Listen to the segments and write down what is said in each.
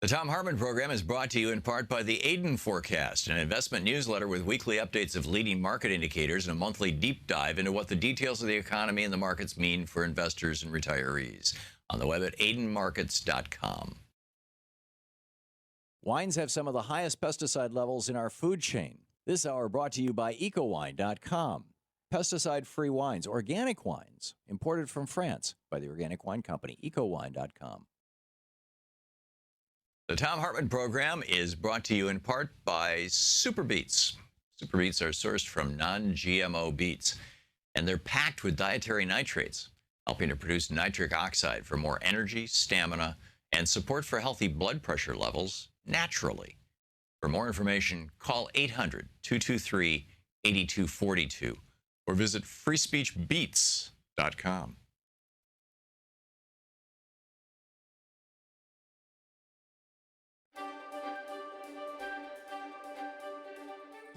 The Thom Hartmann program is brought to you in part by the Aiden Forecast, an investment newsletter with weekly updates of leading market indicators and a monthly deep dive into what the details of the economy and the markets mean for investors and retirees. On the web at aidenmarkets.com. Wines have some of the highest pesticide levels in our food chain. This hour brought to you by ecowine.com. Pesticide-free wines, organic wines, imported from France by the organic wine company, ecowine.com. The Thom Hartmann program is brought to you in part by Super Beets. Super Beets are sourced from non-GMO beets, and they're packed with dietary nitrates, helping to produce nitric oxide for more energy, stamina, and support for healthy blood pressure levels naturally. For more information, call 800-223-8242 or visit freespeechbeets.com.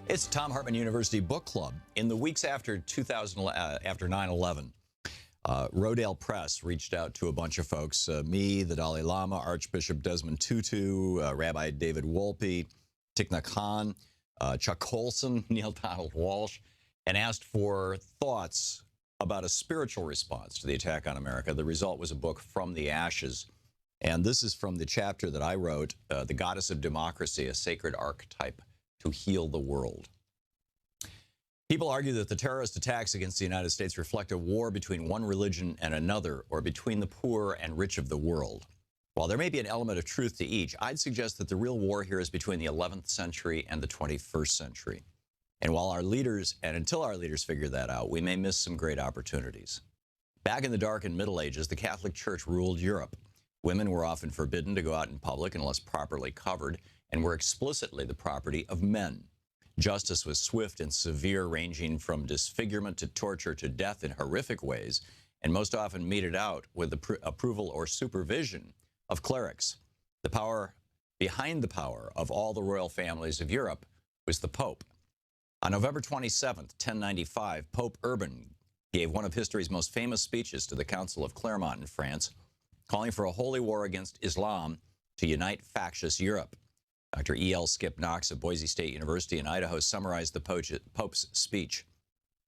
It's Thom Hartmann University Book Club. In the weeks after 9/11, Rodale Press reached out to a bunch of folks, me, the Dalai Lama, Archbishop Desmond Tutu, Rabbi David Wolpe, Thich Nhat Hanh, Chuck Colson, Neil Donald Walsh, and asked for thoughts about a spiritual response to the attack on America. The result was a book, From the Ashes. And this is from the chapter that I wrote, The Goddess of Democracy, a Sacred Archetype to Heal the World. People argue that the terrorist attacks against the United States reflect a war between one religion and another, or between the poor and rich of the world. While there may be an element of truth to each, I'd suggest that the real war here is between the 11th century and the 21st century. And while our leaders, and until our leaders figure that out, we may miss some great opportunities. Back in the Dark and Middle Ages, the Catholic Church ruled Europe. Women were often forbidden to go out in public unless properly covered, and were explicitly the property of men. Justice was swift and severe, ranging from disfigurement to torture to death in horrific ways, and most often meted out with the approval or supervision of clerics. The power behind the power of all the royal families of Europe was the Pope. On November 27th, 1095, Pope Urban gave one of history's most famous speeches to the Council of Clermont in France, calling for a holy war against Islam to unite factious Europe. Dr. E.L. Skip Knox of Boise State University in Idaho summarized the Pope's speech.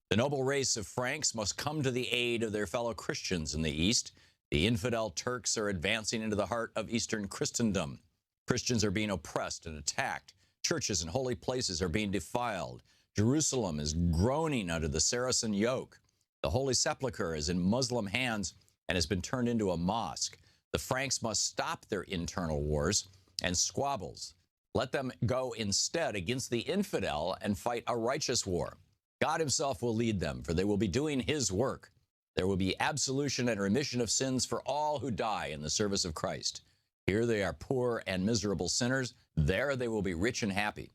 The noble race of Franks must come to the aid of their fellow Christians in the East. The infidel Turks are advancing into the heart of Eastern Christendom. Christians are being oppressed and attacked. Churches and holy places are being defiled. Jerusalem is groaning under the Saracen yoke. The Holy Sepulchre is in Muslim hands and has been turned into a mosque. The Franks must stop their internal wars and squabbles. Let them go instead against the infidel and fight a righteous war. God himself will lead them, for they will be doing his work. There will be absolution and remission of sins for all who die in the service of Christ. Here they are poor and miserable sinners. There they will be rich and happy.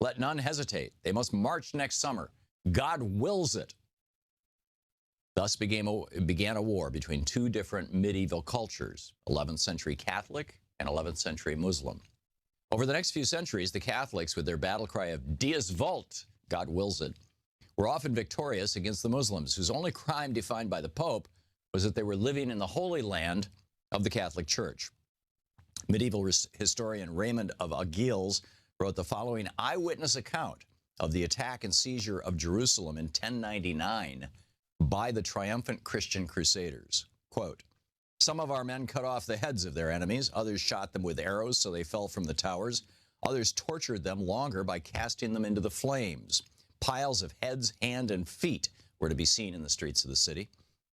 Let none hesitate. They must march next summer. God wills it. Thus began a war between two different medieval cultures, 11th century Catholic and 11th century Muslim. Over the next few centuries, the Catholics, with their battle cry of Deus Vult, God wills it, were often victorious against the Muslims, whose only crime defined by the Pope was that they were living in the Holy Land of the Catholic Church. Medieval historian Raymond of Aguilles wrote the following eyewitness account of the attack and seizure of Jerusalem in 1099 by the triumphant Christian crusaders. Quote, some of our men cut off the heads of their enemies. Others shot them with arrows so they fell from the towers. Others tortured them longer by casting them into the flames. Piles of heads, hand, and feet were to be seen in the streets of the city.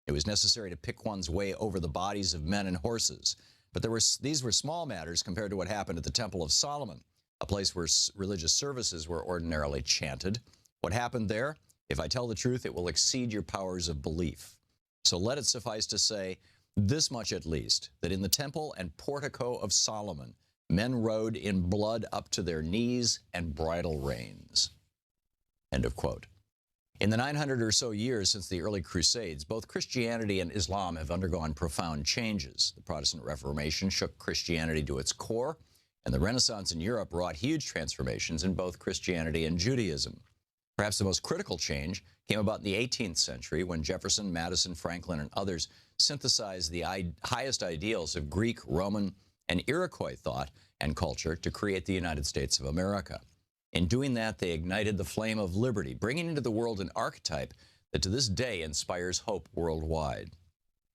It was necessary to pick one's way over the bodies of men and horses. But these were small matters compared to what happened at the Temple of Solomon, a place where religious services were ordinarily chanted. What happened there? If I tell the truth, it will exceed your powers of belief. So let it suffice to say, this much at least, that in the temple and portico of Solomon, men rode in blood up to their knees and bridle reins. End of quote. In the 900 or so years since the early Crusades, both Christianity and Islam have undergone profound changes. The Protestant Reformation shook Christianity to its core, and the Renaissance in Europe wrought huge transformations in both Christianity and Judaism. Perhaps the most critical change came about in the 18th century when Jefferson, Madison, Franklin, and others synthesized the highest ideals of Greek, Roman, and Iroquois thought and culture to create the United States of America. In doing that, they ignited the flame of liberty, bringing into the world an archetype that to this day inspires hope worldwide.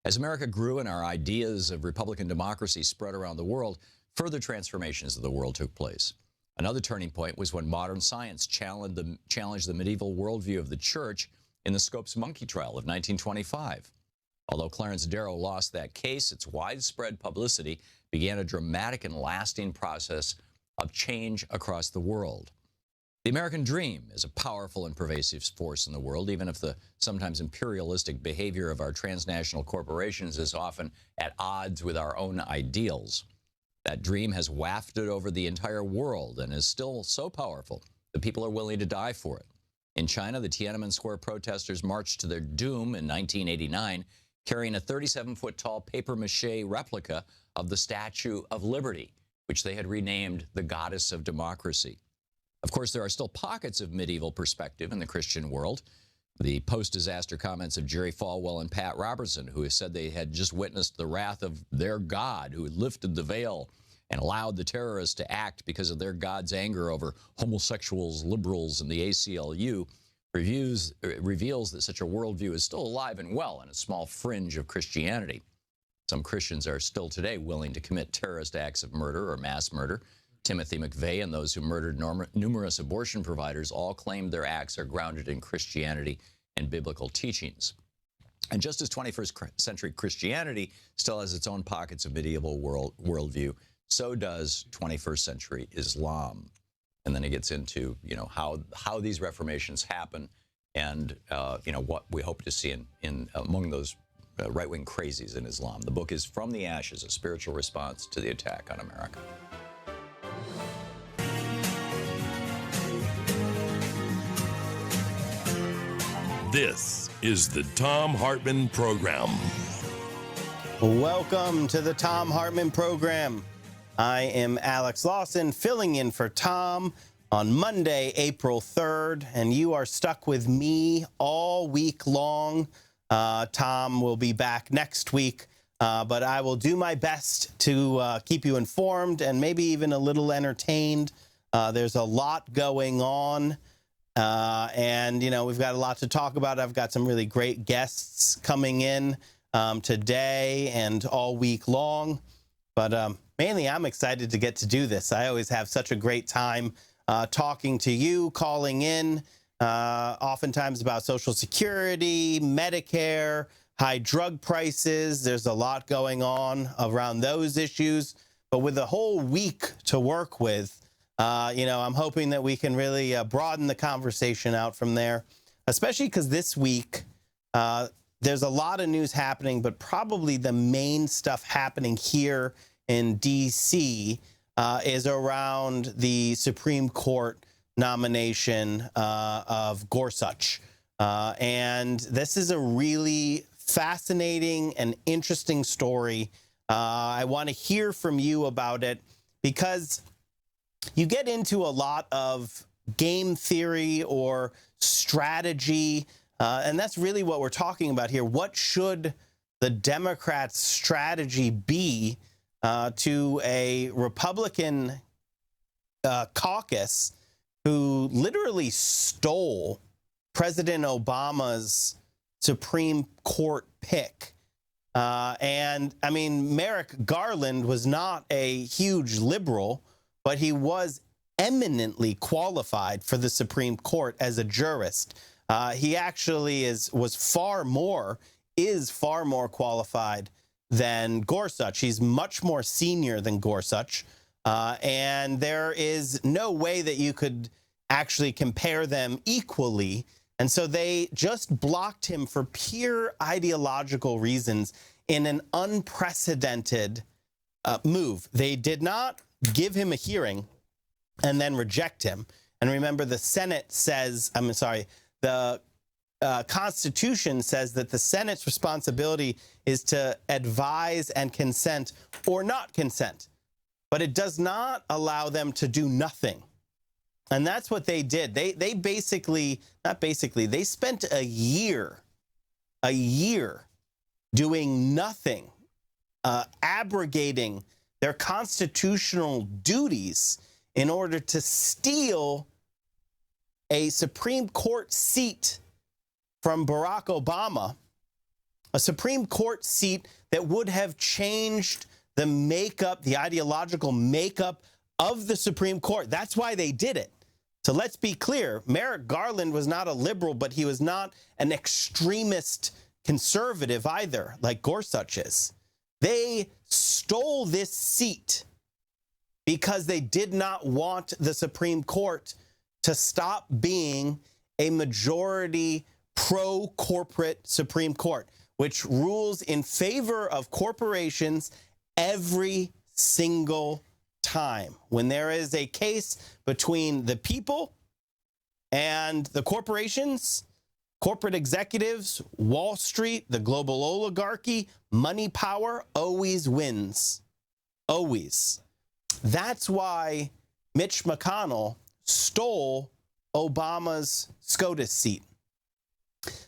As America grew and our ideas of Republican democracy spread around the world, further transformations of the world took place. Another turning point was when modern science challenged the medieval worldview of the church in the Scopes monkey trial of 1925. Although Clarence Darrow lost that case, its widespread publicity began a dramatic and lasting process of change across the world. The American dream is a powerful and pervasive force in the world, even if the sometimes imperialistic behavior of our transnational corporations is often at odds with our own ideals. That dream has wafted over the entire world and is still so powerful that people are willing to die for it. In China, the Tiananmen Square protesters marched to their doom in 1989, carrying a 37-foot-tall papier-mâché replica of the Statue of Liberty, which they had renamed the Goddess of Democracy. Of course, there are still pockets of medieval perspective in the Christian world. The post-disaster comments of Jerry Falwell and Pat Robertson, who said they had just witnessed the wrath of their God, who had lifted the veil and allowed the terrorists to act because of their God's anger over homosexuals, liberals, and the ACLU, reveals that such a worldview is still alive and well in a small fringe of Christianity. Some Christians are still today willing to commit terrorist acts of murder or mass murder. Timothy McVeigh and those who murdered numerous abortion providers all claimed their acts are grounded in Christianity and biblical teachings. And just as 21st century Christianity still has its own pockets of medieval worldview, so does 21st century Islam. And then it gets into, how these reformations happen and, what we hope to see in among those right-wing crazies in Islam. The book is From the Ashes, A Spiritual Response to the Attack on America. This is the Thom Hartmann Program. Welcome to the Thom Hartmann Program. I am Alex Lawson, filling in for Tom on Monday, April 3rd, and you are stuck with me all week long. Tom will be back next week, but I will do my best to keep you informed and maybe even a little entertained. There's a lot going on. And, we've got a lot to talk about. I've got some really great guests coming in today and all week long. But mainly, I'm excited to get to do this. I always have such a great time talking to you, calling in, oftentimes about Social Security, Medicare, high drug prices. There's a lot going on around those issues. But with a whole week to work with, I'm hoping that we can really broaden the conversation out from there, especially because this week there's a lot of news happening, but probably the main stuff happening here in D.C. Is around the Supreme Court nomination of Gorsuch. And this is a really fascinating and interesting story. I want to hear from you about it because you get into a lot of game theory or strategy, and that's really what we're talking about here. What should the Democrats' strategy be to a Republican caucus who literally stole President Obama's Supreme Court pick? Merrick Garland was not a huge liberal, but he was eminently qualified for the Supreme Court as a jurist. He actually is far more qualified than Gorsuch. He's much more senior than Gorsuch. And there is no way that you could actually compare them equally. And so they just blocked him for pure ideological reasons in an unprecedented move. They did not give him a hearing and then reject him. And remember, the Constitution says that the Senate's responsibility is to advise and consent or not consent. But it does not allow them to do nothing. And that's what they did. They spent a year doing nothing, abrogating their constitutional duties in order to steal a Supreme Court seat from Barack Obama, a Supreme Court seat that would have changed the makeup, the ideological makeup of the Supreme Court. That's why they did it. So let's be clear. Merrick Garland was not a liberal, but he was not an extremist conservative either, like Gorsuch is. They stole this seat because they did not want the Supreme Court to stop being a majority pro-corporate Supreme Court, which rules in favor of corporations every single time. When there is a case between the people and the corporations, corporate executives, Wall Street, the global oligarchy, money power always wins. Always. That's why Mitch McConnell stole Obama's SCOTUS seat.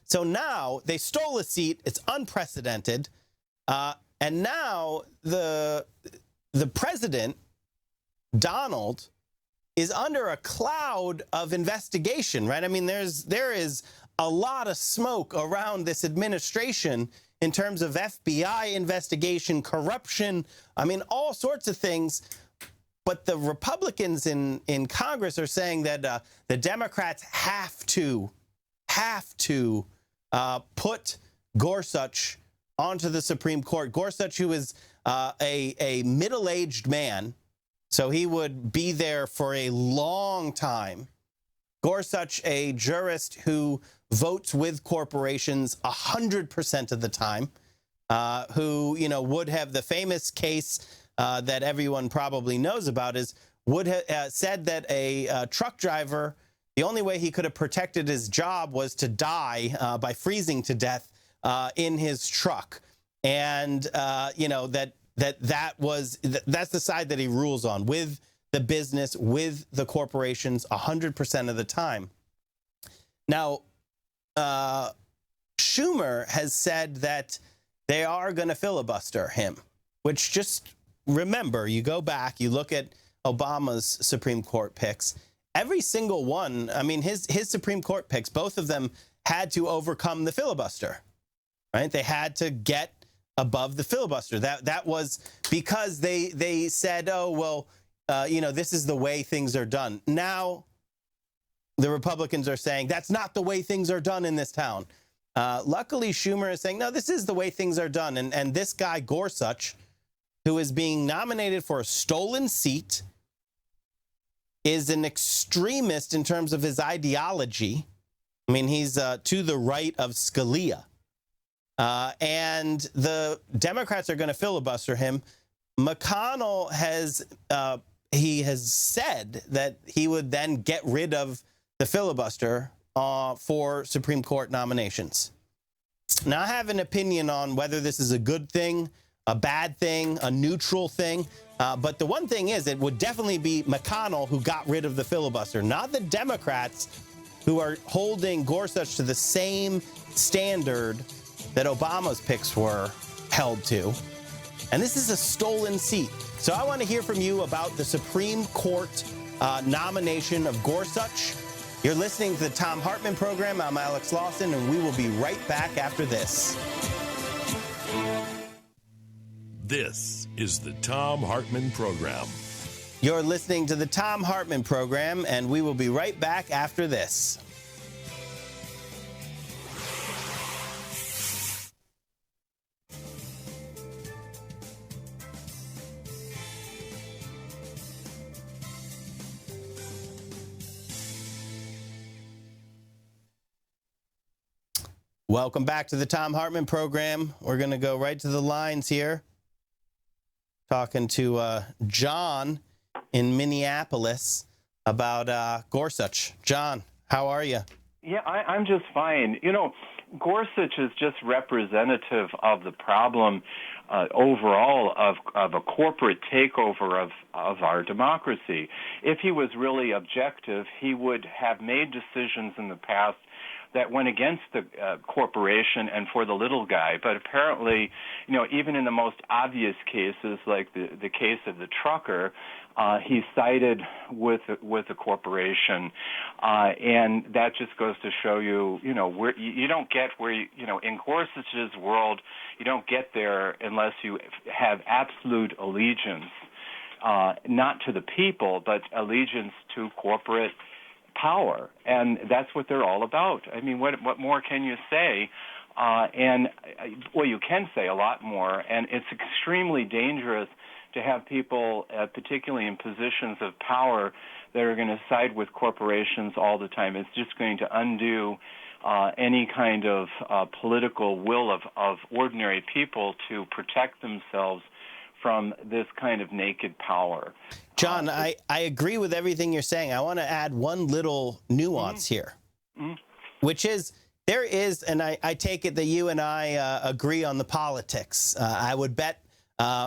So now they stole a seat. It's unprecedented. And now the president, Donald, is under a cloud of investigation, right? I mean, there is a lot of smoke around this administration in terms of FBI investigation, corruption, I mean, all sorts of things. But the Republicans in Congress are saying that the Democrats have to put Gorsuch onto the Supreme Court. Gorsuch, who is a middle-aged man, so he would be there for a long time. Gorsuch, a jurist who votes with corporations 100% of the time, who, would have the famous case that everyone probably knows about would have said that a truck driver, the only way he could have protected his job was to die by freezing to death in his truck. And, that's the side that he rules on, with the business, with the corporations 100% of the time. Now, Schumer has said that they are going to filibuster him, which, just remember, you go back, you look at Obama's Supreme Court picks, every single one, I mean, his Supreme Court picks, both of them had to overcome the filibuster, right? They had to get above the filibuster. That was because they said, oh, well, this is the way things are done. Now, the Republicans are saying that's not the way things are done in this town. Luckily, Schumer is saying, no, this is the way things are done. And this guy, Gorsuch, who is being nominated for a stolen seat, is an extremist in terms of his ideology. I mean, he's to the right of Scalia. And the Democrats are going to filibuster him. McConnell has said that he would then get rid of the filibuster for Supreme Court nominations. Now, I have an opinion on whether this is a good thing, a bad thing, a neutral thing. But the one thing is, it would definitely be McConnell who got rid of the filibuster, not the Democrats, who are holding Gorsuch to the same standard that Obama's picks were held to. And this is a stolen seat. So I want to hear from you about the Supreme Court nomination of Gorsuch. You're listening to the Thom Hartmann program. I'm Alex Lawson, and we will be right back after this. This is the Thom Hartmann program. You're listening to the Thom Hartmann program, and we will be right back after this. Welcome back to the Thom Hartmann program. We're going to go right to the lines here. Talking to John in Minneapolis about Gorsuch. John, how are you? Yeah, I'm just fine. Gorsuch is just representative of the problem overall of a corporate takeover of our democracy. If he was really objective, he would have made decisions in the past that went against the corporation and for the little guy. But apparently, even in the most obvious cases, like the case of the trucker, he sided with the corporation, and that just goes to show you, where you don't get where in Gorsuch's world, you don't get there unless you have absolute allegiance, not to the people, but allegiance to corporate power, and that's what they're all about. I mean, what more can you say? You can say a lot more, and it's extremely dangerous to have people, particularly in positions of power, that are going to side with corporations all the time. It's just going to undo any kind of political will of ordinary people to protect themselves from this kind of naked power. John, I agree with everything you're saying. I want to add one little nuance here, which is there is, and I take it that you and I agree on the politics. I would bet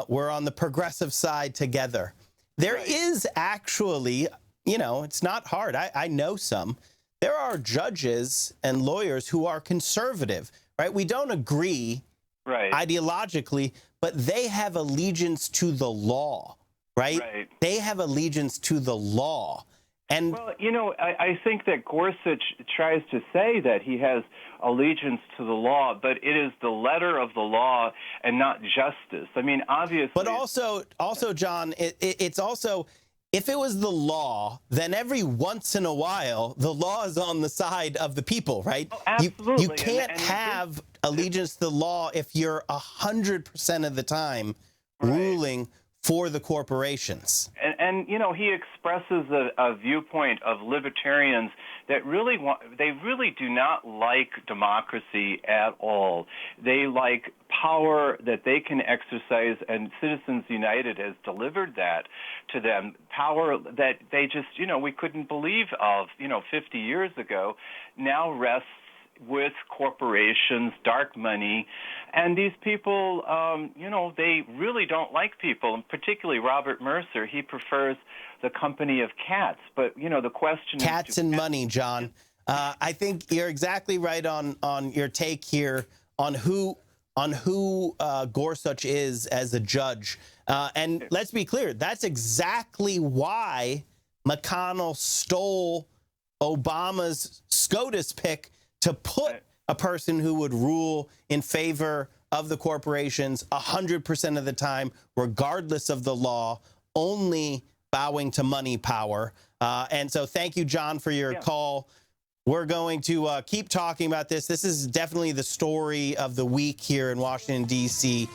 we're on the progressive side together. There is actually, it's not hard. I know some. There are judges and lawyers who are conservative, right? We don't agree ideologically, but they have allegiance to the law, right? They have allegiance to the law. And well, I think that Gorsuch tries to say that he has allegiance to the law, but it is the letter of the law and not justice. I mean, obviously. But also, John, it's also, if it was the law, then every once in a while, the law is on the side of the people, right? Oh, absolutely. You can't have allegiance to the law if you're 100% of the time ruling for the corporations. And he expresses a viewpoint of libertarians that they really do not like democracy at all. They like power that they can exercise, and Citizens United has delivered that to them. Power that they just, we couldn't believe of, 50 years ago, now rests with corporations, dark money, and these people, they really don't like people, and particularly Robert Mercer. He prefers the company of cats. But, the question cats is... and money, John. I think you're exactly right on your take here on who Gorsuch is as a judge. And let's be clear, that's exactly why McConnell stole Obama's SCOTUS pick to put a person who would rule in favor of the corporations 100% of the time, regardless of the law, only bowing to money power. And so thank you, John, for your call. We're going to keep talking about this. This is definitely the story of the week here in Washington, D.C.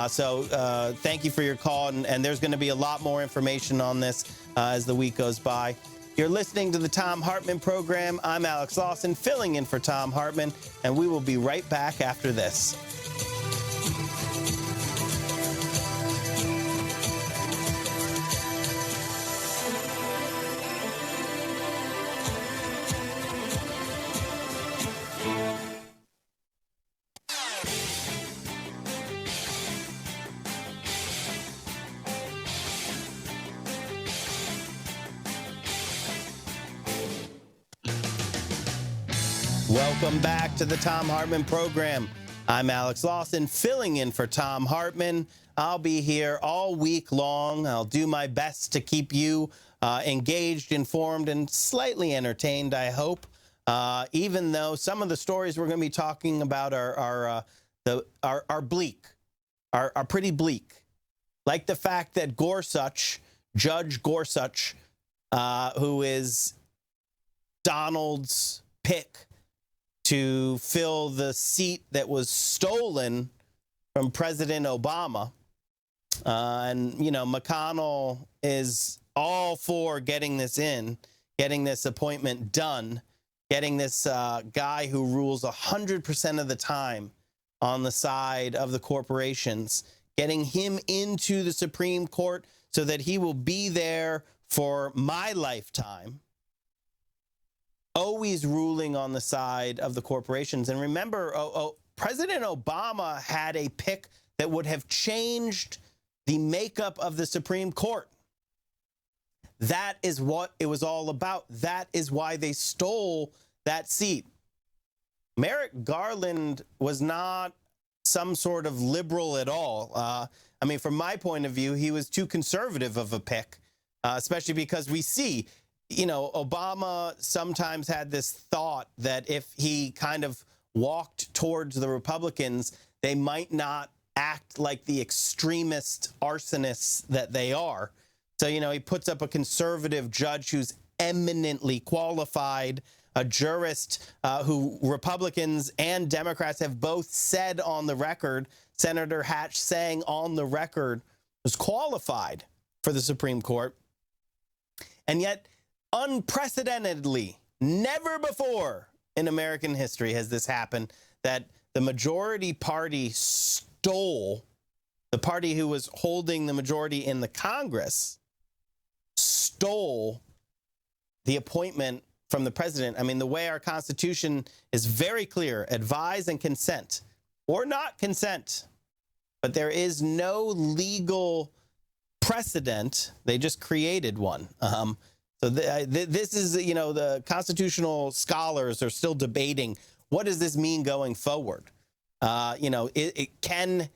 So thank you for your call. And there's going to be a lot more information on this as the week goes by. You're listening to the Thom Hartmann program. I'm Alex Lawson, filling in for Thom Hartmann, and we will be right back after this. Welcome back to the Thom Hartmann program. I'm Alex Lawson, filling in for Thom Hartmann. I'll be here all week long. I'll do my best to keep you engaged, informed, and slightly entertained, I hope. Even though some of the stories we're going to be talking about are bleak, are pretty bleak. Like the fact that Judge Gorsuch, who is Donald's pick to fill the seat that was stolen from President Obama. And, McConnell is all for getting this appointment done, getting this guy who rules 100% of the time on the side of the corporations, getting him into the Supreme Court so that he will be there for my lifetime, always ruling on the side of the corporations. And remember, President Obama had a pick that would have changed the makeup of the Supreme Court. That is what it was all about. That is why they stole that seat. Merrick Garland was not some sort of liberal at all. I mean, from my point of view, he was too conservative of a pick, especially because we see, Obama sometimes had this thought that if he kind of walked towards the Republicans, they might not act like the extremist arsonists that they are. So, he puts up a conservative judge who's eminently qualified, a jurist who Republicans and Democrats have both said on the record, Senator Hatch saying on the record, was qualified for the Supreme Court. And yet, unprecedentedly, never before in American history has this happened, that the majority party stole, the party who was holding the majority in the Congress, stole the appointment from the president. I mean, the way our Constitution is very clear, advise and consent, or not consent. But there is no legal precedent. They just created one. So this is, the constitutional scholars are still debating, what does this mean going forward? Can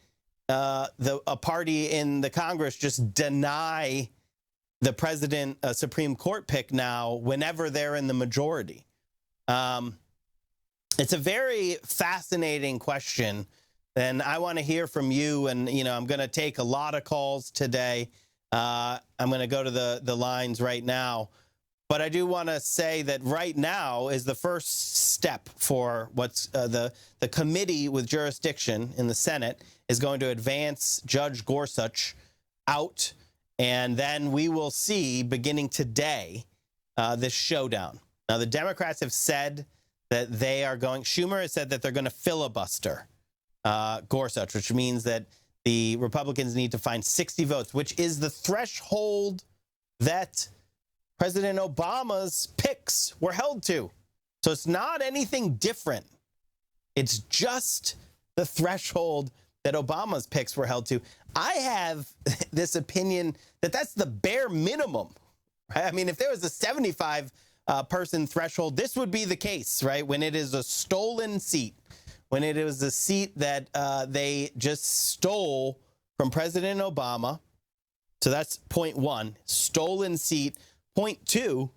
a party in the Congress just deny the president a Supreme Court pick now whenever they're in the majority? It's a very fascinating question, and I want to hear from you. And, I'm going to take a lot of calls today. I'm going to go to the lines right now. But I do want to say that right now is the first step for what's the committee with jurisdiction in the Senate is going to advance Judge Gorsuch out. And then we will see, beginning today, this showdown. Now, the Democrats have said that Schumer has said that they're going to filibuster Gorsuch, which means that the Republicans need to find 60 votes, which is the threshold that President Obama's picks were held to. So it's not anything different. It's just the threshold that Obama's picks were held to. I have this opinion that that's the bare minimum. Right? I mean, if there was a 75 person threshold, this would be the case, right? When it is a stolen seat, when it was a seat that they just stole from President Obama. So that's point one, stolen seat. Point two,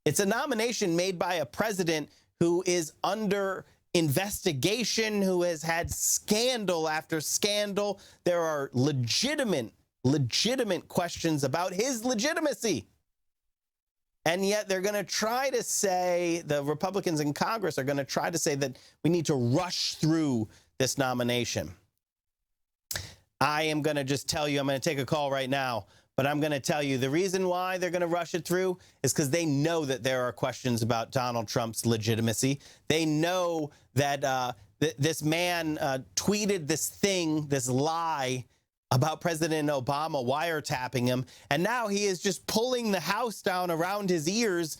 it's a nomination made by a president who is under investigation, who has had scandal after scandal. There are legitimate questions about his legitimacy. And yet they're going to try to say, the Republicans in Congress are going to try to say that we need to rush through this nomination. I am going to just tell you, I'm going to take a call right now, but I'm going to tell you the reason why they're going to rush it through is because they know that there are questions about Donald Trump's legitimacy. They know that this man tweeted this lie about President Obama wiretapping him, and now he is just pulling the house down around his ears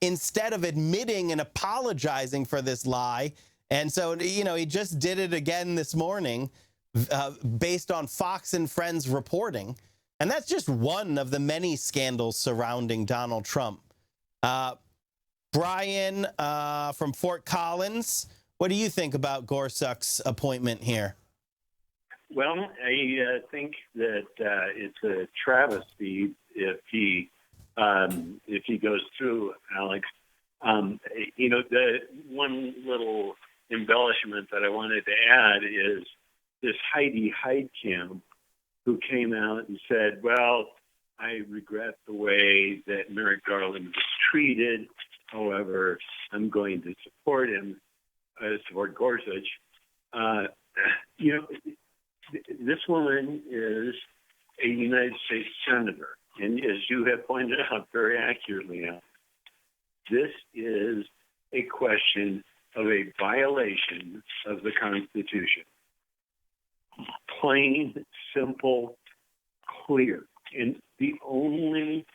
instead of admitting and apologizing for this lie. And so, he just did it again this morning based on Fox and Friends reporting. And that's just one of the many scandals surrounding Donald Trump. Brian from Fort Collins, what do you think about Gorsuch's appointment here? Well, I think that it's a travesty if he goes through, Alex. The one little embellishment that I wanted to add is this Heidi Heitkamp, who came out and said, well, I regret the way that Merrick Garland was treated. However, I'm going to support him, support Gorsuch. This woman is a United States senator. And as you have pointed out very accurately, Alex, this is a question of a violation of the Constitution. Plain, simple, clear. And the only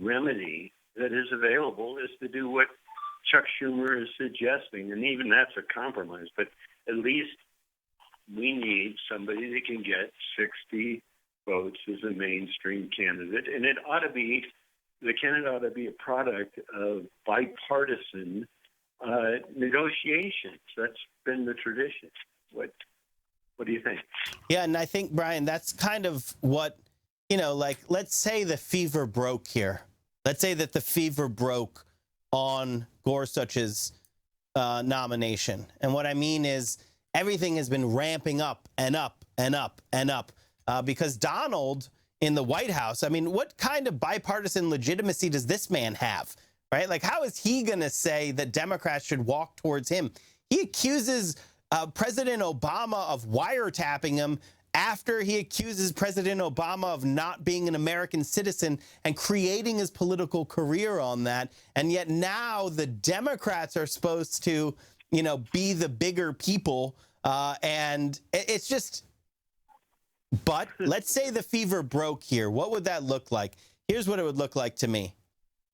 remedy that is available is to do what Chuck Schumer is suggesting, and even that's a compromise. But at least we need somebody that can get 60 votes as a mainstream candidate, and the candidate ought to be a product of bipartisan negotiations. That's been the tradition. What do you think? Yeah, and I think, Brian, that's kind of what, like, let's say the fever broke here. Let's say that the fever broke on Gorsuch's nomination. And what I mean is everything has been ramping up and up and up and up because Donald in the White House, I mean, what kind of bipartisan legitimacy does this man have, right? Like, how is he going to say that Democrats should walk towards him? He accuses President Obama of wiretapping him after he accuses President Obama of not being an American citizen and creating his political career on that. And yet now the Democrats are supposed to, be the bigger people. And it's just, but let's say the fever broke here. What would that look like? Here's what it would look like to me.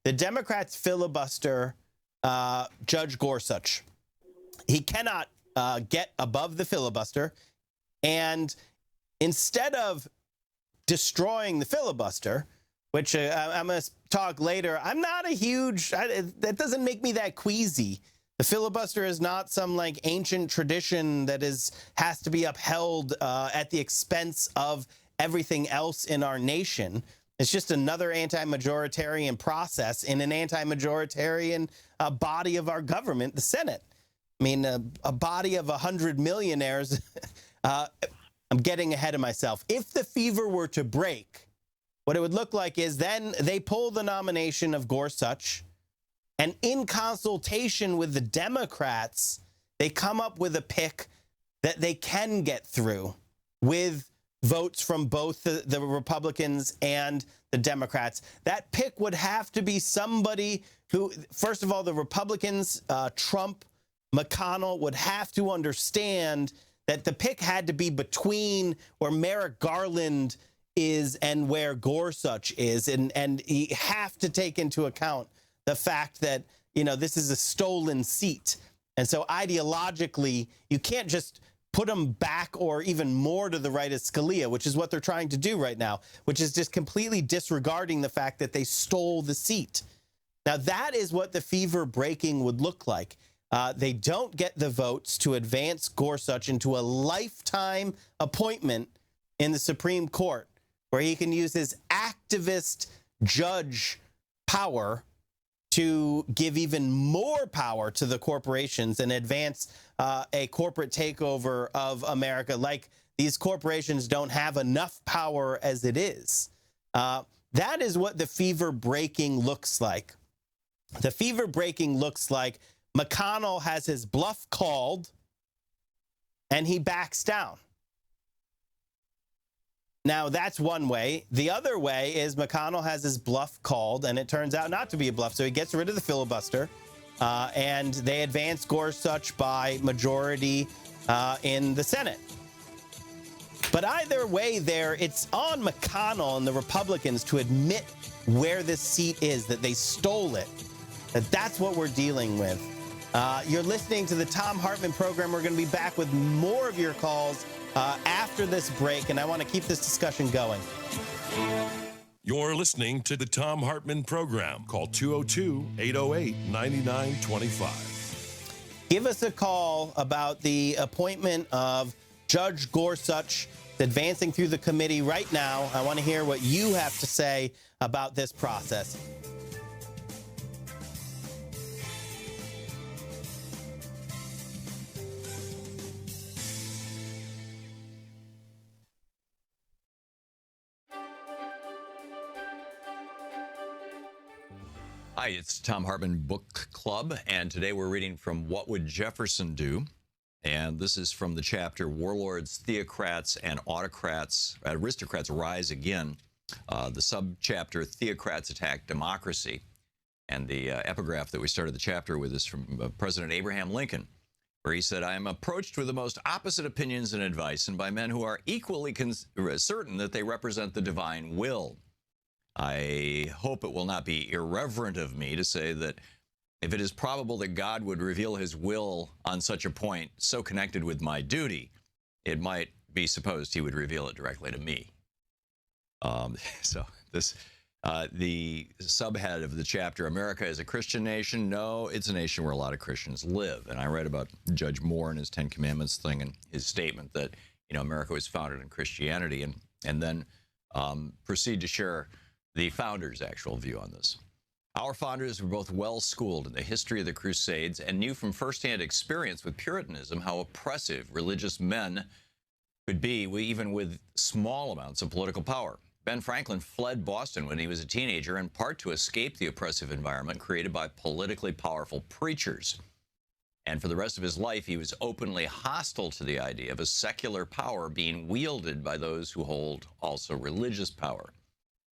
The Democrats filibuster Judge Gorsuch. He cannot get above the filibuster. And instead of destroying the filibuster, which I'm going to talk later, I'm not a huge, that doesn't make me that queasy. The filibuster is not some like ancient tradition that has to be upheld at the expense of everything else in our nation. It's just another anti-majoritarian process in an anti-majoritarian body of our government, the Senate. I mean, a body of 100 millionaires. I'm getting ahead of myself. If the fever were to break, what it would look like is then they pull the nomination of Gorsuch, and in consultation with the Democrats, they come up with a pick that they can get through with votes from both the Republicans and the Democrats. That pick would have to be somebody who, first of all, the Republicans, Trump, McConnell, would have to understand that the pick had to be between where Merrick Garland is and where Gorsuch is. And you have to take into account the fact that, this is a stolen seat. And so ideologically, you can't just put them back or even more to the right of Scalia, which is what they're trying to do right now, which is just completely disregarding the fact that they stole the seat. Now, that is what the fever breaking would look like. They don't get the votes to advance Gorsuch into a lifetime appointment in the Supreme Court, where he can use his activist judge power to give even more power to the corporations and advance a corporate takeover of America. Like, these corporations don't have enough power as it is. That is what the fever breaking looks like. The fever breaking looks like McConnell has his bluff called and he backs down. Now, that's one way. The other way is McConnell has his bluff called, and it turns out not to be a bluff. So he gets rid of the filibuster, and they advance Gorsuch by majority in the Senate. But either way there, it's on McConnell and the Republicans to admit where this seat is, that they stole it, that's what we're dealing with. You're listening to the Thom Hartmann program. We're going to be back with more of your calls after this break, and I want to keep this discussion going. You're listening to the Thom Hartmann program. Call 202-808-9925. Give us a call about the appointment of Judge Gorsuch advancing through the committee right now. I want to hear what you have to say about this process. Hi, it's Thom Hartmann Book Club, and today we're reading from What Would Jefferson Do? And this is from the chapter Warlords, Theocrats, and Aristocrats Rise Again. The subchapter Theocrats Attack Democracy. And the epigraph that we started the chapter with is from President Abraham Lincoln, where he said, "I am approached with the most opposite opinions and advice, and by men who are equally certain that they represent the divine will. I hope it will not be irreverent of me to say that if it is probable that God would reveal his will on such a point so connected with my duty, it might be supposed he would reveal it directly to me." So this The subhead of the chapter, America is a Christian nation? No, it's a nation where a lot of Christians live. And I read about Judge Moore and his Ten Commandments thing and his statement that, America was founded in Christianity, and then proceed to share the founders' actual view on this. Our founders were both well-schooled in the history of the Crusades and knew from firsthand experience with Puritanism how oppressive religious men could be, even with small amounts of political power. Ben Franklin fled Boston when he was a teenager, in part to escape the oppressive environment created by politically powerful preachers. And for the rest of his life, he was openly hostile to the idea of a secular power being wielded by those who hold also religious power.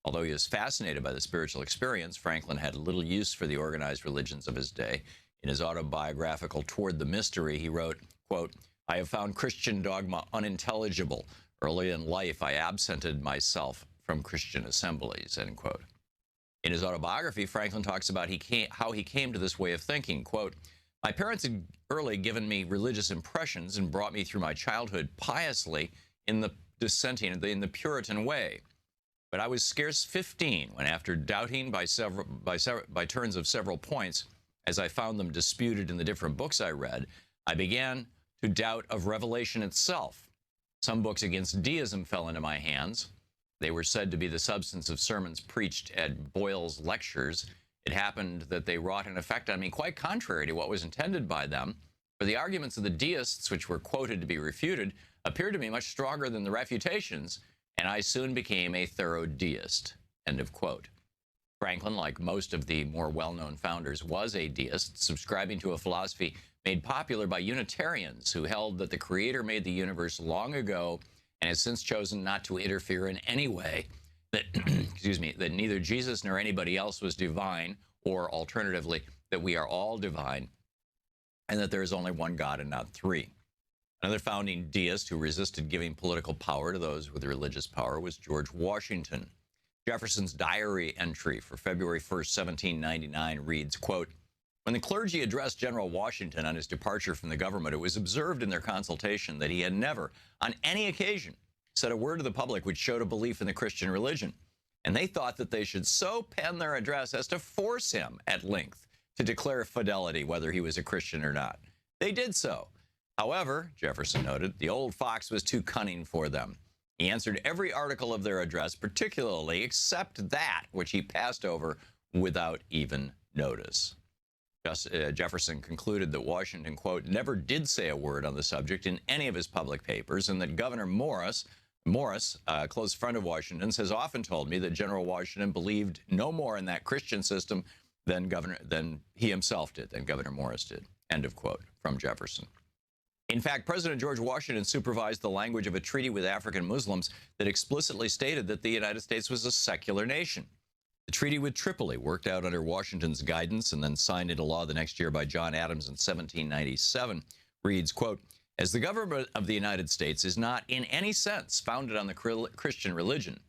Although he was fascinated by the spiritual experience, Franklin had little use for the organized religions of his day. In his autobiographical Toward the Mystery, he wrote, quote, I have found Christian dogma unintelligible. Early in life, I absented myself from Christian assemblies, end quote. In his autobiography, Franklin talks about how he came to this way of thinking, quote, my parents had early given me religious impressions and brought me through my childhood piously in the dissenting, in the Puritan way. But I was scarce 15 when, after doubting by turns of several points, as I found them disputed in the different books I read, I began to doubt of revelation itself. Some books against deism fell into my hands. They were said to be the substance of sermons preached at Boyle's lectures. It happened that they wrought an effect on me quite contrary to what was intended by them, for the arguments of the deists, which were quoted to be refuted, appeared to me much stronger than the refutations, and I soon became a thorough deist, end of quote. Franklin, like most of the more well-known founders, was a deist, subscribing to a philosophy made popular by Unitarians who held that the Creator made the universe long ago and has since chosen not to interfere in any way, that, that neither Jesus nor anybody else was divine, or alternatively, that we are all divine, and that there is only one God and not three. Another founding deist who resisted giving political power to those with religious power was George Washington. Jefferson's diary entry for February 1st, 1799 reads, quote, when the clergy addressed General Washington on his departure from the government, it was observed in their consultation that he had never, on any occasion, said a word to the public which showed a belief in the Christian religion, and they thought that they should so pen their address as to force him at length to declare fidelity whether he was a Christian or not. They did so. However, Jefferson noted, the old fox was too cunning for them. He answered every article of their address, particularly except that which he passed over without even notice. Jefferson concluded that Washington, quote, never did say a word on the subject in any of his public papers, and that Governor Morris, a close friend of Washington's, has often told me that General Washington believed no more in that Christian system than he himself did, than Governor Morris did, end of quote, from Jefferson. In fact, President George Washington supervised the language of a treaty with African Muslims that explicitly stated that the United States was a secular nation. The treaty with Tripoli, worked out under Washington's guidance and then signed into law the next year by John Adams in 1797, reads, quote, as the government of the United States is not in any sense founded on the Christian religion,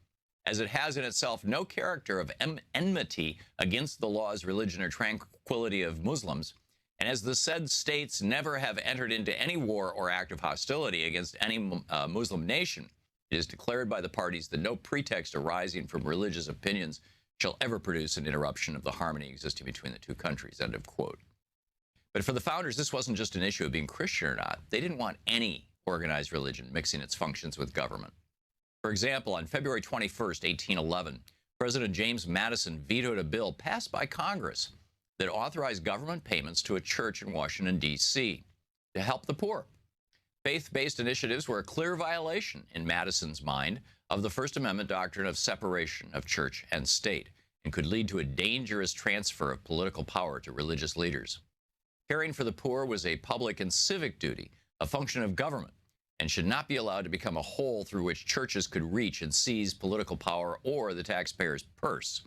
as it has in itself no character of enmity against the laws, religion, or tranquility of Muslims, and as the said states never have entered into any war or act of hostility against any Muslim nation, it is declared by the parties that no pretext arising from religious opinions shall ever produce an interruption of the harmony existing between the two countries, end of quote. But for the founders, this wasn't just an issue of being Christian or not. They didn't want any organized religion mixing its functions with government. For example, on February 21st, 1811, President James Madison vetoed a bill passed by Congress that authorized government payments to a church in Washington, D.C. to help the poor. Faith-based initiatives were a clear violation, in Madison's mind, of the First Amendment doctrine of separation of church and state, and could lead to a dangerous transfer of political power to religious leaders. Caring for the poor was a public and civic duty, a function of government, and should not be allowed to become a hole through which churches could reach and seize political power or the taxpayer's purse.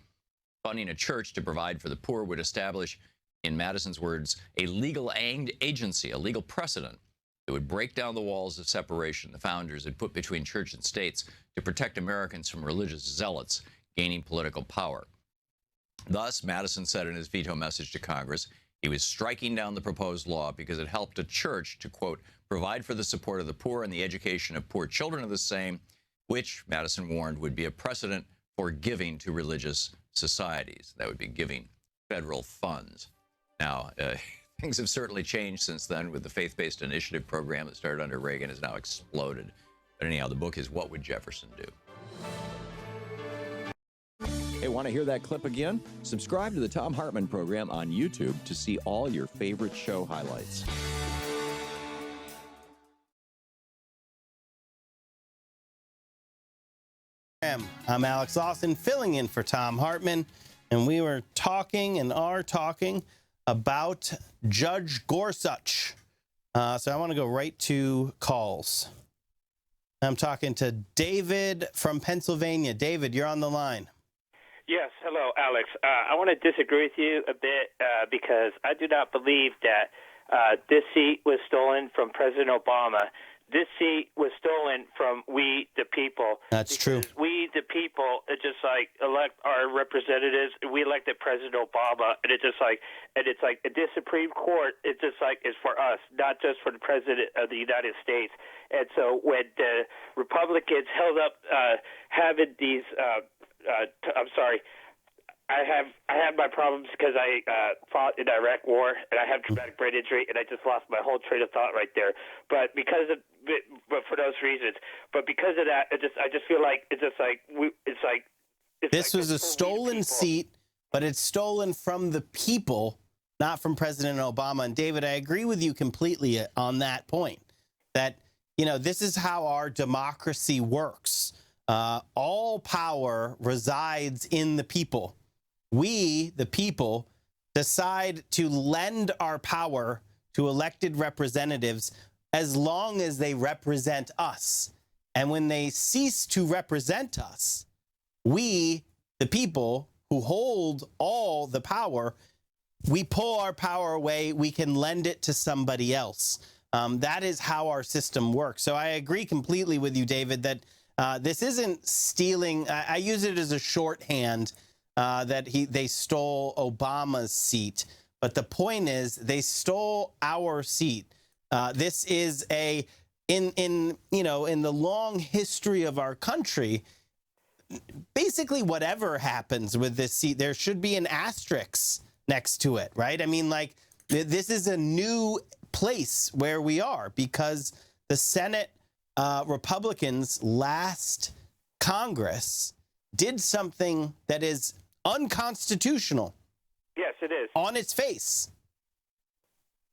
Funding a church to provide for the poor would establish, in Madison's words, a legal agency, a legal precedent that would break down the walls of separation the founders had put between church and states to protect Americans from religious zealots gaining political power. Thus, Madison said in his veto message to Congress, he was striking down the proposed law because it helped a church to, quote, provide for the support of the poor and the education of poor children of the same, which, Madison warned, would be a precedent for giving to religious societies. That would be giving federal funds. Now, things have certainly changed since then with the faith-based initiative program that started under Reagan has now exploded. But anyhow, the book is What Would Jefferson Do? Hey, want to hear that clip again? Subscribe to the Thom Hartmann program on YouTube to see all your favorite show highlights. I'm Alex Lawson, filling in for Thom Hartmann, and we were talking and are talking about Judge Gorsuch. So I want to go right to calls. I'm talking to David from Pennsylvania. David, you're on the line. Yes, hello, Alex. I want to disagree with you a bit because I do not believe that this seat was stolen from President Obama. This seat was stolen from we, the people. That's true. We, the people, just like elect our representatives. We elected President Obama, and it's like this Supreme Court. It's just like is for us, not just for the President of the United States. And so when the Republicans held up having these, I'm sorry. I have my problems because I fought in the Iraq War and I have traumatic brain injury and I just lost my whole train of thought right there. But for those reasons, but because of that, I just feel like This was a stolen seat, but it's stolen from the people, not from President Obama. And David, I agree with you completely on that point. That this is how our democracy works. All power resides in the people. We, the people, decide to lend our power to elected representatives as long as they represent us. And when they cease to represent us, we, the people who hold all the power, we pull our power away. We can lend it to somebody else. That is how our system works. So I agree completely with you, David, that this isn't stealing. I use it as a shorthand that they stole Obama's seat. But the point is they stole our seat. This is in the long history of our country, basically whatever happens with this seat, there should be an asterisk next to it, right? I mean, like, this is a new place where we are because the Senate Republicans last Congress did something that is unconstitutional. Yes, it is. On its face.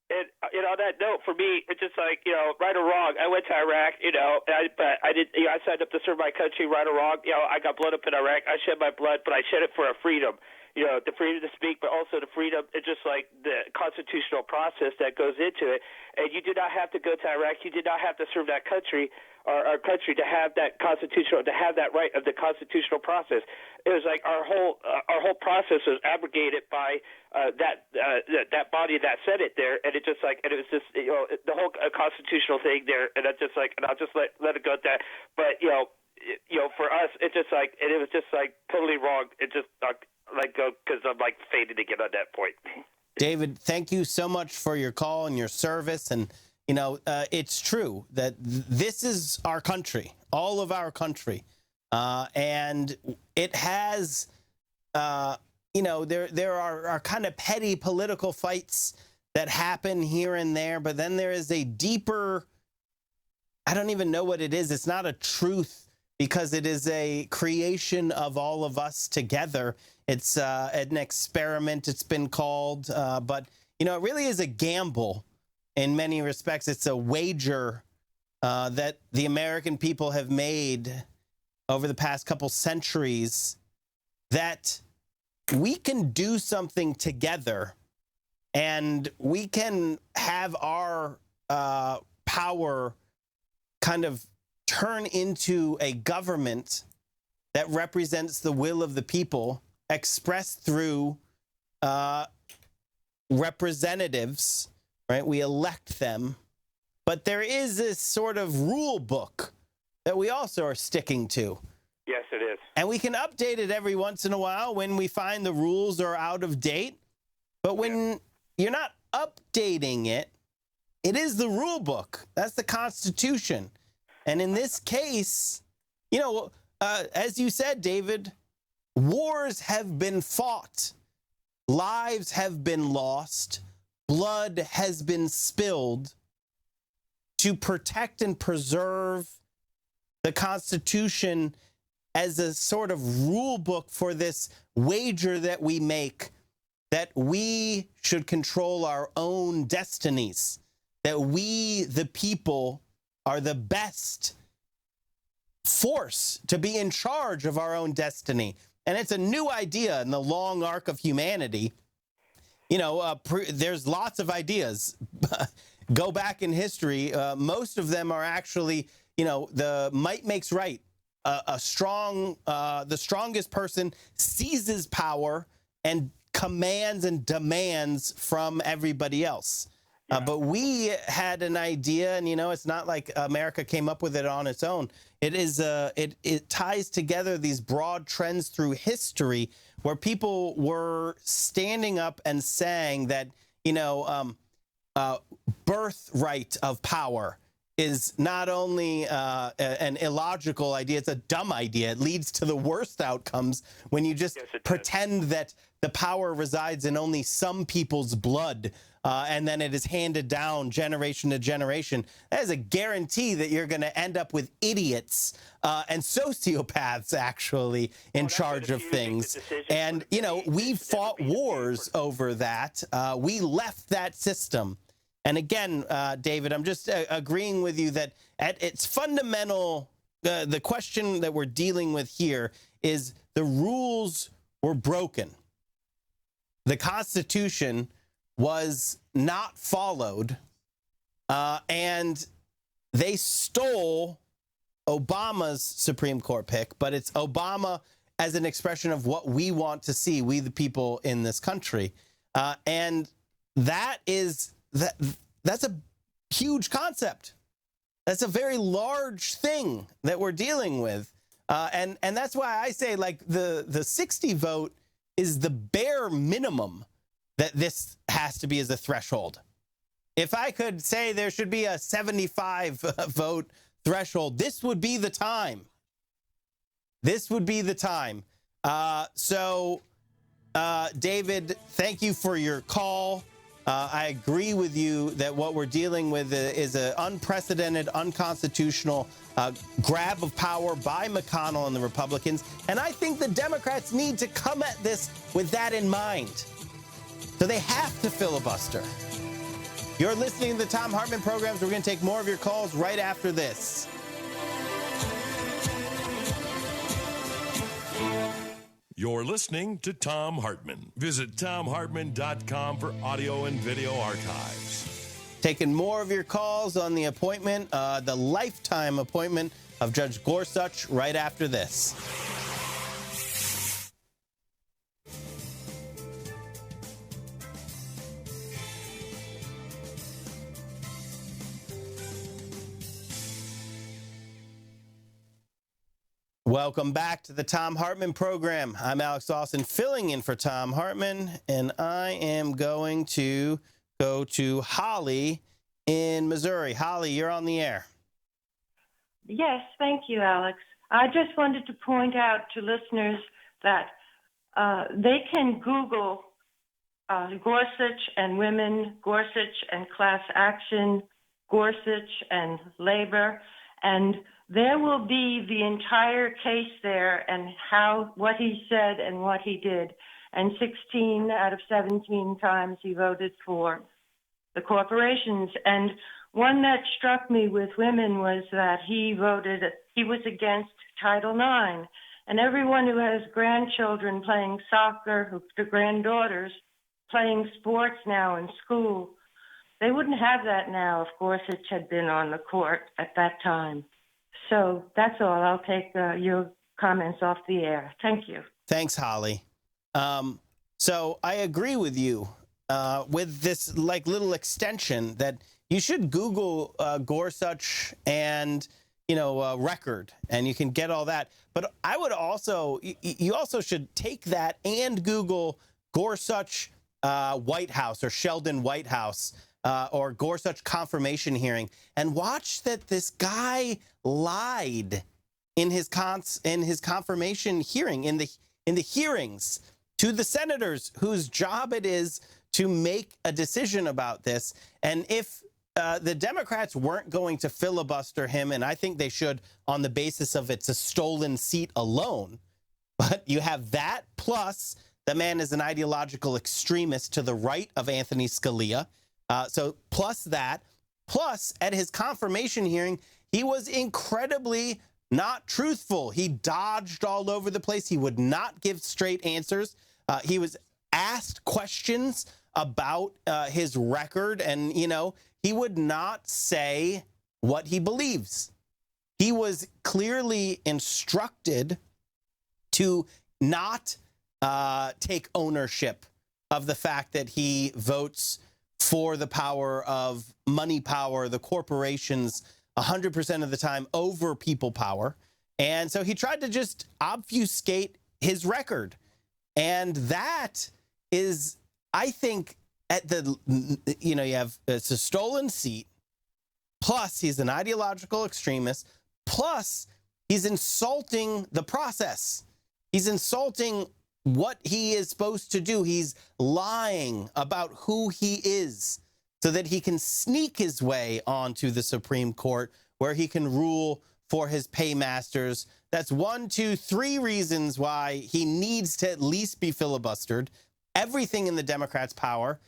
And on that note, for me, it's just like, right or wrong. I went to Iraq, but I did. I signed up to serve my country, right or wrong. I got blood up in Iraq. I shed my blood, but I shed it for a freedom. The freedom to speak, but also the freedom, it's just like the constitutional process that goes into it. And you did not have to go to Iraq. You did not have to serve that country or our country to have that to have that right of the constitutional process. It was like our whole process was abrogated by that body that said it there, and it was just the whole constitutional thing there, and that's just like, and I'll just let it go at that. But for us, it's just like, and it was just like totally wrong. It just because I'm like fading to get on that point. David, thank you so much for your call and your service. And, it's true that this is our country, all of our country. And it has, there are kind of petty political fights that happen here and there. But then there is a deeper, I don't even know what it is. It's not a truth because it is a creation of all of us together. It's an experiment, it's been called, but, it really is a gamble in many respects. It's a wager that the American people have made over the past couple centuries that we can do something together and we can have our power kind of turn into a government that represents the will of the people expressed through representatives, right? We elect them. But there is this sort of rule book that we also are sticking to. Yes, it is. And we can update it every once in a while when we find the rules are out of date. But when you're not updating it, it is the rule book. That's the Constitution. And in this case, as you said, David, wars have been fought, lives have been lost, blood has been spilled to protect and preserve the Constitution as a sort of rule book for this wager that we make, that we should control our own destinies, that we, the people, are the best force to be in charge of our own destiny. And it's a new idea in the long arc of humanity. You know, there's lots of ideas. Go back in history. Most of them are actually, you know, the might makes right. The strongest person seizes power and commands and demands from everybody else. But we had an idea, and, you know, it's not like America came up with it on its own. It is it ties together these broad trends through history where people were standing up and saying that, you know, birthright of power is not only an illogical idea, it's a dumb idea. It leads to the worst outcomes when you just pretend that the power resides in only some people's blood, and then it is handed down generation to generation. That is a guarantee that you're going to end up with idiots and sociopaths actually in charge of things. And, you know, we fought wars over that. We left that system. And again, David, I'm just agreeing with you that at its fundamental, the question that we're dealing with here is the rules were broken. The Constitution was not followed, and they stole Obama's Supreme Court pick, but it's Obama as an expression of what we want to see, we the people in this country. And that's a huge concept. That's a very large thing that we're dealing with. And that's why I say, like, the 60 vote is the bare minimum that this has to be as a threshold. If I could say there should be a 75 vote threshold, this would be the time. This would be the time. David, thank you for your call. I agree with you that what we're dealing with is an unprecedented, unconstitutional grab of power by McConnell and the Republicans. And I think the Democrats need to come at this with that in mind. So they have to filibuster. You're listening to the Thom Hartmann programs. We're going to take more of your calls right after this. You're listening to Thom Hartmann. Visit thomhartmann.com for audio and video archives. Taking more of your calls on the appointment, the lifetime appointment of Judge Gorsuch right after this. Welcome back to the Thom Hartmann program. I'm Alex Lawson, filling in for Thom Hartmann, and I am going to go to Holly in Missouri. Holly, you're on the air. Yes, thank you, Alex. I just wanted to point out to listeners that they can Google Gorsuch and women, Gorsuch and class action, Gorsuch and labor, and there will be the entire case there and what he said and what he did. And 16 out of 17 times he voted for the corporations. And one that struck me with women was that he was against Title IX. And everyone who has grandchildren playing soccer, the granddaughters playing sports now in school, they wouldn't have that now if Gorsuch had been on the court at that time. So that's all. I'll take your comments off the air. Thank you. Thanks, Holly. So I agree with you with this like little extension that you should Google Gorsuch and, record, and you can get all that. But I would also, you also should take that and Google Gorsuch White House or Sheldon White House. Or Gorsuch confirmation hearing, and watch that this guy lied in his confirmation hearing, in in the hearings to the senators whose job it is to make a decision about this. And if the Democrats weren't going to filibuster him, and I think they should on the basis of it's a stolen seat alone, but you have that, plus the man is an ideological extremist to the right of Anthony Scalia. So plus that, plus at his confirmation hearing, he was incredibly not truthful. He dodged all over the place. He would not give straight answers. He was asked questions about his record, and, you know, he would not say what he believes. He was clearly instructed to not take ownership of the fact that he votes for the power of money power, the corporations, 100% of the time over people power. And so he tried to just obfuscate his record. And that is, I think, at the, you know, you have, it's a stolen seat, plus he's an ideological extremist, plus he's insulting the process. He's insulting what he is supposed to do. He's lying about who he is so that he can sneak his way onto the Supreme Court where he can rule for his paymasters. That's 1, 2, 3 reasons why he needs to at least be filibustered. Everything in the Democrats' power.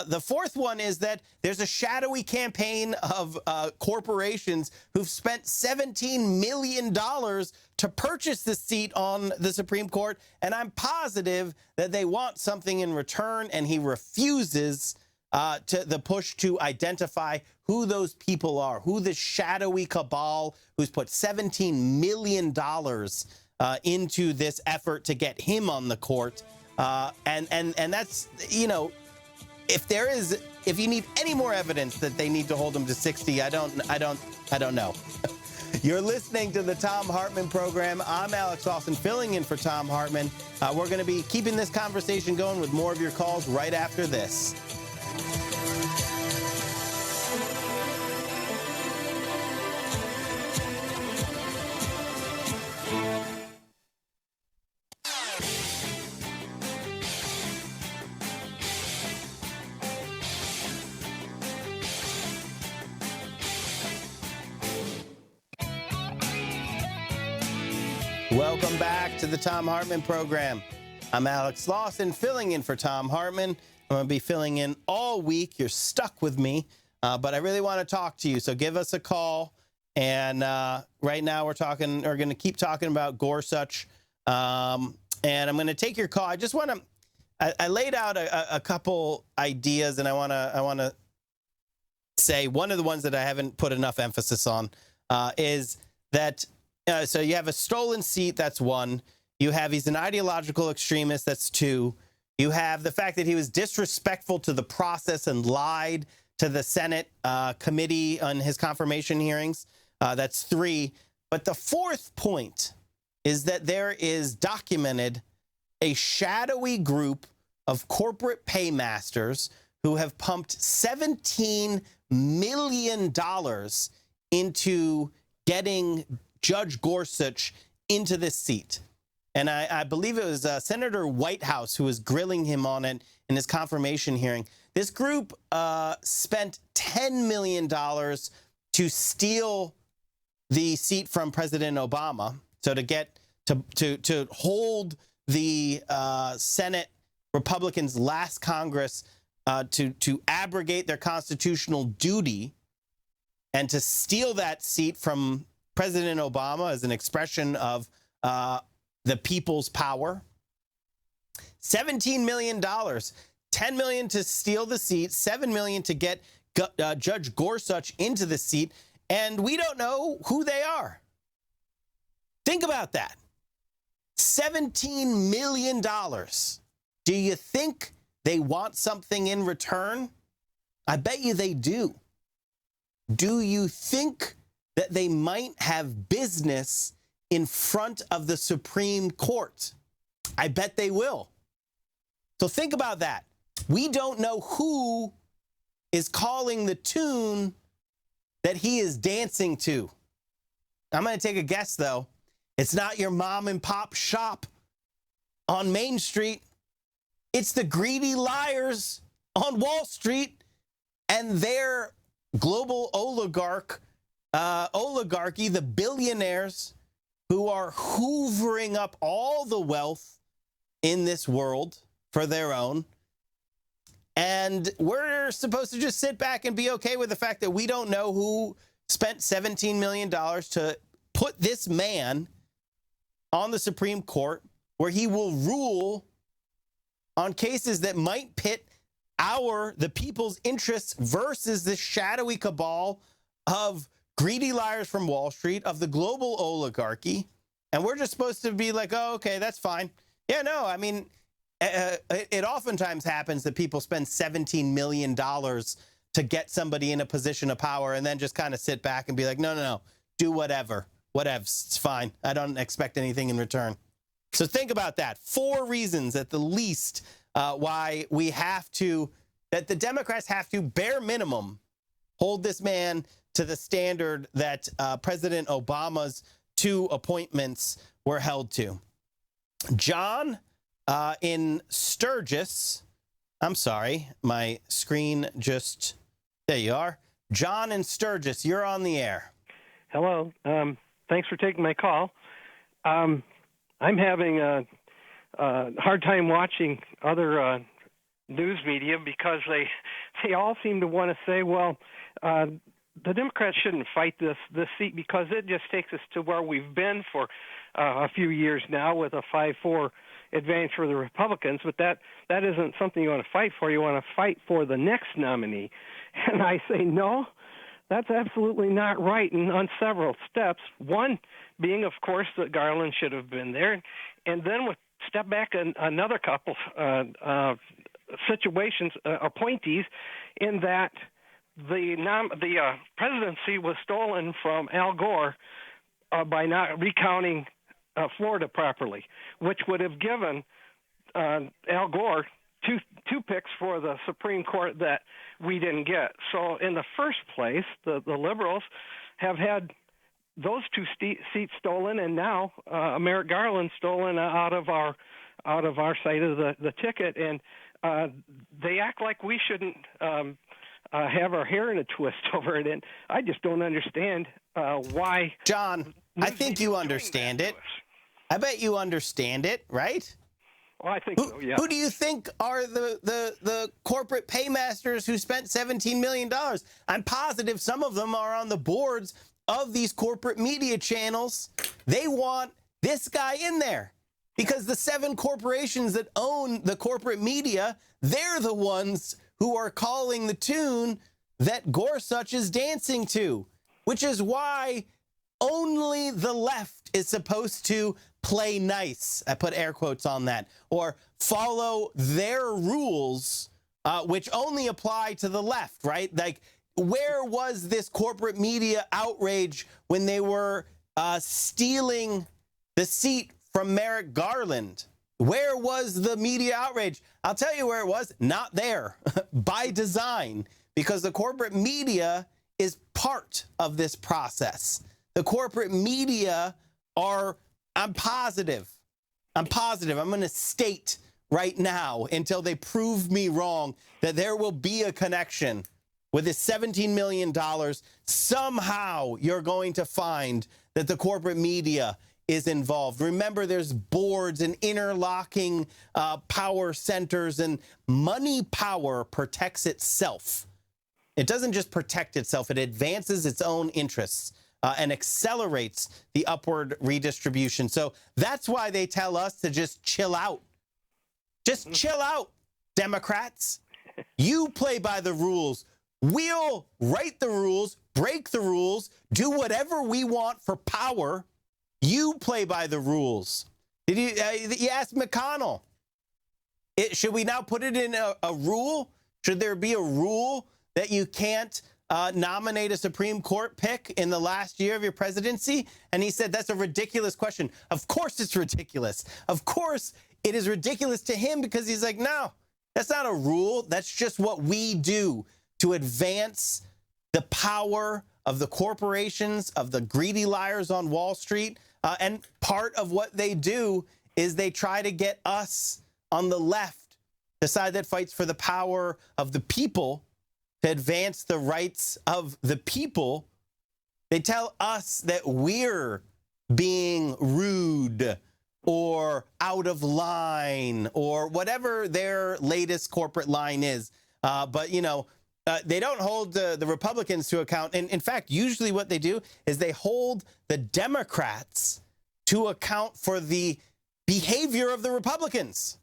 The fourth one is that there's a shadowy campaign of corporations who've spent $17 million to purchase the seat on the Supreme Court, and I'm positive that they want something in return, and he refuses to the push to identify who those people are, who the shadowy cabal who's put $17 million into this effort to get him on the court. And that's, you know, if you need any more evidence that they need to hold him to 60, I don't know. You're listening to the Thom Hartmann program. I'm Alex Lawson, filling in for Thom Hartmann. We're going to be keeping this conversation going with more of your calls right after this. Welcome back to the Thom Hartmann program. I'm Alex Lawson, filling in for Thom Hartmann. I'm going to be filling in all week. You're stuck with me, but I really want to talk to you. So give us a call. And right now we're going to keep talking about Gorsuch. And I'm going to take your call. I just want to, I laid out a couple ideas, and I want to say one of the ones that I haven't put enough emphasis on is that so you have a stolen seat, that's one. You have he's an ideological extremist, that's two. You have the fact that he was disrespectful to the process and lied to the Senate committee on his confirmation hearings. That's three. But the fourth point is that there is documented a shadowy group of corporate paymasters who have pumped $17 million into getting Judge Gorsuch into this seat. And I believe it was Senator Whitehouse who was grilling him on it in his confirmation hearing. This group spent $10 million to steal the seat from President Obama. So to get to hold the Senate Republicans last Congress to abrogate their constitutional duty and to steal that seat from President Obama as an expression of the people's power. $17 million, $10 million to steal the seat, $7 million to get Judge Gorsuch into the seat, and we don't know who they are. Think about that. $17 million. Do you think they want something in return? I bet you they do. Do you think that they might have business in front of the Supreme Court? I bet they will. So think about that. We don't know who is calling the tune that he is dancing to. I'm going to take a guess, though. It's not your mom and pop shop. on Main Street. It's the greedy liars on Wall Street and their global oligarchy, the billionaires who are hoovering up all the wealth in this world for their own. And we're supposed to just sit back and be okay with the fact that we don't know who spent $17 million to put this man on the Supreme Court, where he will rule on cases that might pit the people's interests versus the shadowy cabal of greedy liars from Wall Street, of the global oligarchy. And we're just supposed to be like, oh, okay, that's fine. Yeah, no, I mean, it oftentimes happens that people spend $17 million to get somebody in a position of power and then just kind of sit back and be like, no, do whatever. It's fine. I don't expect anything in return. So think about that. 4 reasons at the least why that the Democrats have to, bare minimum, hold this man to the standard that President Obama's 2 appointments were held to. John in Sturgis. I'm sorry, my screen just, there you are. John in Sturgis, you're on the air. Hello. Thanks for taking my call. I'm having a hard time watching other news media because they all seem to want to say, well, the Democrats shouldn't fight this seat because it just takes us to where we've been for a few years now with a 5-4 advantage for the Republicans. But that isn't something you want to fight for. You want to fight for the next nominee. And I say, no, that's absolutely not right, and on several steps. One being, of course, that Garland should have been there. And then step back another couple situations, appointees, in that the presidency was stolen from Al Gore by not recounting Florida properly, which would have given Al Gore two picks for the Supreme Court that we didn't get. So in the first place, the liberals have had those 2 seats stolen, and now Merrick Garland stolen out of our side of the ticket, and they act like we shouldn't have our hair in a twist over it, and I just don't understand why. John, I think you understand it. I bet you understand it, right? Well, I think so, yeah. Who do you think are the corporate paymasters who spent $17 million? I'm positive some of them are on the boards of these corporate media channels. They want this guy in there because the 7 corporations that own the corporate media, they're the ones who are calling the tune that Gorsuch is dancing to, which is why only the left is supposed to play nice. I put air quotes on that, or follow their rules, which only apply to the left, right? Like, where was this corporate media outrage when they were stealing the seat from Merrick Garland? Where was the media outrage? I'll tell you where it was. Not there. By design, because the corporate media is part of this process. The corporate media are, I'm positive. I'm going to state right now, until they prove me wrong, that there will be a connection with this $17 million. Somehow you're going to find that the corporate media is involved. Remember, there's boards and interlocking power centers, and money power protects itself. It doesn't just protect itself, it advances its own interests and accelerates the upward redistribution. So that's why they tell us to just chill out. Just chill out, Democrats. You play by the rules. We'll write the rules, break the rules, do whatever we want for power. You play by the rules. Did you ask McConnell? Should we now put it in a rule? Should there be a rule that you can't nominate a Supreme Court pick in the last year of your presidency? And he said, that's a ridiculous question. Of course it's ridiculous. Of course it is ridiculous to him, because he's like, no, that's not a rule. That's just what we do to advance the power of the corporations, of the greedy liars on Wall Street. And part of what they do is they try to get us on the left, the side that fights for the power of the people, to advance the rights of the people. They tell us that we're being rude or out of line or whatever their latest corporate line is. But, you know, they don't hold the Republicans to account. And in fact, usually what they do is they hold the Democrats to account for the behavior of the Republicans,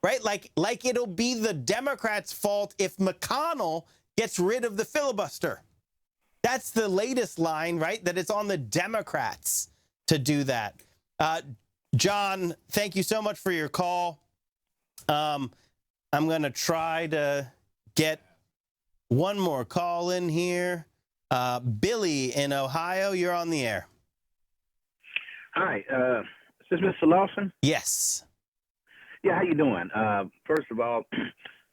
right? Like it'll be the Democrats' fault if McConnell gets rid of the filibuster. That's the latest line, right? That it's on the Democrats to do that. John, thank you so much for your call. I'm going to try to get one more call in here. Billy in Ohio, you're on the air. Hi, is this Mr. Lawson? Yes. Yeah, how you doing? First of all,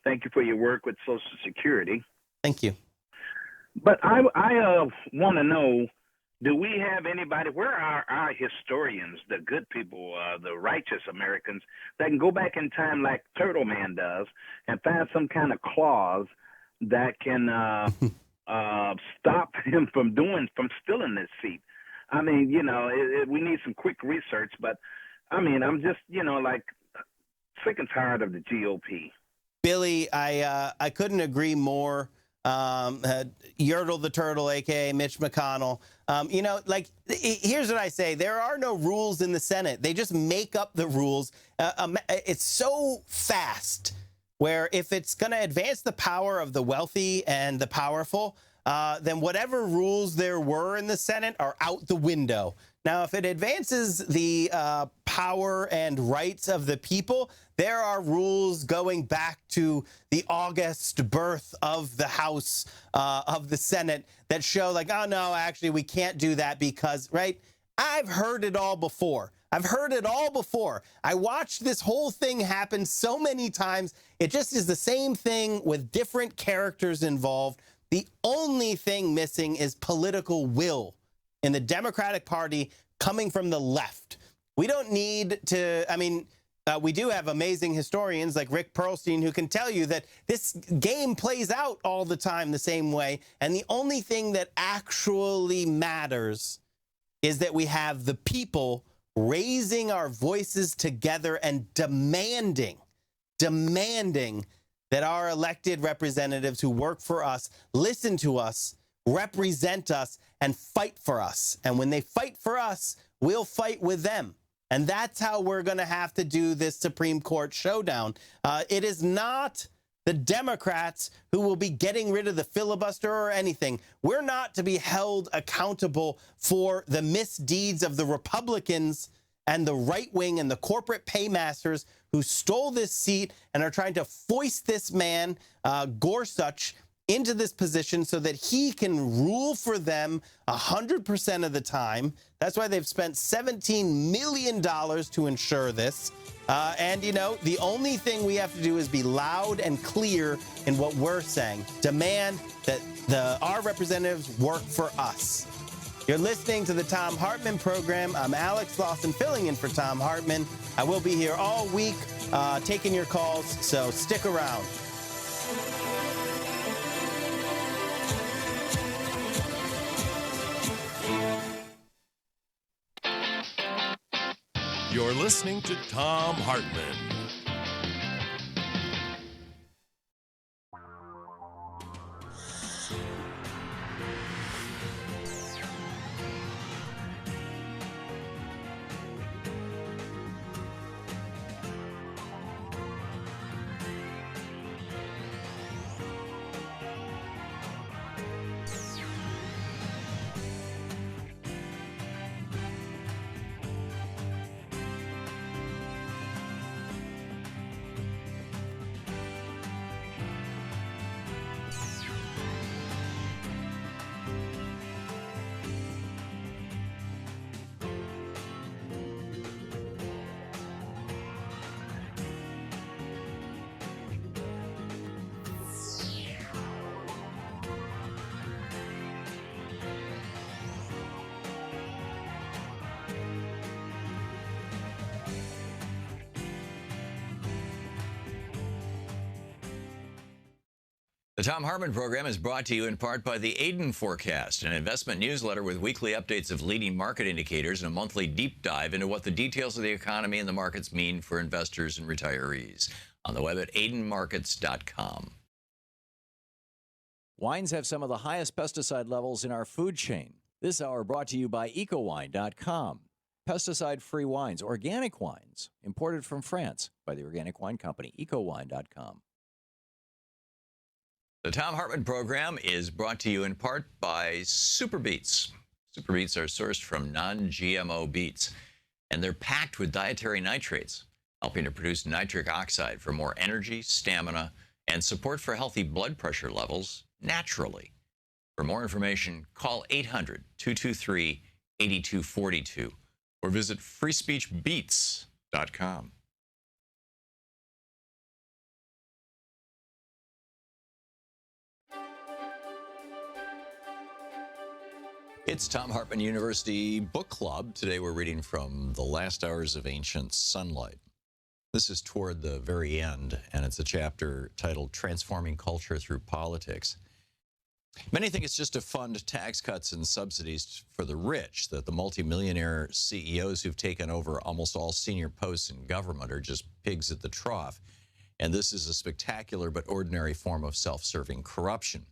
thank you for your work with Social Security. Thank you. But I want to know, do we have anybody, where are our historians, the good people, the righteous Americans, that can go back in time like Turtle Man does and find some kind of clause that can stop him from stealing this seat? I mean, you know, we need some quick research, but I mean, I'm just, you know, like sick and tired of the GOP. Billy, I couldn't agree more. Yertle the Turtle, a.k.a. Mitch McConnell. You know, like, here's what I say. There are no rules in the Senate. They just make up the rules. It's so fast where if it's going to advance the power of the wealthy and the powerful, then whatever rules there were in the Senate are out the window. Now, if it advances the power and rights of the people, there are rules going back to the August birth of the House of the Senate that show like, oh, no, actually, we can't do that because, right? I've heard it all before. I've heard it all before. I watched this whole thing happen so many times. It just is the same thing with different characters involved. The only thing missing is political will in the Democratic Party coming from the left. We don't need to, I mean, we do have amazing historians like Rick Perlstein who can tell you that this game plays out all the time the same way. And the only thing that actually matters is that we have the people raising our voices together and demanding that our elected representatives who work for us listen to us, represent us, and fight for us. And when they fight for us, we'll fight with them. And that's how we're going to have to do this Supreme Court showdown. It is not the Democrats who will be getting rid of the filibuster or anything. We're not to be held accountable for the misdeeds of the Republicans and the right wing and the corporate paymasters who stole this seat and are trying to foist this man, Gorsuch, into this position so that he can rule for them 100% of the time. That's why they've spent $17 million to ensure this. And, you know, the only thing we have to do is be loud and clear in what we're saying. Demand that our representatives work for us. You're listening to the Thom Hartmann program. I'm Alex Lawson, filling in for Thom Hartmann. I will be here all week taking your calls, so stick around. You're listening to Thom Hartmann. The Thom Hartmann program is brought to you in part by the Aiden Forecast, an investment newsletter with weekly updates of leading market indicators and a monthly deep dive into what the details of the economy and the markets mean for investors and retirees. On the web at aidenmarkets.com. Wines have some of the highest pesticide levels in our food chain. This hour brought to you by ecowine.com. Pesticide-free wines, organic wines, imported from France by the organic wine company, ecowine.com. The Thom Hartmann program is brought to you in part by Super Beets. Super Beets are sourced from non-GMO beets, and they're packed with dietary nitrates, helping to produce nitric oxide for more energy, stamina, and support for healthy blood pressure levels naturally. For more information, call 800-223-8242 or visit freespeechbeets.com. It's Thom Hartmann University Book Club. Today we're reading from The Last Hours of Ancient Sunlight. This is toward the very end, and it's a chapter titled Transforming Culture Through Politics. Many think it's just to fund tax cuts and subsidies for the rich, that the multimillionaire CEOs who've taken over almost all senior posts in government are just pigs at the trough. And this is a spectacular but ordinary form of self-serving corruption.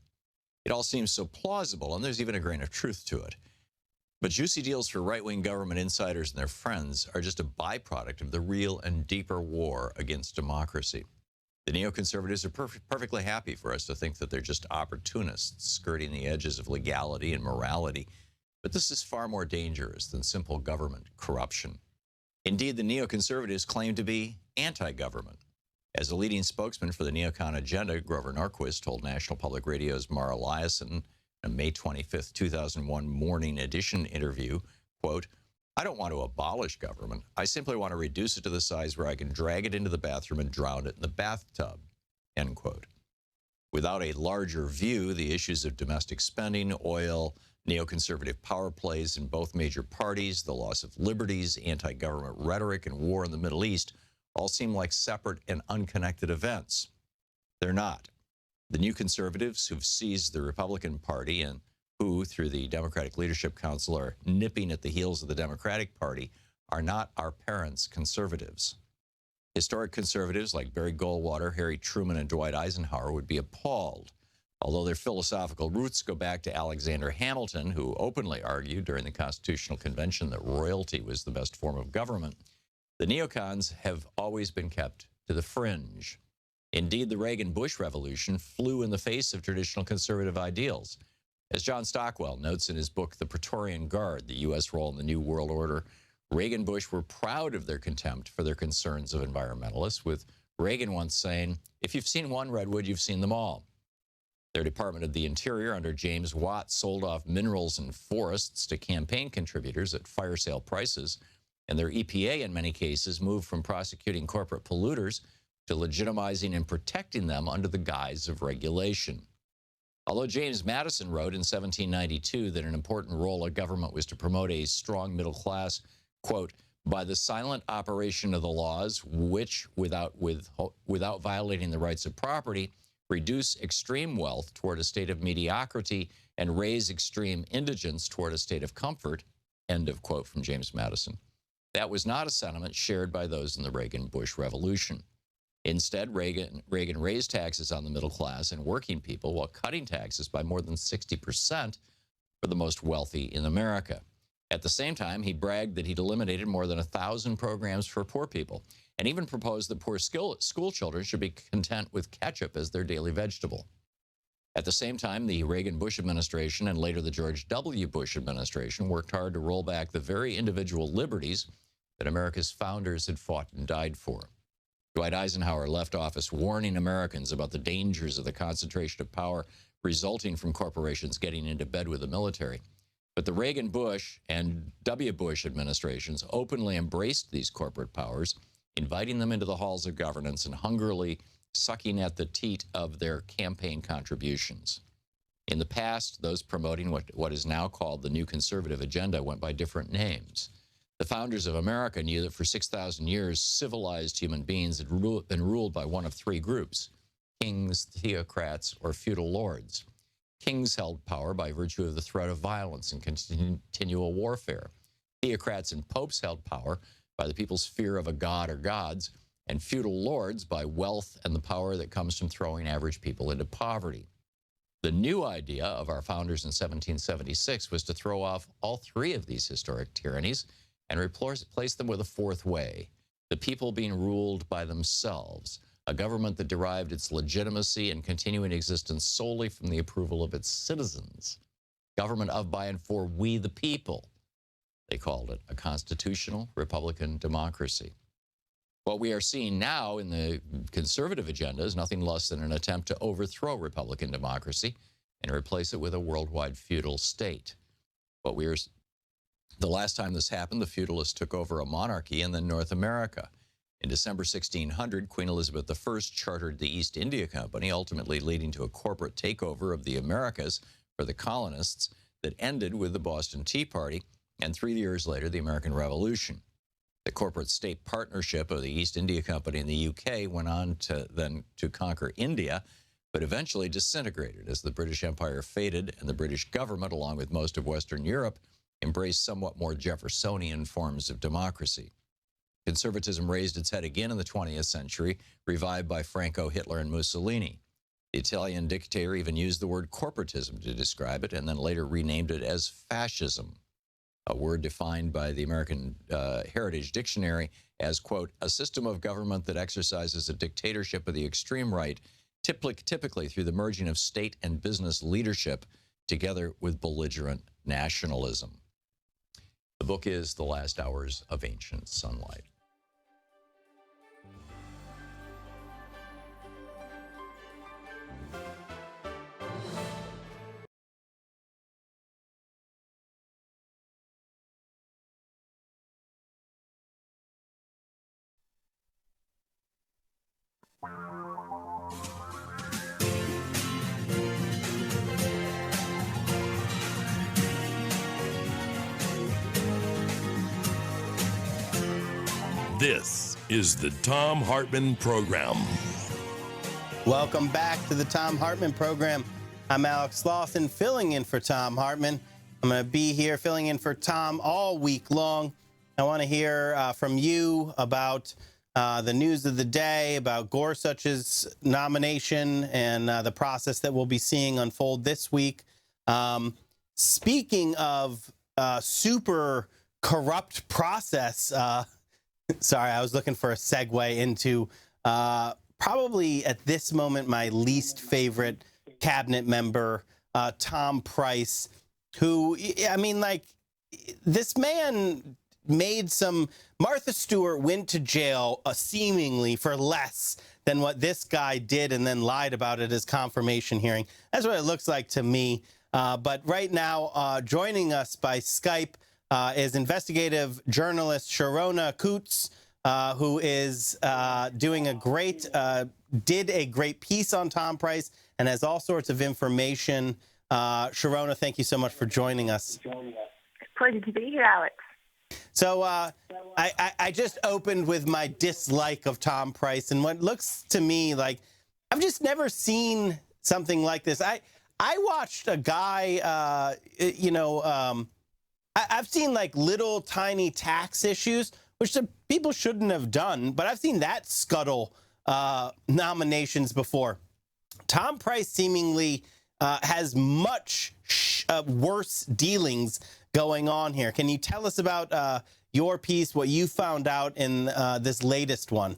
It all seems so plausible, and there's even a grain of truth to it. But juicy deals for right-wing government insiders and their friends are just a byproduct of the real and deeper war against democracy. The neoconservatives are perfectly happy for us to think that they're just opportunists skirting the edges of legality and morality. But this is far more dangerous than simple government corruption. Indeed, the neoconservatives claim to be anti-government. As a leading spokesman for the neocon agenda, Grover Norquist told National Public Radio's Mara Lawson in a May 25, 2001 Morning Edition interview, quote, "I don't want to abolish government. I simply want to reduce it to the size where I can drag it into the bathroom and drown it in the bathtub," end quote. Without a larger view, the issues of domestic spending, oil, neoconservative power plays in both major parties, the loss of liberties, anti-government rhetoric, and war in the Middle East all seem like separate and unconnected events. They're not. The new conservatives who've seized the Republican Party and who, through the Democratic Leadership Council, are nipping at the heels of the Democratic Party are not our parents' conservatives. Historic conservatives like Barry Goldwater, Harry Truman, and Dwight Eisenhower would be appalled, although their philosophical roots go back to Alexander Hamilton, who openly argued during the Constitutional Convention that royalty was the best form of government. The neocons have always been kept to the fringe. Indeed, the Reagan-Bush revolution flew in the face of traditional conservative ideals. As John Stockwell notes in his book, The Praetorian Guard, the U.S. Role in the New World Order, Reagan and Bush were proud of their contempt for their concerns of environmentalists, with Reagan once saying, "If you've seen one redwood, you've seen them all." Their Department of the Interior under James Watt sold off minerals and forests to campaign contributors at fire sale prices, and their EPA, in many cases, moved from prosecuting corporate polluters to legitimizing and protecting them under the guise of regulation. Although James Madison wrote in 1792 that an important role of government was to promote a strong middle class, quote, "by the silent operation of the laws, which, without violating the rights of property, reduce extreme wealth toward a state of mediocrity and raise extreme indigence toward a state of comfort," end of quote from James Madison. That was not a sentiment shared by those in the Reagan-Bush revolution. Instead, Reagan raised taxes on the middle class and working people while cutting taxes by more than 60% for the most wealthy in America. At the same time, he bragged that he'd eliminated more than 1,000 programs for poor people, and even proposed that poor school children should be content with ketchup as their daily vegetable. At the same time, the Reagan-Bush administration and later the George W. Bush administration worked hard to roll back the very individual liberties that America's founders had fought and died for. Dwight Eisenhower left office warning Americans about the dangers of the concentration of power resulting from corporations getting into bed with the military. But the Reagan-Bush and W. Bush administrations openly embraced these corporate powers, inviting them into the halls of governance and hungrily sucking at the teat of their campaign contributions. In the past, those promoting what is now called the New Conservative Agenda went by different names. The founders of America knew that for 6,000 years, civilized human beings had been ruled by one of three groups: kings, theocrats, or feudal lords. Kings held power by virtue of the threat of violence and continual warfare. Theocrats and popes held power by the people's fear of a god or gods, and feudal lords by wealth and the power that comes from throwing average people into poverty. The new idea of our founders in 1776 was to throw off all three of these historic tyrannies and replace them with a fourth way, the people being ruled by themselves, a government that derived its legitimacy and continuing existence solely from the approval of its citizens. Government of, by, and for we the people. They called it a constitutional Republican democracy. What we are seeing now in the conservative agenda is nothing less than an attempt to overthrow Republican democracy and replace it with a worldwide feudal state. The last time this happened, the feudalists took over a monarchy in North America. In December 1600, Queen Elizabeth I chartered the East India Company, ultimately leading to a corporate takeover of the Americas for the colonists that ended with the Boston Tea Party and 3 years later, the American Revolution. The corporate state partnership of the East India Company in the UK went on to conquer India, but eventually disintegrated as the British Empire faded and the British government, along with most of Western Europe, embraced somewhat more Jeffersonian forms of democracy. Conservatism raised its head again in the 20th century, revived by Franco, Hitler, and Mussolini. The Italian dictator even used the word corporatism to describe it and then later renamed it as fascism, a word defined by the American Heritage Dictionary as, quote, a system of government that exercises a dictatorship of the extreme right, typically through the merging of state and business leadership together with belligerent nationalism. The book is The Last Hours of Ancient Sunlight. This is the Thom Hartmann Program. Welcome back to the Thom Hartmann Program. I'm Alex Lawson, filling in for Thom Hartmann. I'm going to be here filling in for Tom all week long. I want to hear from you about the news of the day, about Gorsuch's nomination and the process that we'll be seeing unfold this week. Speaking of super corrupt process, sorry, I was looking for a segue into probably at this moment my least favorite cabinet member, Tom Price, who, I mean, like, this man made some... Martha Stewart went to jail seemingly for less than what this guy did and then lied about at his confirmation hearing. That's what it looks like to me. But right now, joining us by Skype is investigative journalist Sharona Coots, who is doing did a great piece on Tom Price and has all sorts of information. Sharona, thank you so much for joining us. Pleasure to be here, Alex. So I just opened with my dislike of Tom Price, and what looks to me like I've just never seen something like this. I watched a guy, I've seen like little tiny tax issues, which the people shouldn't have done, but I've seen that scuttle nominations before. Tom Price seemingly has much worse dealings going on here. Can you tell us about your piece, what you found out in this latest one?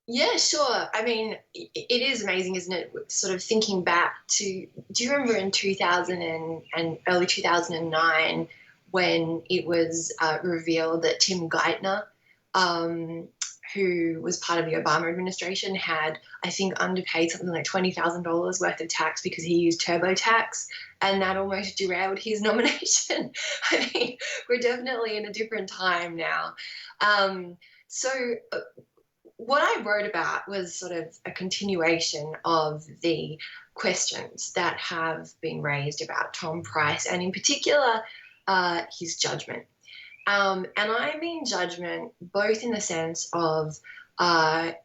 Yeah, sure. I mean, it is amazing, isn't it? Sort of thinking back to, do you remember in 2000 and early 2009 when it was revealed that Tim Geithner, who was part of the Obama administration, had, I think, underpaid something like $20,000 worth of tax because he used TurboTax, and that almost derailed his nomination. I mean, we're definitely in a different time now. What I wrote about was sort of a continuation of the questions that have been raised about Tom Price, and in particular, his judgment. And I mean judgment both in the sense of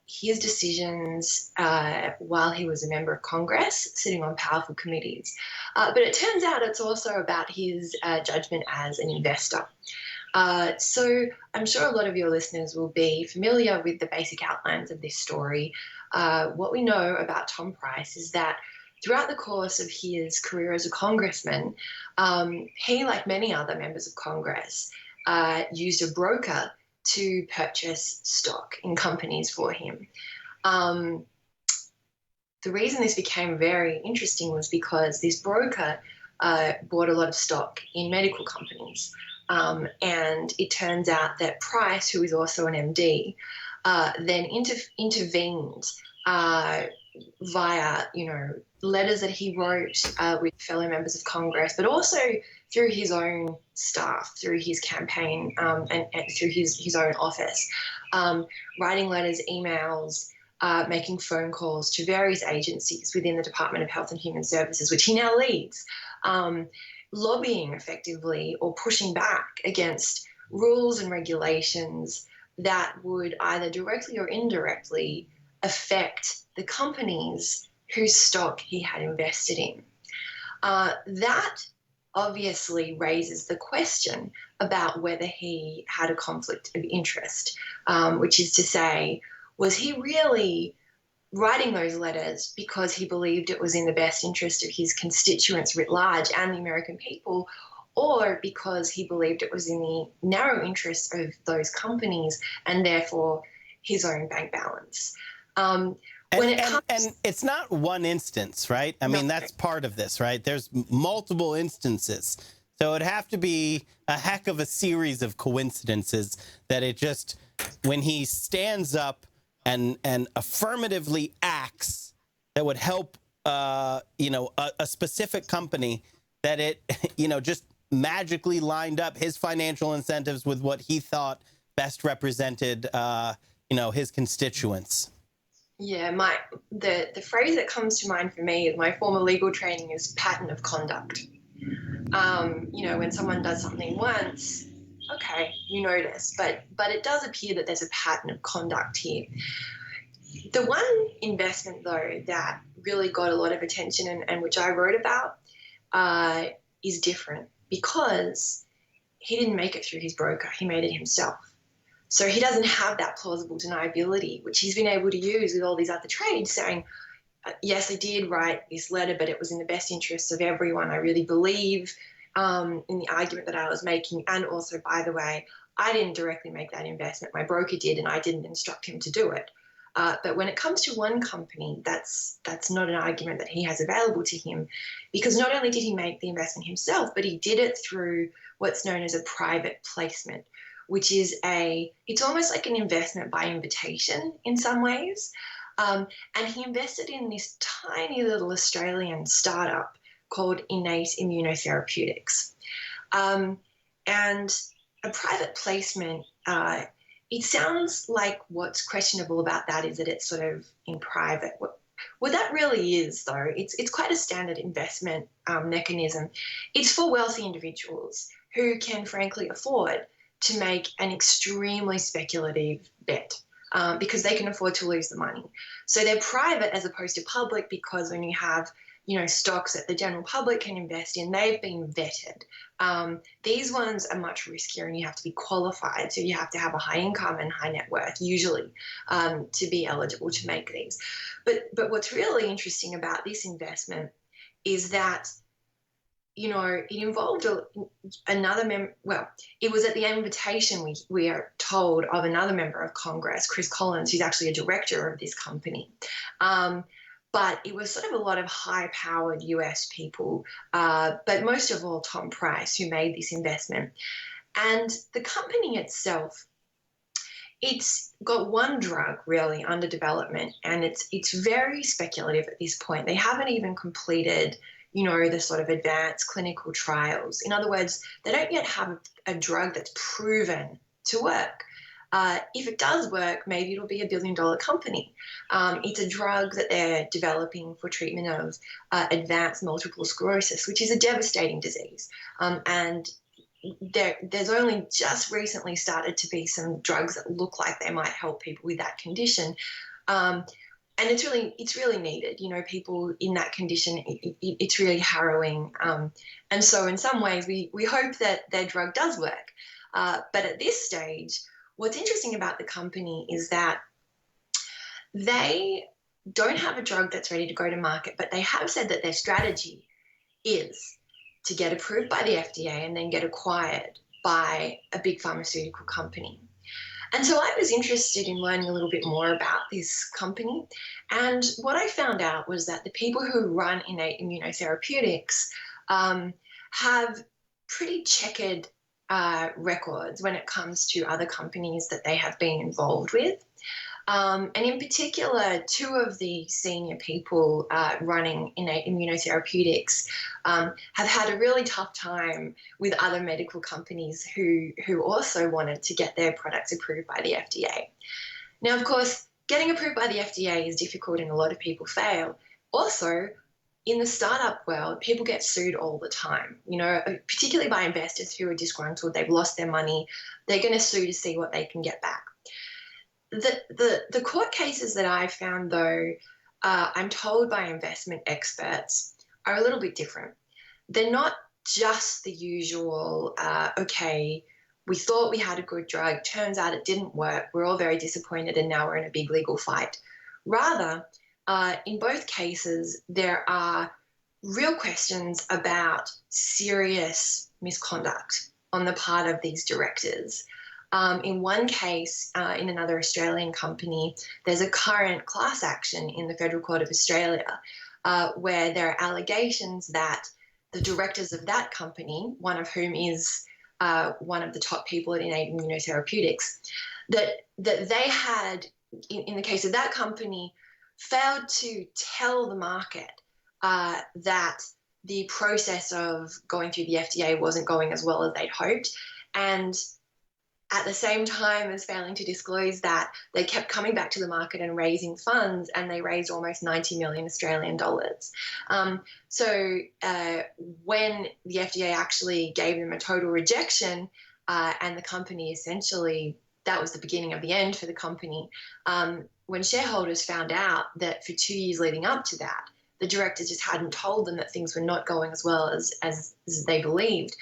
his decisions while he was a member of Congress, sitting on powerful committees. But it turns out it's also about his judgment as an investor. So I'm sure a lot of your listeners will be familiar with the basic outlines of this story. What we know about Tom Price is that throughout the course of his career as a congressman, he, like many other members of Congress, used a broker to purchase stock in companies for him. The reason this became very interesting was because this broker bought a lot of stock in medical companies. And it turns out that Price, who is also an MD, then intervened via, letters that he wrote with fellow members of Congress, but also through his own staff, through his campaign and through his own office, writing letters, emails, making phone calls to various agencies within the Department of Health and Human Services, which he now leads, lobbying effectively or pushing back against rules and regulations that would either directly or indirectly affect the companies whose stock he had invested in. That obviously raises the question about whether he had a conflict of interest, which is to say, was he really writing those letters because he believed it was in the best interest of his constituents writ large and the American people, or because he believed it was in the narrow interest of those companies and therefore his own bank balance? And it's not one instance, right? I mean, that's part of this, right? There's multiple instances. So it'd have to be a heck of a series of coincidences that it just, when he stands up and affirmatively acts that would help, a specific company, that it, just magically lined up his financial incentives with what he thought best represented, his constituents. Yeah, the phrase that comes to mind for me, my former legal training, is pattern of conduct. When someone does something once, okay, you notice, but it does appear that there's a pattern of conduct here. The one investment, though, that really got a lot of attention and which I wrote about is different because he didn't make it through his broker. He made it himself. So he doesn't have that plausible deniability, which he's been able to use with all these other trades, saying, yes, I did write this letter, but it was in the best interests of everyone. I really believe in the argument that I was making. And also, by the way, I didn't directly make that investment. My broker did, and I didn't instruct him to do it. But when it comes to one company, that's not an argument that he has available to him, because not only did he make the investment himself, but he did it through what's known as a private placement, which is it's almost like an investment by invitation in some ways. And he invested in this tiny little Australian startup called Innate Immunotherapeutics. And a private placement, it sounds like what's questionable about that is that it's sort of in private. What that really is, though, it's quite a standard investment mechanism. It's for wealthy individuals who can, frankly, afford to make an extremely speculative bet because they can afford to lose the money. So they're private as opposed to public, because when you have stocks that the general public can invest in, they've been vetted. These ones are much riskier and you have to be qualified. So you have to have a high income and high net worth usually to be eligible to make these. But what's really interesting about this investment is that it involved another member. Well, it was at the invitation, we are told, of another member of Congress, Chris Collins, who's actually a director of this company. But it was sort of a lot of high-powered US people, but most of all Tom Price, who made this investment. And the company itself, it's got one drug really under development, and it's very speculative at this point. They haven't even completed the sort of advanced clinical trials. In other words, they don't yet have a drug that's proven to work. If it does work, maybe it'll be $1 billion company. It's a drug that they're developing for treatment of advanced multiple sclerosis, which is a devastating disease. And there's only just recently started to be some drugs that look like they might help people with that condition. And it's really needed. People in that condition, it's really harrowing. And so in some ways, we hope that their drug does work. But at this stage, what's interesting about the company is that they don't have a drug that's ready to go to market, but they have said that their strategy is to get approved by the FDA and then get acquired by a big pharmaceutical company. And so I was interested in learning a little bit more about this company. And what I found out was that the people who run innate immunotherapeutics have pretty checkered records when it comes to other companies that they have been involved with. And in particular, two of the senior people running innate immunotherapeutics have had a really tough time with other medical companies who also wanted to get their products approved by the FDA. Now, of course, getting approved by the FDA is difficult and a lot of people fail. Also, in the startup world, people get sued all the time, particularly by investors who are disgruntled, they've lost their money, they're going to sue to see what they can get back. The court cases that I found, though, I'm told by investment experts, are a little bit different. They're not just the usual, okay, we thought we had a good drug, turns out it didn't work, we're all very disappointed and now we're in a big legal fight. Rather, in both cases, there are real questions about serious misconduct on the part of these directors. In one case, in another Australian company, there's a current class action in the Federal Court of Australia where there are allegations that the directors of that company, one of whom is one of the top people at innate immunotherapeutics, that they had, in the case of that company, failed to tell the market that the process of going through the FDA wasn't going as well as they'd hoped. And at the same time as failing to disclose that, they kept coming back to the market and raising funds, and they raised almost 90 million Australian dollars. So when the FDA actually gave them a total rejection, and the company essentially, that was the beginning of the end for the company, when shareholders found out that for 2 years leading up to that, the directors just hadn't told them that things were not going as well as they believed,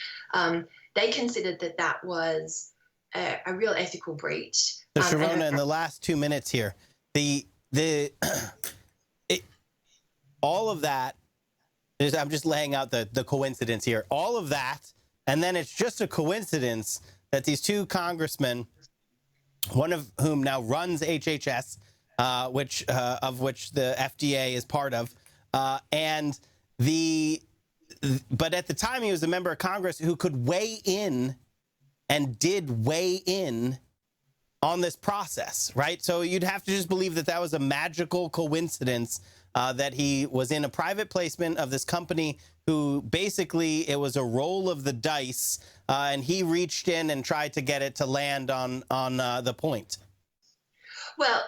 they considered that was a real ethical breach. So Sharona, in the last 2 minutes here, all of that is, I'm just laying out the coincidence here. All of that, and then it's just a coincidence that these two congressmen, one of whom now runs HHS, which the FDA is part of, but at the time he was a member of Congress who could weigh in and did weigh in on this process, right? So you'd have to just believe that was a magical coincidence that he was in a private placement of this company who basically it was a roll of the dice, and he reached in and tried to get it to land on the point. Well,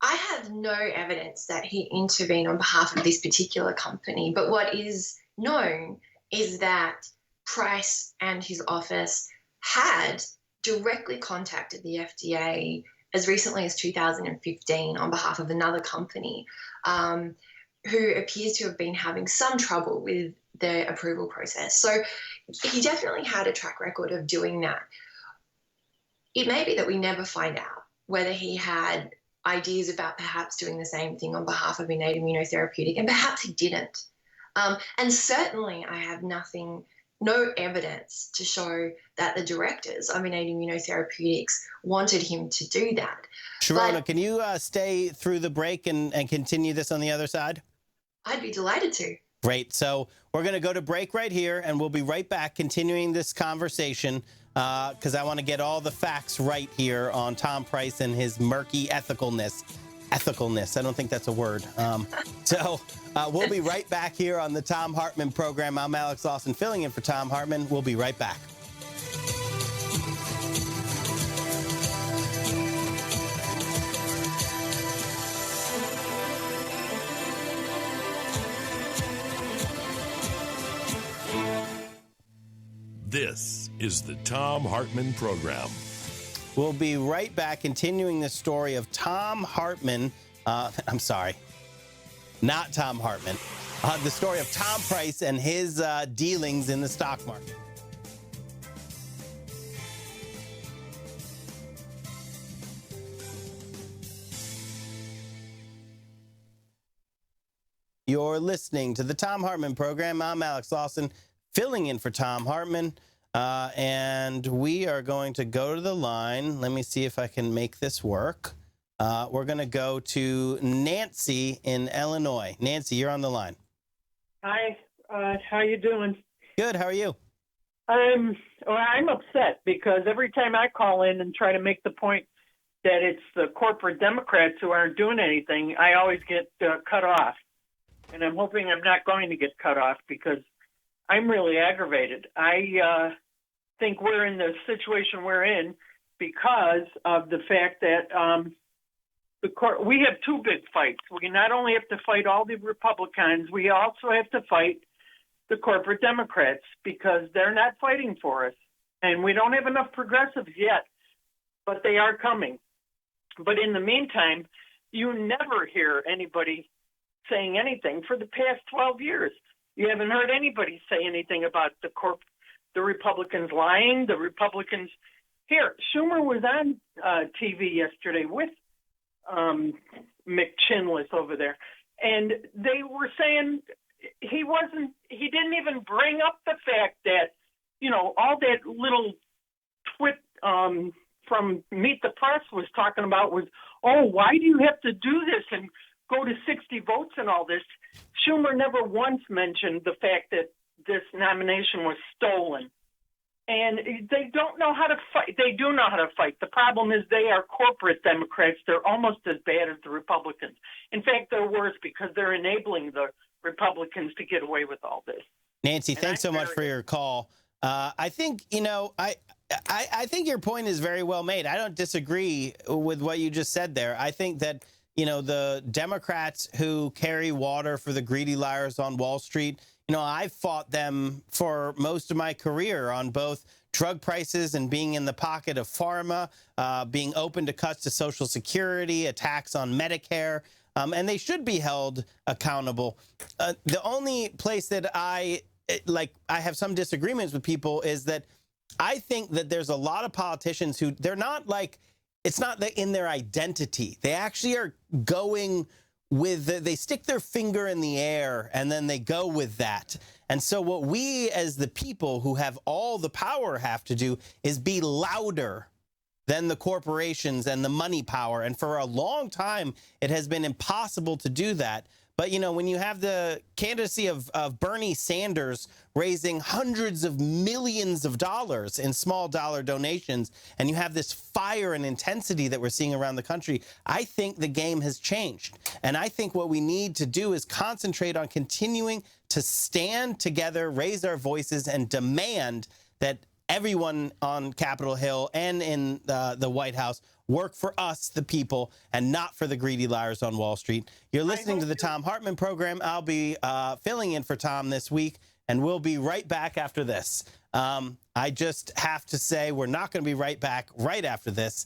I have no evidence that he intervened on behalf of this particular company, but what is known is that Price and his office had directly contacted the FDA as recently as 2015 on behalf of another company who appears to have been having some trouble with the approval process. So he definitely had a track record of doing that. It may be that we never find out whether he had ideas about perhaps doing the same thing on behalf of innate immunotherapeutic, and perhaps he didn't. And certainly I have no evidence to show that the directors of innate immunotherapeutics wanted him to do that. Sharona, can you stay through the break and continue this on the other side? I'd be delighted to. Great. So we're going to go to break right here, and we'll be right back continuing this conversation because I want to get all the facts right here on Tom Price and his murky ethicalness. Ethicalness. I don't think that's a word. So we'll be right back here on the Thom Hartmann program. I'm Alex Lawson, filling in for Thom Hartmann. We'll be right back. This is the Thom Hartmann Program. We'll be right back, continuing the story of Thom Hartmann. I'm sorry, not Thom Hartmann. The story of Tom Price and his dealings in the stock market. You're listening to the Thom Hartmann Program. I'm Alex Lawson, filling in for Thom Hartmann. And we are going to go to the line. Let me see if I can make this work. We're going to go to Nancy in Illinois. Nancy, you're on the line. Hi. How you doing? Good. How are you? I'm upset because every time I call in and try to make the point that it's the corporate Democrats who aren't doing anything, I always get cut off. And I'm hoping I'm not going to get cut off because I'm really aggravated. I think we're in the situation we're in because of the fact that we have two big fights. We not only have to fight all the Republicans, we also have to fight the corporate Democrats because they're not fighting for us. And we don't have enough progressives yet, but they are coming. But in the meantime, you never hear anybody saying anything for the past 12 years. You haven't heard anybody say anything about the Republicans lying, the Republicans. Here, Schumer was on TV yesterday with McChinless over there, and they were saying he didn't even bring up the fact that, all that little twit from Meet the Press was talking about was, why do you have to do this and go to 60 votes and all this? Schumer never once mentioned the fact that this nomination was stolen. And they don't know how to fight. They do know how to fight. The problem is they are corporate Democrats. They're almost as bad as the Republicans. In fact, they're worse because they're enabling the Republicans to get away with all this. Nancy, thanks so much for your call. I think, I think your point is very well made. I don't disagree with what you just said there. I think that, the Democrats who carry water for the greedy liars on Wall Street, I've fought them for most of my career on both drug prices and being in the pocket of pharma, being open to cuts to Social Security, attacks on Medicare, and they should be held accountable. The only place that I have some disagreements with people is that I think that there's a lot of politicians who they're not it's not in their identity. They actually are going with, they stick their finger in the air and then they go with that. And so what we as the people who have all the power have to do is be louder than the corporations and the money power. And for a long time, it has been impossible to do that. But, when you have the candidacy of Bernie Sanders raising hundreds of millions of dollars in small dollar donations, and you have this fire and intensity that we're seeing around the country, I think the game has changed. And I think what we need to do is concentrate on continuing to stand together, raise our voices, and demand that everyone on Capitol Hill and in the White House work for us, the people, and not for the greedy liars on Wall Street. You're listening to the Thom Hartmann Program. I'll be filling in for Tom this week, and we'll be right back after this. I just have to say we're not going to be right back right after this.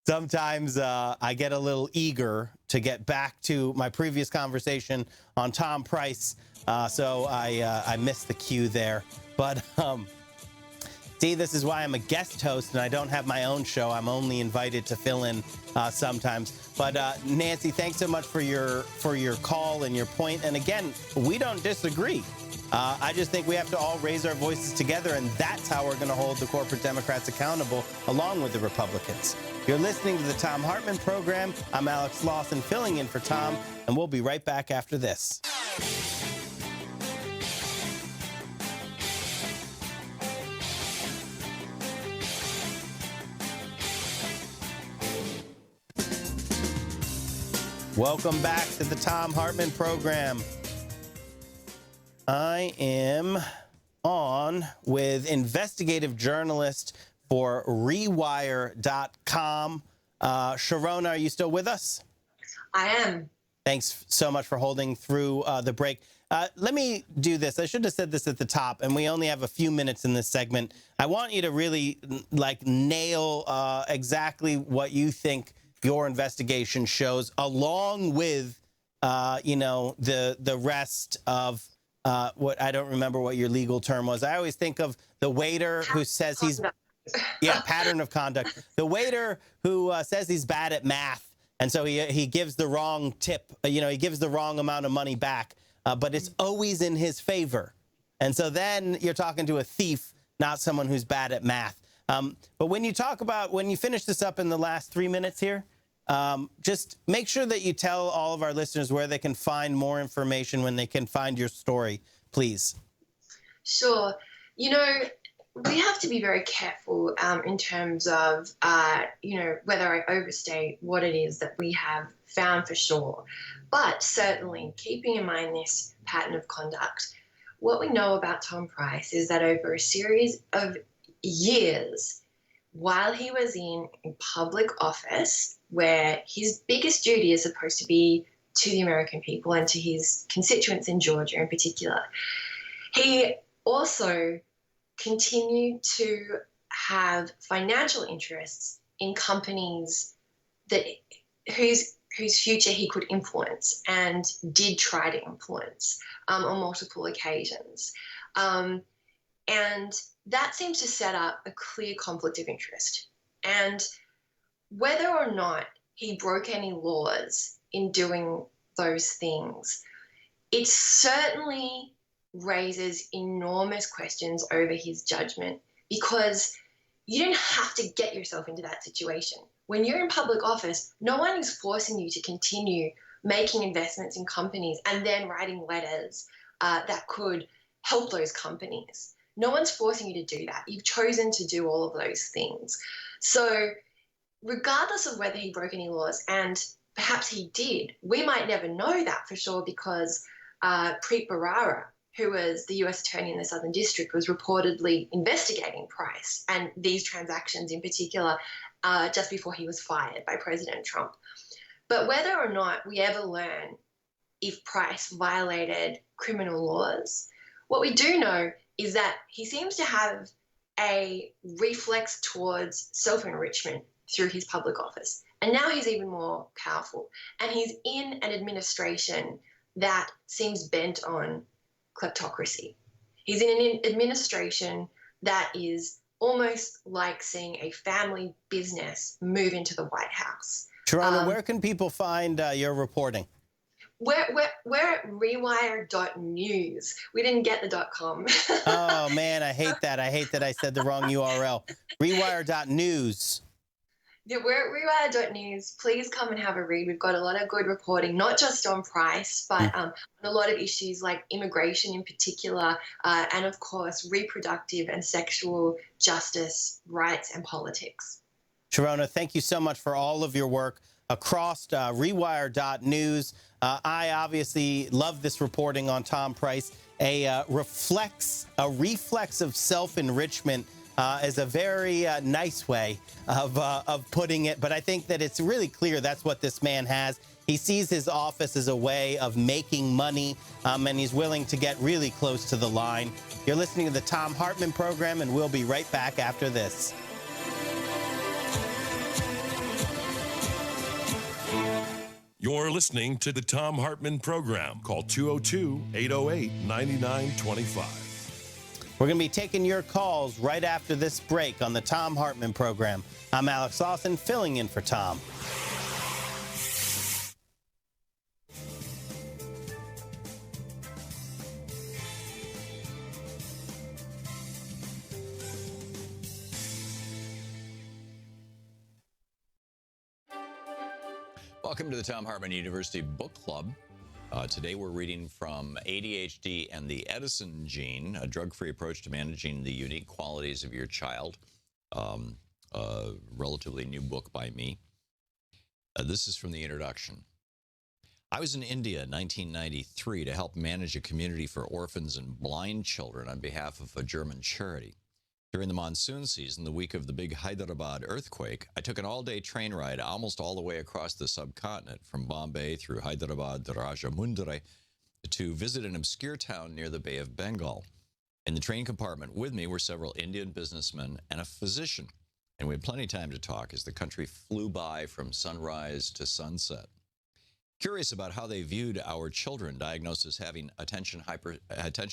Sometimes I get a little eager to get back to my previous conversation on Tom Price, so I missed the cue there. But see, this is why I'm a guest host and I don't have my own show. I'm only invited to fill in sometimes. But Nancy, thanks so much for your call and your point. And again, we don't disagree. I just think we have to all raise our voices together, and that's how we're going to hold the corporate Democrats accountable, along with the Republicans. You're listening to the Thom Hartmann Program. I'm Alex Lawson, filling in for Tom, and we'll be right back after this. Welcome back to the Thom Hartmann Program. I am on with investigative journalist for Rewire.com. Sharona, are you still with us? I am. Thanks so much for holding through the break. Let me do this. I should have said this at the top, and we only have a few minutes in this segment. I want you to really nail exactly what you think your investigation shows, along with the rest of what I don't remember what your legal term was. I always think of the waiter who says he's pattern of conduct. The waiter who says he's bad at math. And so he gives the wrong tip, he gives the wrong amount of money back, but it's always in his favor. And so then you're talking to a thief, not someone who's bad at math. But when you finish this up in the last 3 minutes here, just make sure that you tell all of our listeners where they can find more information, when they can find your story, please. Sure. We have to be very careful in terms of, whether I overstate what it is that we have found for sure. But certainly, keeping in mind this pattern of conduct, what we know about Tom Price is that over a series of years, while he was in public office, where his biggest duty is supposed to be to the American people and to his constituents in Georgia in particular, he also continued to have financial interests in companies whose future he could influence and did try to influence on multiple occasions. And that seems to set up a clear conflict of interest. And whether or not he broke any laws in doing those things, it certainly raises enormous questions over his judgment, because you don't have to get yourself into that situation. When you're in public office, no one is forcing you to continue making investments in companies and then writing letters that could help those companies. No one's forcing you to do that. You've chosen to do all of those things. So regardless of whether he broke any laws, and perhaps he did, we might never know that for sure, because Preet Bharara, who was the U.S. Attorney in the Southern District, was reportedly investigating Price and these transactions in particular just before he was fired by President Trump. But whether or not we ever learn if Price violated criminal laws, what we do know is that he seems to have a reflex towards self-enrichment through his public office. And now he's even more powerful. And he's in an administration that seems bent on kleptocracy. He's in an administration that is almost like seeing a family business move into the White House. Sharona, where can people find your reporting? We're at rewire.news. We didn't get the .com. Oh, man, I hate that. I hate that I said the wrong URL. Rewire.news. Yeah, we're at rewire.news. Please come and have a read. We've got a lot of good reporting, not just on Price, but on a lot of issues like immigration in particular, and, of course, reproductive and sexual justice, rights, and politics. Sharona, thank you so much for all of your work across rewire.news. I obviously love this reporting on Tom Price. A reflex of self-enrichment is a very nice way of putting it, but I think that it's really clear that's what this man has. He sees his office as a way of making money, and he's willing to get really close to the line. You're listening to the Thom Hartmann program, and we'll be right back after this. You're listening to the Thom Hartmann program. Call 202-808-9925. We're going to be taking your calls right after this break on the Thom Hartmann program. I'm Alex Lawson, filling in for Tom. Welcome to the Thom Hartmann University Book Club. Today we're reading from ADHD and the Edison Gene, a drug-free approach to managing the unique qualities of your child. A relatively new book by me. This is from the introduction. I was in India in 1993 to help manage a community for orphans and blind children on behalf of a German charity. During the monsoon season, the week of the big Hyderabad earthquake, I took an all-day train ride almost all the way across the subcontinent from Bombay through Hyderabad to Rajahmundry to visit an obscure town near the Bay of Bengal. In the train compartment with me were several Indian businessmen and a physician, and we had plenty of time to talk as the country flew by from sunrise to sunset. Curious about how they viewed our children diagnosed as having attention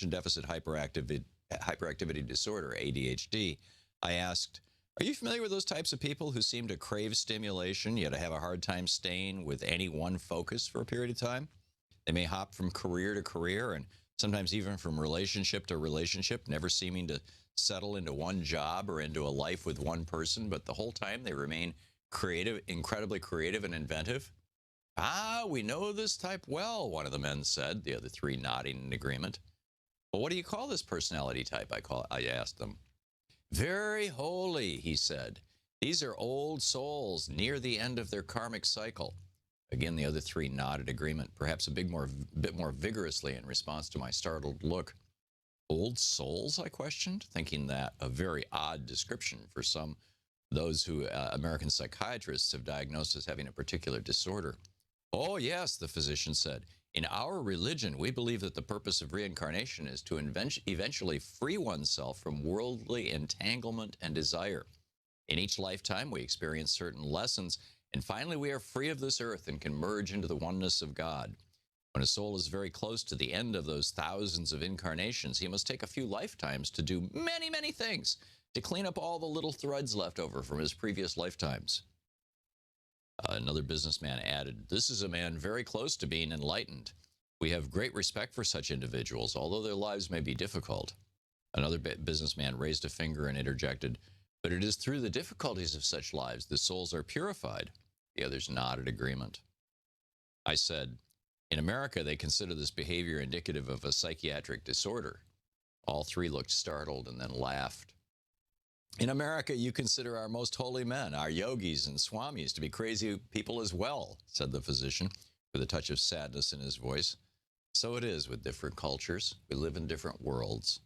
deficit hyperactivity disorder, ADHD, I asked, are you familiar with those types of people who seem to crave stimulation, yet have a hard time staying with any one focus for a period of time? They may hop from career to career and sometimes even from relationship to relationship, never seeming to settle into one job or into a life with one person, but the whole time they remain creative, incredibly creative and inventive. Ah, we know this type well, one of the men said, the other three nodding in agreement. Well, what do you call this personality type? I asked them. Very holy, he said. These are old souls near the end of their karmic cycle. Again, the other three nodded agreement, perhaps a bit more vigorously in response to my startled look. Old souls, I questioned, thinking that a very odd description for those who American psychiatrists have diagnosed as having a particular disorder. Oh, yes, the physician said. In our religion, we believe that the purpose of reincarnation is to eventually free oneself from worldly entanglement and desire. In each lifetime, we experience certain lessons, and finally we are free of this earth and can merge into the oneness of God. When a soul is very close to the end of those thousands of incarnations, he must take a few lifetimes to do many, many things, to clean up all the little threads left over from his previous lifetimes. Another businessman added, this is a man very close to being enlightened. We have great respect for such individuals, although their lives may be difficult. Another businessman raised a finger and interjected, but it is through the difficulties of such lives that souls are purified. The others nodded agreement. I said, in America, they consider this behavior indicative of a psychiatric disorder. All three looked startled and then laughed. In America, you consider our most holy men, our yogis and swamis, to be crazy people as well, said the physician, with a touch of sadness in his voice. So it is with different cultures. We live in different worlds.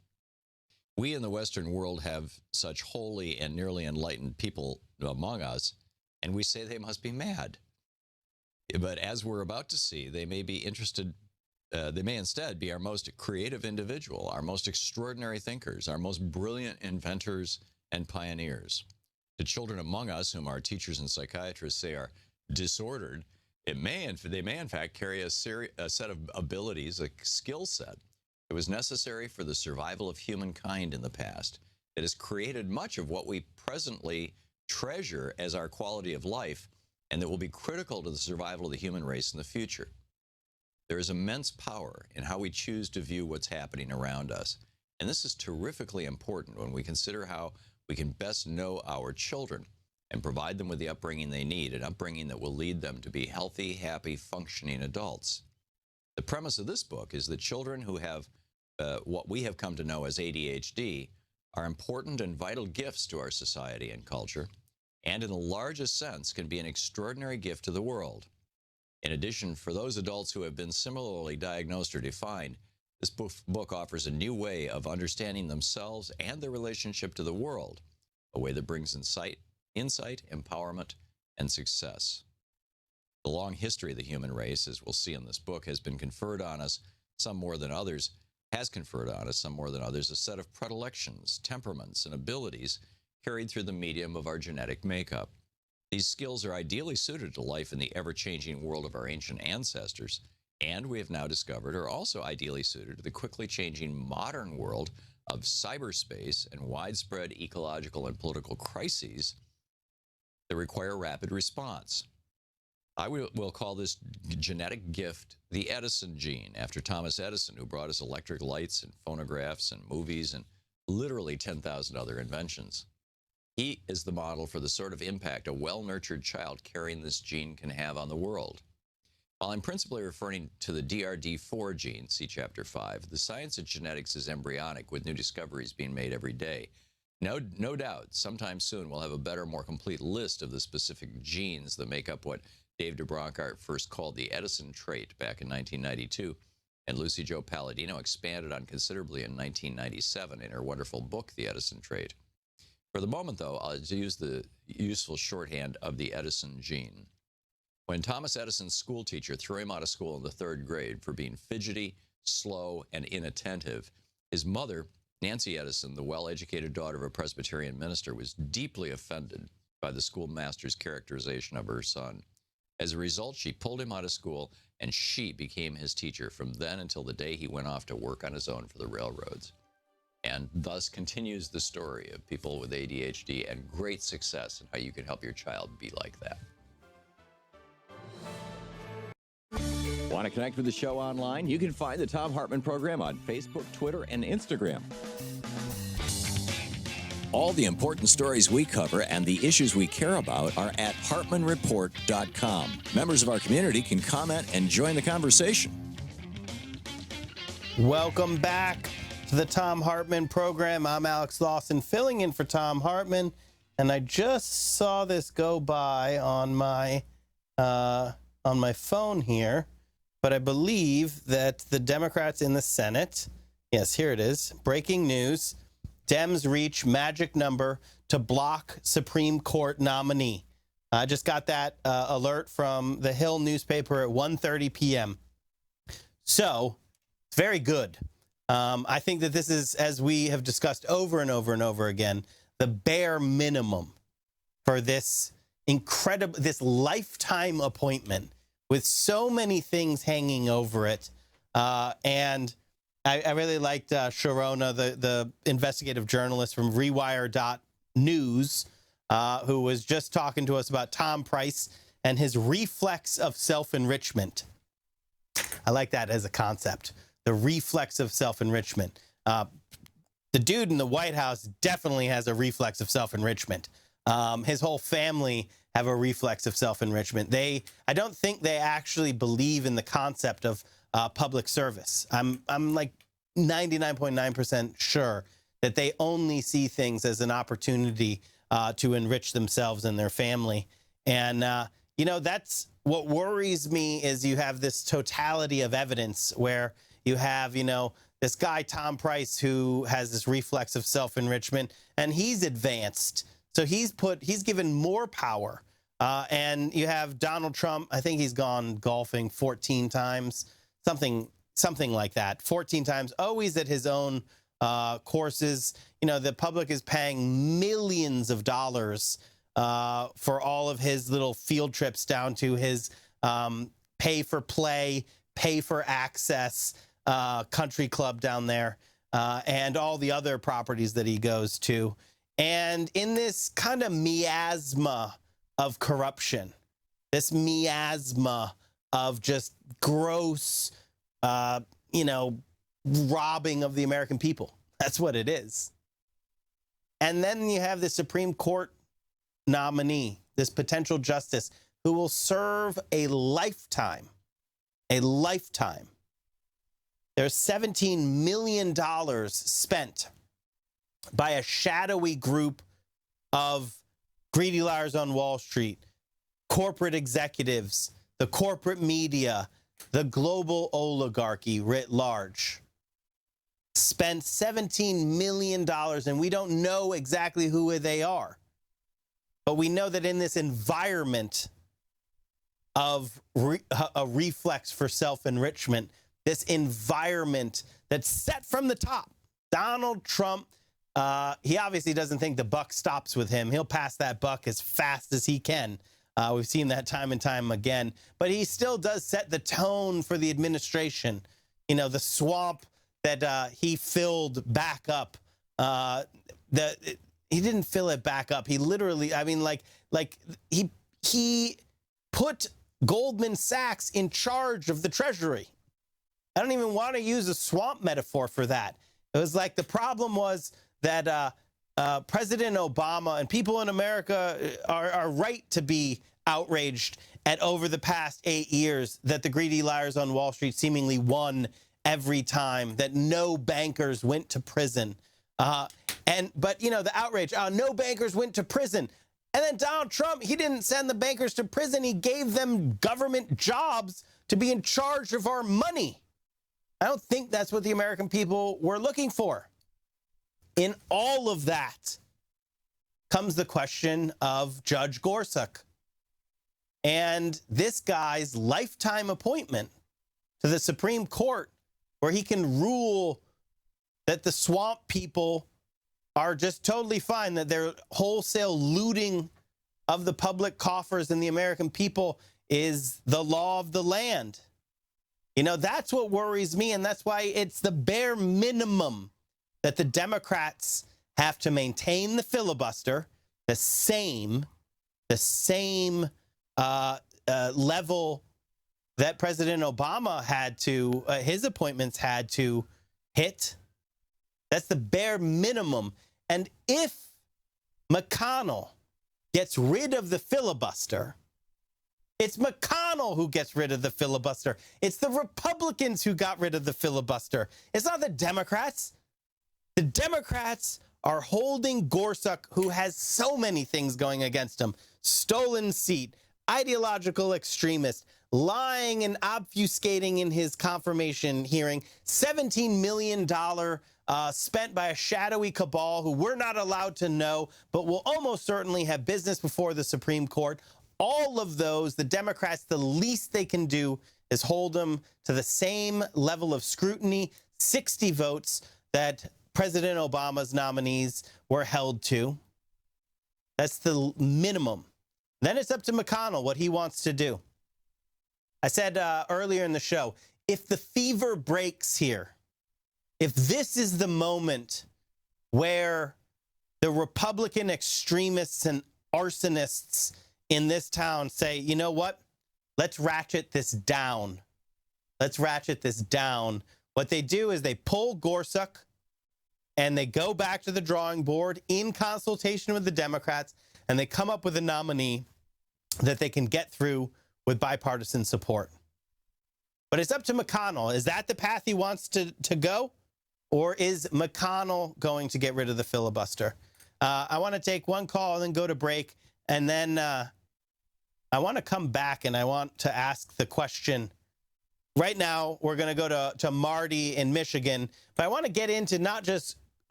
We in the Western world have such holy and nearly enlightened people among us, and we say they must be mad. But as we're about to see, they may instead be our most creative individual, our most extraordinary thinkers, our most brilliant inventors and pioneers. To children among us, whom our teachers and psychiatrists say are disordered, they may in fact carry a set of abilities, a skill set that was necessary for the survival of humankind in the past. It has created much of what we presently treasure as our quality of life, and that will be critical to the survival of the human race in the future. There is immense power in how we choose to view what's happening around us. And this is terrifically important when we consider how we can best know our children and provide them with the upbringing they need, an upbringing that will lead them to be healthy, happy, functioning adults. The premise of this book is that children who have what we have come to know as ADHD are important and vital gifts to our society and culture, and in the largest sense can be an extraordinary gift to the world. In addition, for those adults who have been similarly diagnosed or defined, this book offers a new way of understanding themselves and their relationship to the world, a way that brings insight, empowerment, and success. The long history of the human race, as we'll see in this book, has conferred on us, some more than others, a set of predilections, temperaments, and abilities carried through the medium of our genetic makeup. These skills are ideally suited to life in the ever-changing world of our ancient ancestors, and we have now discovered are also ideally suited to the quickly changing modern world of cyberspace and widespread ecological and political crises that require rapid response. I will call this genetic gift the Edison gene, after Thomas Edison, who brought us electric lights and phonographs and movies and literally 10,000 other inventions. He is the model for the sort of impact a well-nurtured child carrying this gene can have on the world. While I'm principally referring to the DRD4 gene, see Chapter 5, the science of genetics is embryonic, with new discoveries being made every day. No doubt, sometime soon we'll have a better, more complete list of the specific genes that make up what Dave DeBronkart first called the Edison trait back in 1992, and Lucy Jo Palladino expanded on considerably in 1997 in her wonderful book, The Edison Trait. For the moment, though, I'll use the useful shorthand of the Edison gene. When Thomas Edison's school teacher threw him out of school in the 3rd grade for being fidgety, slow, and inattentive, his mother, Nancy Edison, the well-educated daughter of a Presbyterian minister, was deeply offended by the schoolmaster's characterization of her son. As a result, she pulled him out of school, and she became his teacher from then until the day he went off to work on his own for the railroads. And thus continues the story of people with ADHD and great success and how you can help your child be like that. Want to connect with the show online? You can find the Thom Hartmann program on Facebook, Twitter, and Instagram. All the important stories we cover and the issues we care about are at hartmanreport.com. Members of our community can comment and join the conversation. Welcome back to the Thom Hartmann program. I'm Alex Lawson, filling in for Thom Hartmann, and I just saw this go by on my phone here, but I believe that the Democrats in the Senate, yes, here it is, breaking news, Dems reach magic number to block Supreme Court nominee. I just got that alert from the Hill newspaper at 1:30 p.m. So, it's very good. I think that this is, as we have discussed over and over and over again, the bare minimum for this this lifetime appointment with so many things hanging over it. And I really liked Sharona, the investigative journalist from Rewire.news, who was just talking to us about Tom Price and his reflex of self-enrichment. I like that as a concept, the reflex of self-enrichment. The dude in the White House definitely has a reflex of self-enrichment. His whole family have a reflex of self-enrichment. I don't think they actually believe in the concept of public service. I'm like 99.9% sure that they only see things as an opportunity to enrich themselves and their family. And, that's what worries me is you have this totality of evidence where you have, this guy, Tom Price, who has this reflex of self-enrichment, and he's advanced. So he's given more power. And you have Donald Trump. I think he's gone golfing 14 times, something like that. 14 times, always at his own courses. The public is paying millions of dollars for all of his little field trips down to his pay for play, pay for access country club down there, and all the other properties that he goes to. And in this kind of miasma of corruption, this miasma of just gross, robbing of the American people. That's what it is. And then you have the Supreme Court nominee, this potential justice, who will serve a lifetime. A lifetime. There's $17 million spent by a shadowy group of greedy liars on Wall Street, corporate executives, the corporate media, the global oligarchy writ large. Spent $17 million, and we don't know exactly who they are. But we know that in this environment of a reflex for self-enrichment, this environment that's set from the top, Donald Trump, he obviously doesn't think the buck stops with him. He'll pass that buck as fast as he can. We've seen that time and time again. But he still does set the tone for the administration. The swamp that he filled back up. He didn't fill it back up. He literally, he put Goldman Sachs in charge of the Treasury. I don't even want to use a swamp metaphor for that. It was like the problem was that President Obama and people in America are right to be outraged at over the past 8 years that the greedy liars on Wall Street seemingly won every time, that no bankers went to prison. But the outrage, no bankers went to prison. And then Donald Trump, he didn't send the bankers to prison. He gave them government jobs to be in charge of our money. I don't think that's what the American people were looking for. In all of that, comes the question of Judge Gorsuch. And this guy's lifetime appointment to the Supreme Court, where he can rule that the swamp people are just totally fine, that they're wholesale looting of the public coffers and the American people is the law of the land. You know, that's what worries me, and that's why it's the bare minimum that the Democrats have to maintain the filibuster, the same level that President Obama had to, his appointments had to hit. That's the bare minimum. And if McConnell gets rid of the filibuster, it's McConnell who gets rid of the filibuster. It's the Republicans who got rid of the filibuster. It's not the Democrats. The Democrats are holding Gorsuch, who has so many things going against him. Stolen seat, ideological extremist, lying and obfuscating in his confirmation hearing, $17 million spent by a shadowy cabal who we're not allowed to know, but will almost certainly have business before the Supreme Court. All of those, the Democrats, the least they can do is hold them to the same level of scrutiny, 60 votes that President Obama's nominees were held to. That's the minimum. Then it's up to McConnell what he wants to do. I said earlier in the show, if the fever breaks here, if this is the moment where the Republican extremists and arsonists in this town say, you know what, let's ratchet this down. Let's ratchet this down. What they do is they pull Gorsuch and they go back to the drawing board in consultation with the Democrats, and they come up with a nominee that they can get through with bipartisan support. But it's up to McConnell. Is that the path he wants to go? Or is McConnell going to get rid of the filibuster? I want to take one call and then go to break. And then I want to come back and I want to ask the question. Right now, we're going to go to Marty in Michigan. But I want to get into not just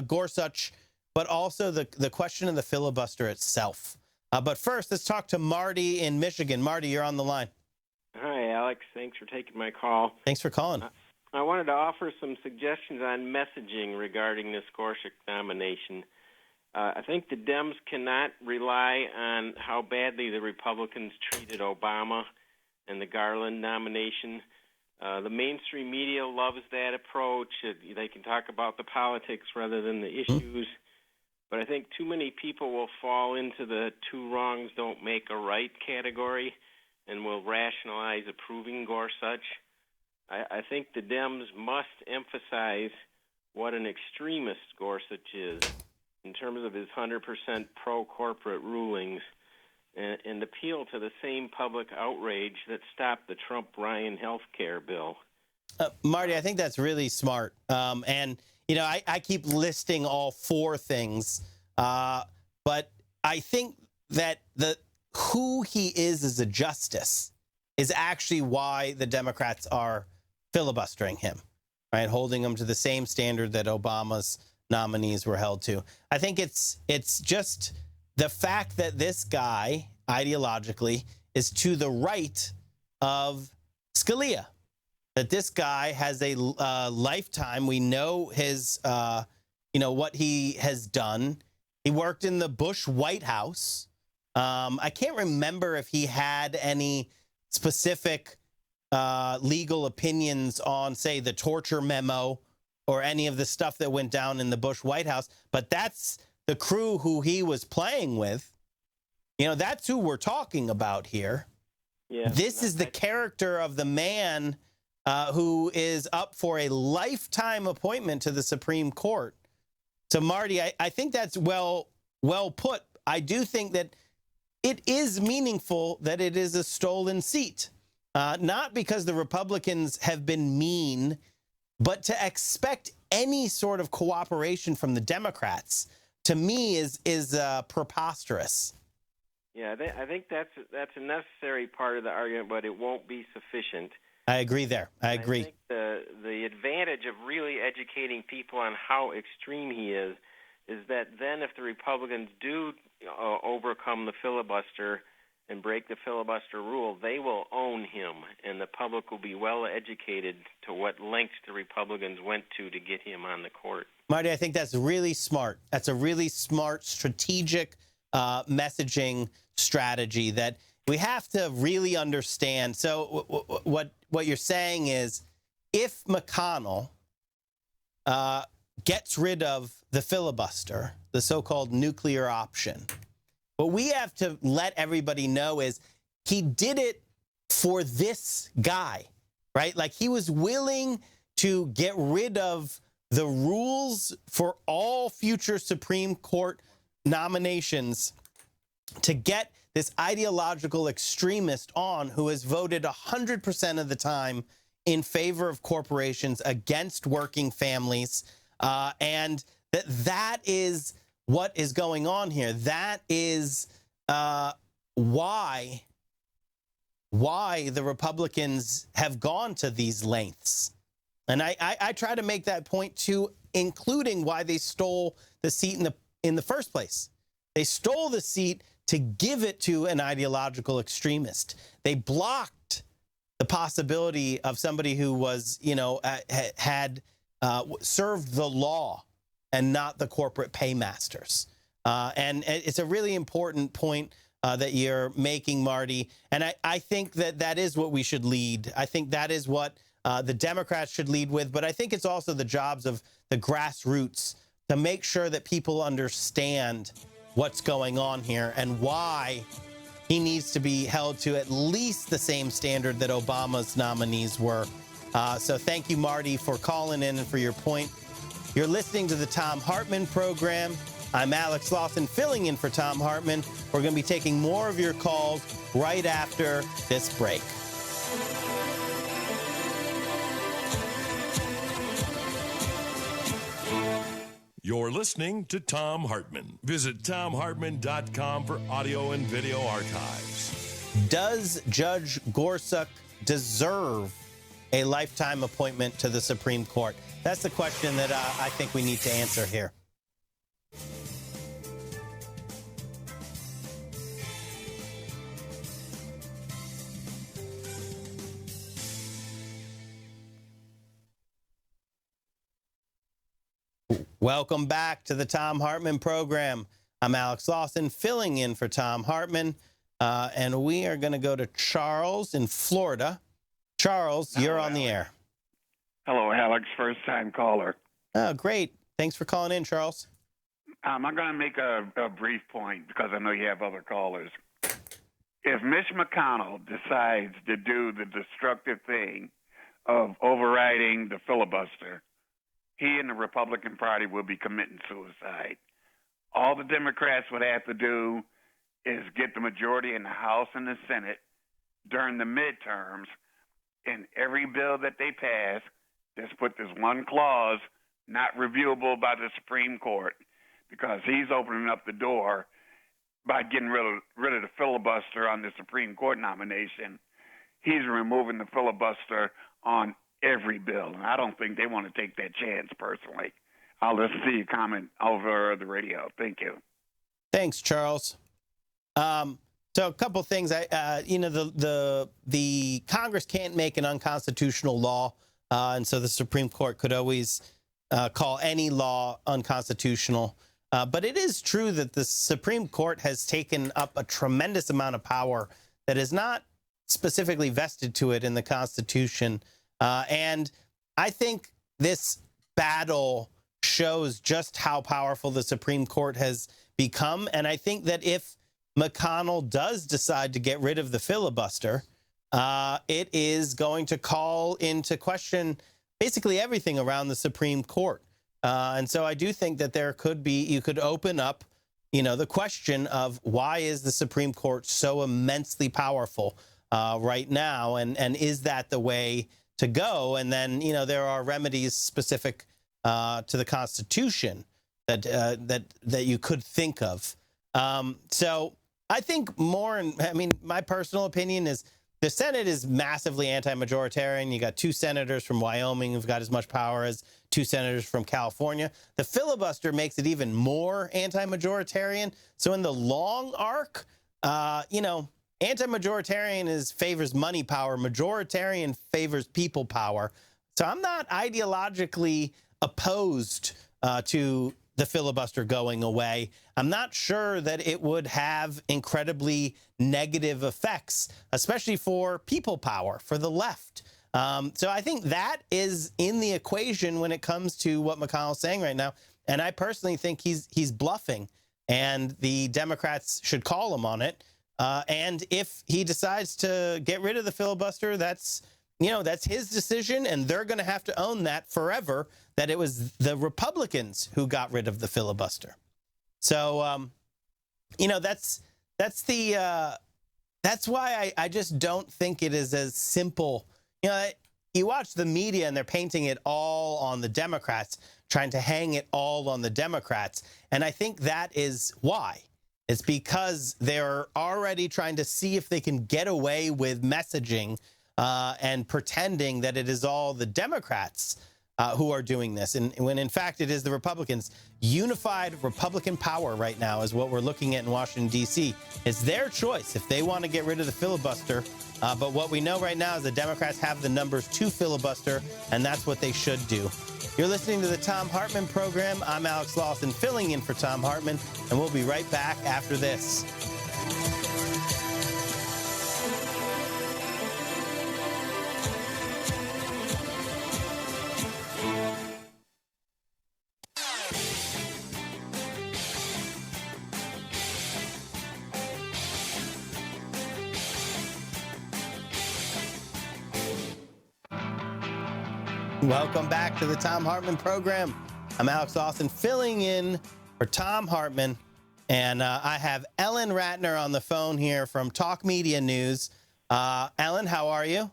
Gorsuch, but also the question of the filibuster itself. But first, let's talk to Marty in Michigan. Marty, you're on the line. Hi, Alex. Thanks for taking my call. Thanks for calling. I wanted to offer some suggestions on messaging regarding this Gorsuch nomination. I think the Dems cannot rely on how badly the Republicans treated Obama and the Garland nomination. The mainstream media loves that approach. They can talk about the politics rather than the issues. But I think too many people will fall into the two wrongs don't make a right category and will rationalize approving Gorsuch. I think the Dems must emphasize what an extremist Gorsuch is in terms of his 100% pro-corporate rulings and appeal to the same public outrage that stopped the Trump-Ryan health care bill. Marty, I think that's really smart. And, you know, I keep listing all four things, but I think that who he is as a justice is actually why the Democrats are filibustering him, right? Holding him to the same standard that Obama's nominees were held to. I think it's just the fact that this guy ideologically is to the right of Scalia, that this guy has a lifetime. We know his, what he has done. He worked in the Bush White House. I can't remember if he had any specific legal opinions on, say, the torture memo or any of the stuff that went down in the Bush White House, but that's the crew who he was playing with. You know, that's who we're talking about here. Yeah, this is the character of the man who is up for a lifetime appointment to the Supreme Court. So, Marty, I think that's well put. I do think that it is meaningful that it is a stolen seat, not because the Republicans have been mean, but to expect any sort of cooperation from the Democrats, to me, is preposterous. Yeah, I think that's a necessary part of the argument, but it won't be sufficient. I agree there. I agree. I think the advantage of really educating people on how extreme he is is that then if the Republicans do overcome the filibuster and break the filibuster rule, they will own him, and the public will be well educated to what lengths the Republicans went to get him on the court. Marty, I think that's really smart. That's a really smart strategic messaging strategy that we have to really understand. So what you're saying is, if McConnell gets rid of the filibuster, the so-called nuclear option, what we have to let everybody know is he did it for this guy, right? Like, he was willing to get rid of the rules for all future Supreme Court nominations to get this ideological extremist on who has voted 100% of the time in favor of corporations, against working families, and that is what is going on here. That is why the Republicans have gone to these lengths. And I try to make that point too, including why they stole the seat in the first place. They stole the seat to give it to an ideological extremist. They blocked the possibility of somebody who was, had served the law and not the corporate paymasters. And it's a really important point that you're making, Marty. And I think that is what we should lead. I think that is what the Democrats should lead with. But I think it's also the jobs of the grassroots to make sure that people understand what's going on here and why he needs to be held to at least the same standard that Obama's nominees were. So thank you, Marty, for calling in and for your point. You're listening to the Thom Hartmann program. I'm Alex Lawson, filling in for Thom Hartmann. We're going to be taking more of your calls right after this break. You're listening to Thom Hartmann. Visit ThomHartmann.com for audio and video archives. Does Judge Gorsuch deserve a lifetime appointment to the Supreme Court? That's the question that I think we need to answer here. Welcome back to the Thom Hartmann program. I'm Alex Lawson, filling in for Thom Hartmann, and we are going to go to Charles in Florida. Charles, you're on the air. Hello, Alex, first-time caller. Oh, great. Thanks for calling in, Charles. I'm going to make a brief point because I know you have other callers. If Mitch McConnell decides to do the destructive thing of overriding the filibuster, he and the Republican Party will be committing suicide. All the Democrats would have to do is get the majority in the House and the Senate during the midterms, and every bill that they pass, just put this one clause, not reviewable by the Supreme Court, because he's opening up the door by getting rid of the filibuster on the Supreme Court nomination. He's removing the filibuster on every bill, and I don't think they want to take that chance personally. I'll listen to your comment over the radio. Thank you. Thanks, Charles. So a couple things. The Congress can't make an unconstitutional law, and so the Supreme Court could always call any law unconstitutional. But it is true that the Supreme Court has taken up a tremendous amount of power that is not specifically vested to it in the Constitution. And I think this battle shows just how powerful the Supreme Court has become. And I think that if McConnell does decide to get rid of the filibuster, it is going to call into question basically everything around the Supreme Court. And so I do think that you could open up, the question of why is the Supreme Court so immensely powerful right now? And is that the way to go? And then, there are remedies specific to the Constitution that you could think of. So I think my personal opinion is the Senate is massively anti-majoritarian. You got 2 senators from Wyoming who've got as much power as 2 senators from California. The filibuster makes it even more anti-majoritarian. So in the long arc, anti-majoritarian favors money power. Majoritarian favors people power. So I'm not ideologically opposed to the filibuster going away. I'm not sure that it would have incredibly negative effects, especially for people power, for the left. So I think that is in the equation when it comes to what McConnell's saying right now. And I personally think he's bluffing, and the Democrats should call him on it. And if he decides to get rid of the filibuster, that's his decision, and they're going to have to own that forever, that it was the Republicans who got rid of the filibuster. So, that's why I just don't think it is as simple. You watch the media and they're painting it all on the Democrats, trying to hang it all on the Democrats. And I think that is why. It's because they're already trying to see if they can get away with messaging and pretending that it is all the Democrats who are doing this. And when in fact it is the Republicans. Unified Republican power right now is what we're looking at in Washington, D.C. It's their choice if they want to get rid of the filibuster. But what we know right now is the Democrats have the numbers to filibuster, and that's what they should do. You're listening to the Thom Hartmann program. I'm Alex Lawson, filling in for Thom Hartmann, and we'll be right back after this. Welcome back to the Thom Hartmann program. I'm Alex Lawson, filling in for Thom Hartmann, and I have Ellen Ratner on the phone here from Talk Media News. Ellen, how are you?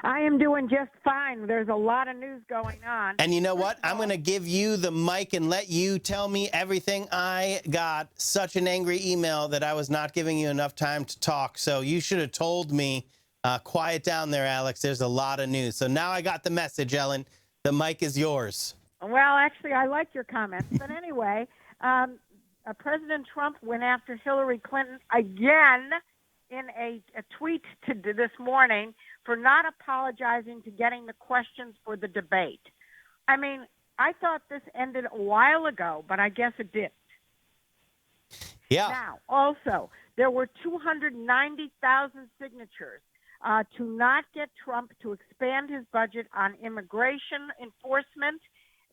I am doing just fine. There's a lot of news going on. And you know what? I'm going to give you the mic and let you tell me everything. I got such an angry email that I was not giving you enough time to talk, so you should have told me. Quiet down there, Alex. There's a lot of news. So now I got the message, Ellen. The mic is yours. Well, actually, I like your comments. But anyway, President Trump went after Hillary Clinton again in a tweet this morning for not apologizing to getting the questions for the debate. I mean, I thought this ended a while ago, but I guess it didn't. Yeah. Now, also, there were 290,000 signatures to not get Trump to expand his budget on immigration enforcement.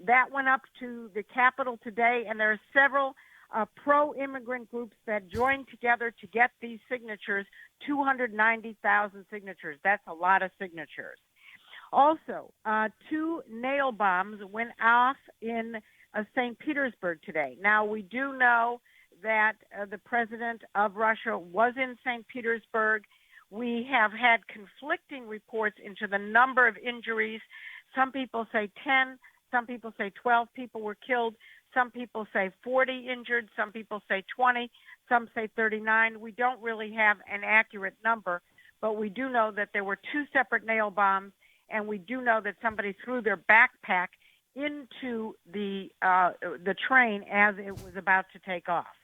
That went up to the Capitol today, and there are several pro-immigrant groups that joined together to get these signatures, 290,000 signatures. That's a lot of signatures. Also, 2 nail bombs went off in St. Petersburg today. Now, we do know that the president of Russia was in St. Petersburg. We have had conflicting reports into the number of injuries. Some people say 10, some people say 12 people were killed, some people say 40 injured, some people say 20, some say 39. We don't really have an accurate number, but we do know that there were 2 separate nail bombs, and we do know that somebody threw their backpack into the train as it was about to take off.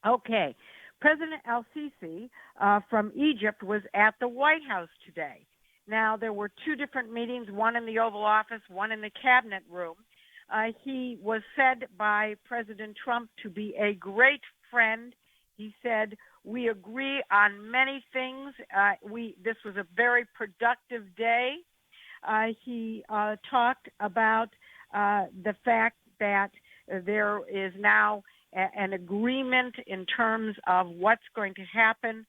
Okay. President al-Sisi from Egypt was at the White House today. Now, there were 2 different meetings, one in the Oval Office, one in the Cabinet Room. He was said by President Trump to be a great friend. He said, we agree on many things. This was a very productive day. He talked about the fact that there is now an agreement in terms of what's going to happen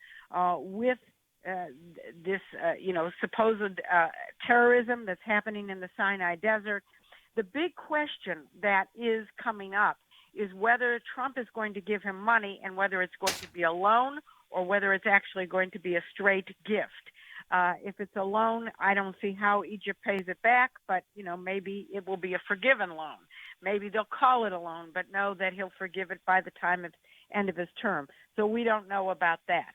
with this, supposed terrorism that's happening in the Sinai Desert. The big question that is coming up is whether Trump is going to give him money and whether it's going to be a loan or whether it's actually going to be a straight gift. If it's a loan, I don't see how Egypt pays it back, but, maybe it will be a forgiven loan. Maybe they'll call it a loan, but know that he'll forgive it by the time of end of his term. So we don't know about that.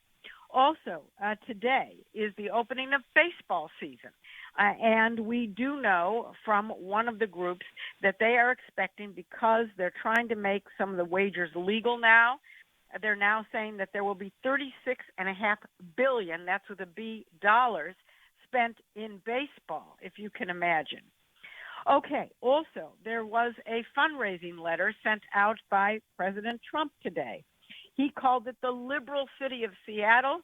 Also, today is the opening of baseball season. And we do know from one of the groups that they are expecting, because they're trying to make some of the wagers legal now, they're now saying that there will be $36.5 billion, that's with a B, dollars, spent in baseball, if you can imagine. Okay, also, there was a fundraising letter sent out by President Trump today. He called it the liberal city of Seattle.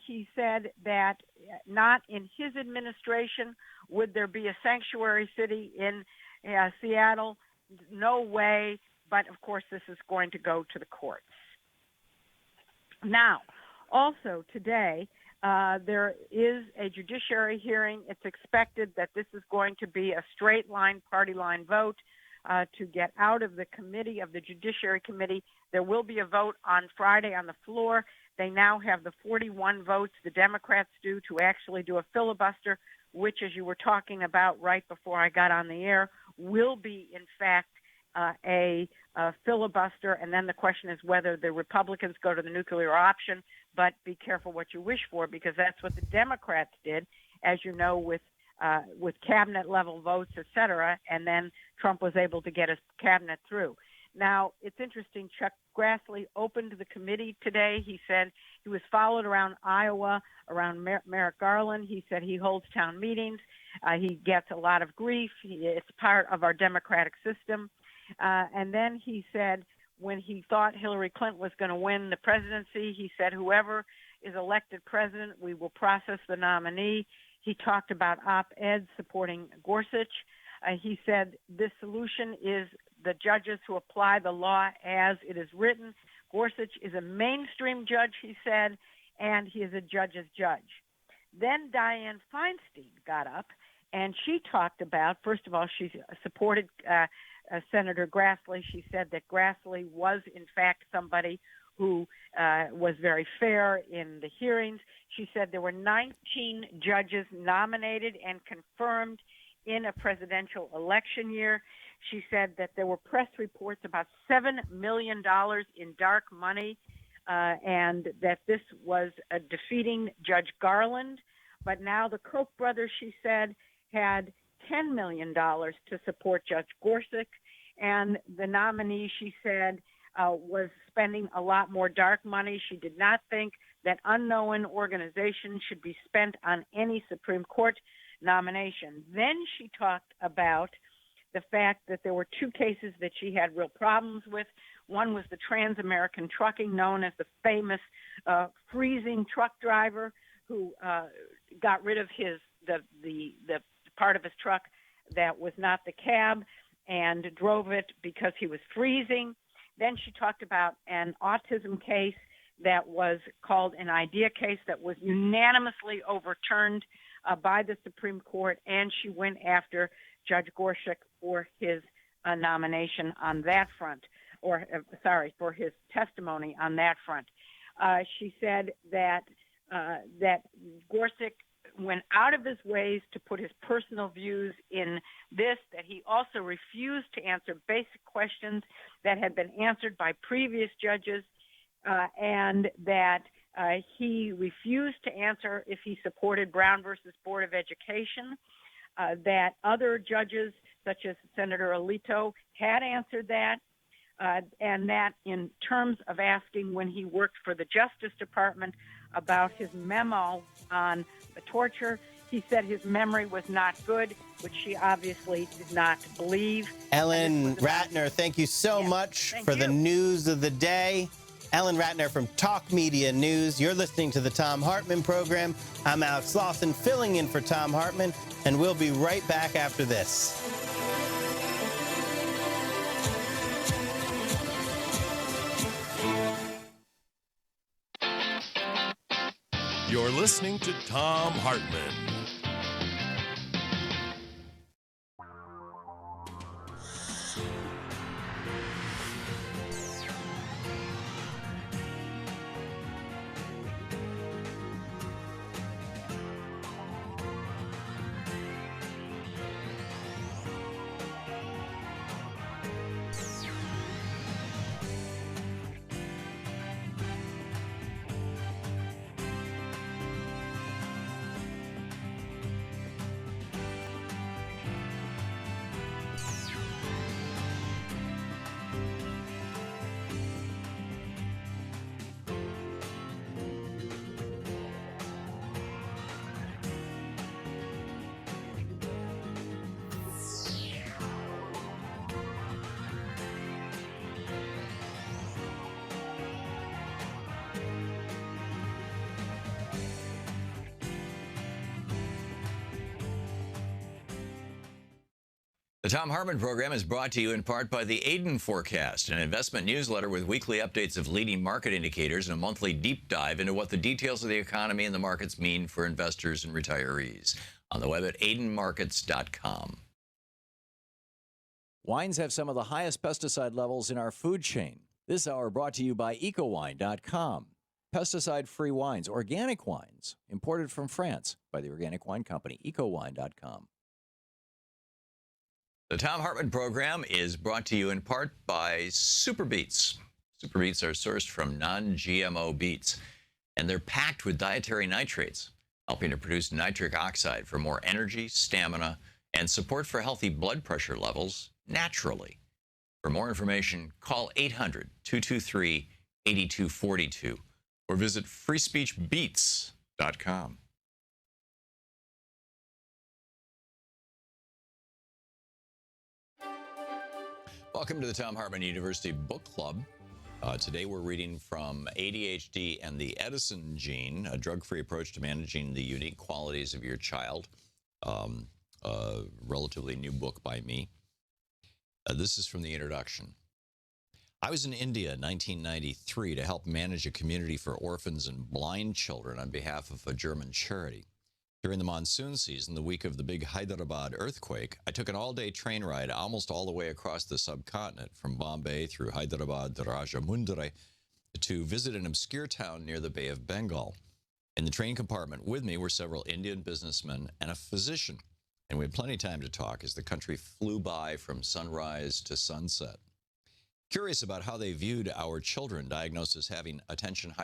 He said that not in his administration would there be a sanctuary city in Seattle. No way. But, of course, this is going to go to the courts. Now, also today, there is a judiciary hearing. It's expected that this is going to be a straight line, party line vote to get out of the committee, of the Judiciary Committee. There will be a vote on Friday on the floor. They now have the 41 votes, the Democrats do, to actually do a filibuster, which, as you were talking about right before I got on the air, will be, in fact, a filibuster. And then the question is whether the Republicans go to the nuclear option. But be careful what you wish for, because that's what the Democrats did, as you know, with cabinet-level votes, et cetera, and then Trump was able to get his cabinet through. Now, it's interesting, Chuck Grassley opened the committee today. He said he was followed around Iowa, around Merrick Garland. He said he holds town meetings. He gets a lot of grief. It's part of our democratic system. And then he said when he thought Hillary Clinton was going to win the presidency, he said, whoever is elected president, we will process the nominee. He talked about op-eds supporting Gorsuch. He said this solution is the judges who apply the law as it is written. Gorsuch is a mainstream judge, he said, and he is a judge's judge. Then Dianne Feinstein got up, and she talked about, first of all, she supported Senator Grassley. She said that Grassley was, in fact, somebody who was very fair in the hearings. She said there were 19 judges nominated and confirmed in a presidential election year. She said that there were press reports about $7 million in dark money, and that this was defeating Judge Garland. But now the Koch brothers, she said, had $10 million to support Judge Gorsuch, and the nominee, she said, was spending a lot more dark money. She did not think that unknown organizations should be spent on any Supreme Court nomination. Then she talked about the fact that there were two cases that she had real problems with. One was the Trans-American Trucking, known as the famous freezing truck driver who got rid of the part of his truck that was not the cab and drove it because he was freezing. Then she talked about an autism case that was called an IDEA case that was unanimously overturned by the Supreme Court, and she went after Judge Gorsuch for his nomination on that front, for his testimony on that front. She said that Gorsuch went out of his ways to put his personal views in this, that he also refused to answer basic questions that had been answered by previous judges, and that he refused to answer if he supported Brown versus Board of Education, that other judges, such as Senator Alito, had answered that, and that in terms of asking when he worked for the Justice Department about his memo on the torture, he said his memory was not good, which she obviously did not believe. Ellen Ratner, thank you so much for the news of the day. Ellen Ratner from Talk Media News. You're listening to the Thom Hartmann Program. I'm Alex Lawson, filling in for Thom Hartmann, and we'll be right back after this. You're listening to Thom Hartmann. Thom Hartmann program is brought to you in part by the Aiden Forecast, an investment newsletter with weekly updates of leading market indicators and a monthly deep dive into what the details of the economy and the markets mean for investors and retirees. On the web at aidenmarkets.com. Wines have some of the highest pesticide levels in our food chain. This hour brought to you by ecowine.com. Pesticide-free wines, organic wines, imported from France by the organic wine company, ecowine.com. The Thom Hartmann program is brought to you in part by Super Beets. Super Beets are sourced from non-GMO beets, and they're packed with dietary nitrates, helping to produce nitric oxide for more energy, stamina, and support for healthy blood pressure levels naturally. For more information, call 800-223-8242 or visit freespeechbeets.com. Welcome to the Thom Hartmann University Book Club. Today we're reading from ADHD and the Edison Gene, a drug-free approach to managing the unique qualities of your child. A relatively new book by me. This is from the introduction. I was in India in 1993 to help manage a community for orphans and blind children on behalf of a German charity. During the monsoon season, the week of the big Hyderabad earthquake, I took an all-day train ride almost all the way across the subcontinent, from Bombay through Hyderabad to Rajahmundry, to visit an obscure town near the Bay of Bengal. In the train compartment with me were several Indian businessmen and a physician, and we had plenty of time to talk as the country flew by from sunrise to sunset. Curious about how they viewed our children diagnosed as having attention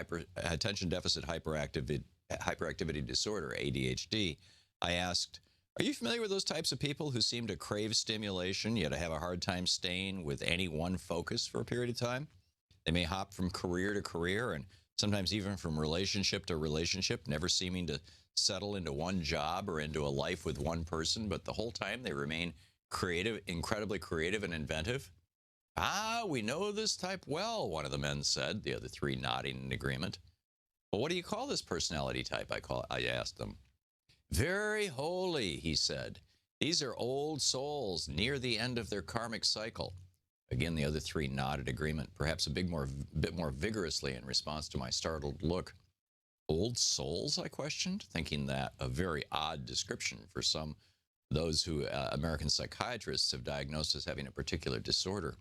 deficit hyperactivity disorder, ADHD, I asked, "Are you familiar with those types of people who seem to crave stimulation, yet have a hard time staying with any one focus for a period of time? They may hop from career to career and sometimes even from relationship to relationship, never seeming to settle into one job or into a life with one person, but the whole time they remain creative, incredibly creative and inventive." "Ah, we know this type well," one of the men said, the other three nodding in agreement. "Well, what do you call this personality type?" I asked them. "Very holy," he said. "These are old souls near the end of their karmic cycle." Again, the other three nodded agreement, perhaps a bit more vigorously in response to my startled look. "Old souls?" I questioned, thinking that a very odd description for those who American psychiatrists have diagnosed as having a particular disorder.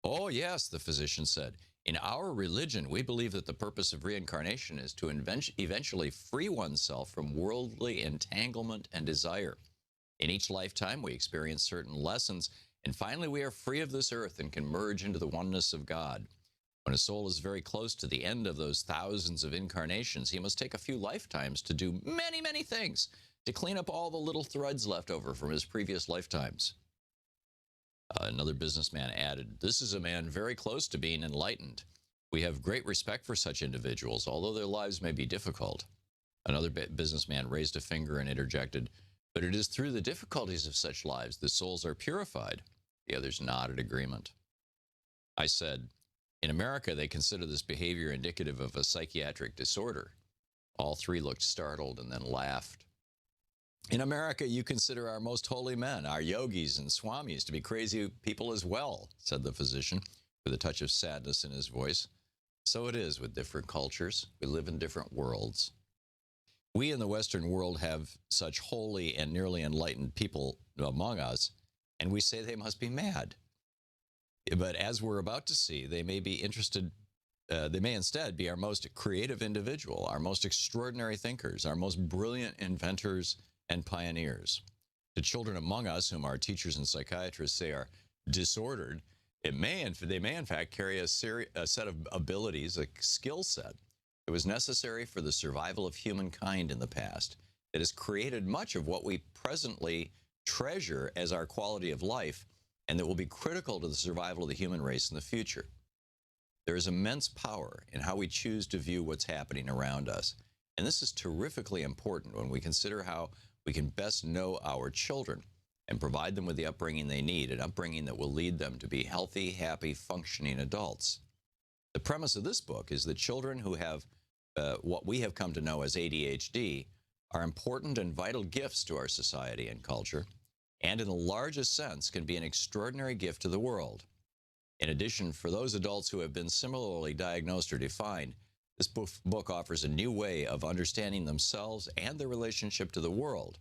"Oh, yes," the physician said. "In our religion, we believe that the purpose of reincarnation is to eventually free oneself from worldly entanglement and desire. In each lifetime, we experience certain lessons, and finally we are free of this earth and can merge into the oneness of God. When a soul is very close to the end of those thousands of incarnations, he must take a few lifetimes to do many, many things, to clean up all the little threads left over from his previous lifetimes." Another businessman added, "This is a man very close to being enlightened. We have great respect for such individuals, although their lives may be difficult." Another businessman raised a finger and interjected, "But it is through the difficulties of such lives that souls are purified." The others nodded agreement. I said, "In America, they consider this behavior indicative of a psychiatric disorder." All three looked startled and then laughed. "In America, you consider our most holy men, our yogis and swamis, to be crazy people as well," said the physician, with a touch of sadness in his voice. "So it is with different cultures. We live in different worlds. We in the Western world have such holy and nearly enlightened people among us, and we say they must be mad. But as we're about to see, they may instead be our most creative individual, our most extraordinary thinkers, our most brilliant inventors and pioneers. To children among us, whom our teachers and psychiatrists say are disordered, they may in fact carry a set of abilities, a skill set that was necessary for the survival of humankind in the past. It has created much of what we presently treasure as our quality of life, and that will be critical to the survival of the human race in the future. There is immense power in how we choose to view what's happening around us, and this is terrifically important when we consider how we can best know our children and provide them with the upbringing they need, an upbringing that will lead them to be healthy, happy, functioning adults. The premise of this book is that children who have what we have come to know as ADHD are important and vital gifts to our society and culture, and in the largest sense can be an extraordinary gift to the world. In addition, for those adults who have been similarly diagnosed or defined, this book offers a new way of understanding themselves and their relationship to the world,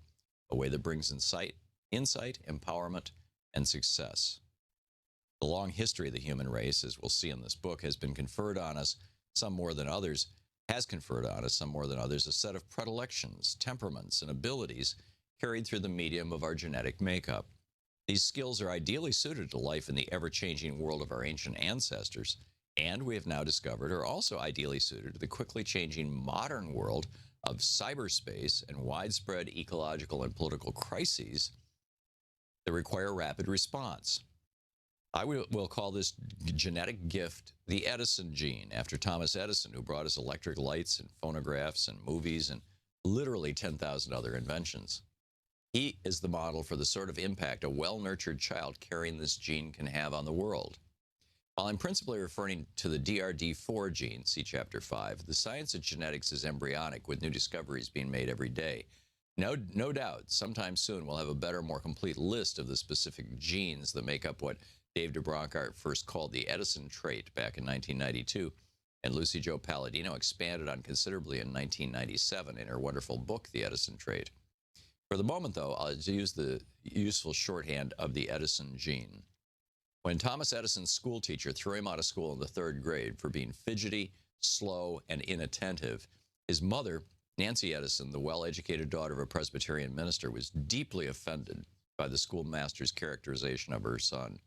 a way that brings insight, empowerment, and success. The long history of the human race, as we'll see in this book, has conferred on us, some more than others, a set of predilections, temperaments, and abilities carried through the medium of our genetic makeup. These skills are ideally suited to life in the ever-changing world of our ancient ancestors, and we have now discovered are also ideally suited to the quickly changing modern world of cyberspace and widespread ecological and political crises that require rapid response. I will call this genetic gift the Edison gene, after Thomas Edison, who brought us electric lights and phonographs and movies and literally 10,000 other inventions. He is the model for the sort of impact a well-nurtured child carrying this gene can have on the world. While I'm principally referring to the DRD4 gene, see Chapter 5, the science of genetics is embryonic, with new discoveries being made every day. No doubt, sometime soon we'll have a better, more complete list of the specific genes that make up what Dave DeBronkart first called the Edison trait back in 1992, and Lucy Jo Palladino expanded on considerably in 1997 in her wonderful book, The Edison Trait. For the moment, though, I'll use the useful shorthand of the Edison gene. When Thomas Edison's school teacher threw him out of school in the 3rd grade for being fidgety, slow, and inattentive, his mother, Nancy Edison, the well-educated daughter of a Presbyterian minister, was deeply offended by the schoolmaster's characterization of her son.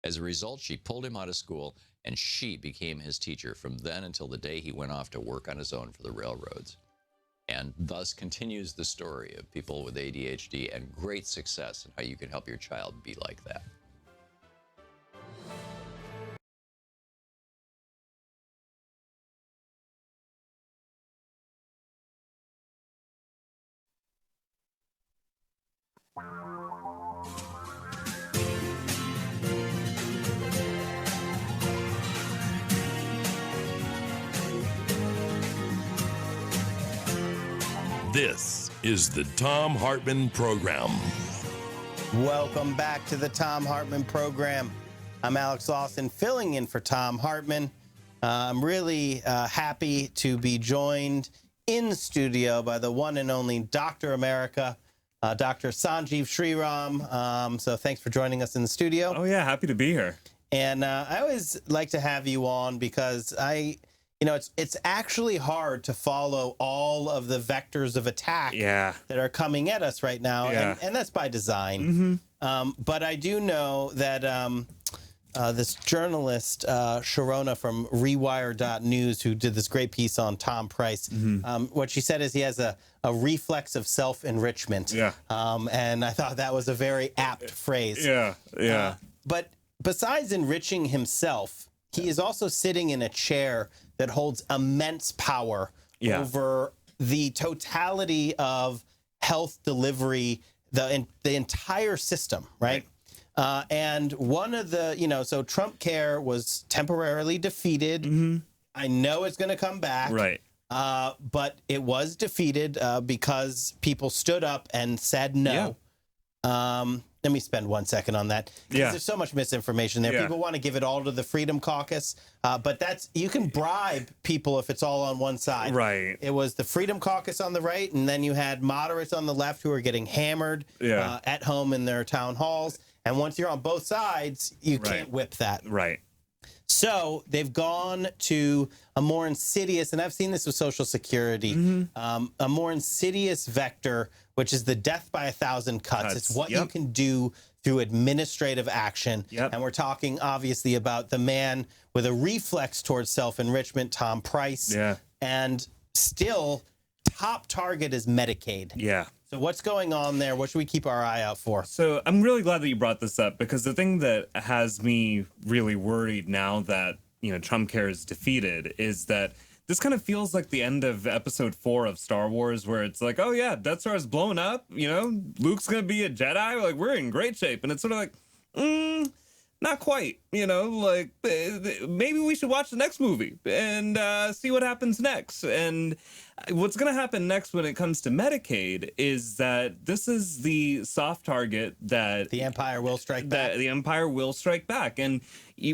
As a result, she pulled him out of school, and she became his teacher from then until the day he went off to work on his own for the railroads. And thus continues the story of people with ADHD and great success and how you can help your child be like that. This is the Thom Hartmann Program. Welcome back to the Thom Hartmann Program. I'm Alex Lawson, filling in for Thom Hartmann. I'm really happy to be joined in the studio by the one and only Dr. America, Dr. Sanjeev Sriram. So thanks for joining us in the studio. Oh, yeah, happy to be here. And I always like to have you on because it's actually hard to follow all of the vectors of attack that are coming at us right now, and that's by design. But I do know that this journalist, Sharona from Rewire.news, who did this great piece on Tom Price, what she said is he has a reflex of self-enrichment. And I thought that was a very apt phrase. But besides enriching himself, he is also sitting in a chair that holds immense power over the totality of health delivery, the entire system, right? And one of the, so Trump Care was temporarily defeated. I know it's going to come back. But it was defeated because people stood up and said no. Let me spend 1 second on that. There's so much misinformation there. People want to give it all to the Freedom Caucus, but you can bribe people if it's all on one side. It was the Freedom Caucus on the right, and then you had moderates on the left who are getting hammered at home in their town halls. And once you're on both sides, you can't whip that. So they've gone to a more insidious, and I've seen this with Social Security, a more insidious vector, which is the death by 1,000 cuts. It's what you can do through administrative action. And we're talking, obviously, about the man with a reflex towards self-enrichment, Tom Price. And still, top target is Medicaid. So what's going on there? What should we keep our eye out for? So I'm really glad that you brought this up, because the thing that has me really worried now that, Trump Care is defeated is that this kind of feels like the end of episode 4 of Star Wars, where it's like, oh yeah, Death Star is blowing up, Luke's going to be a Jedi, like we're in great shape. And it's sort of like, not quite, like maybe we should watch the next movie and see what happens next. And what's going to happen next when it comes to Medicaid is that this is the soft target that the empire will strike back. The empire will strike back. And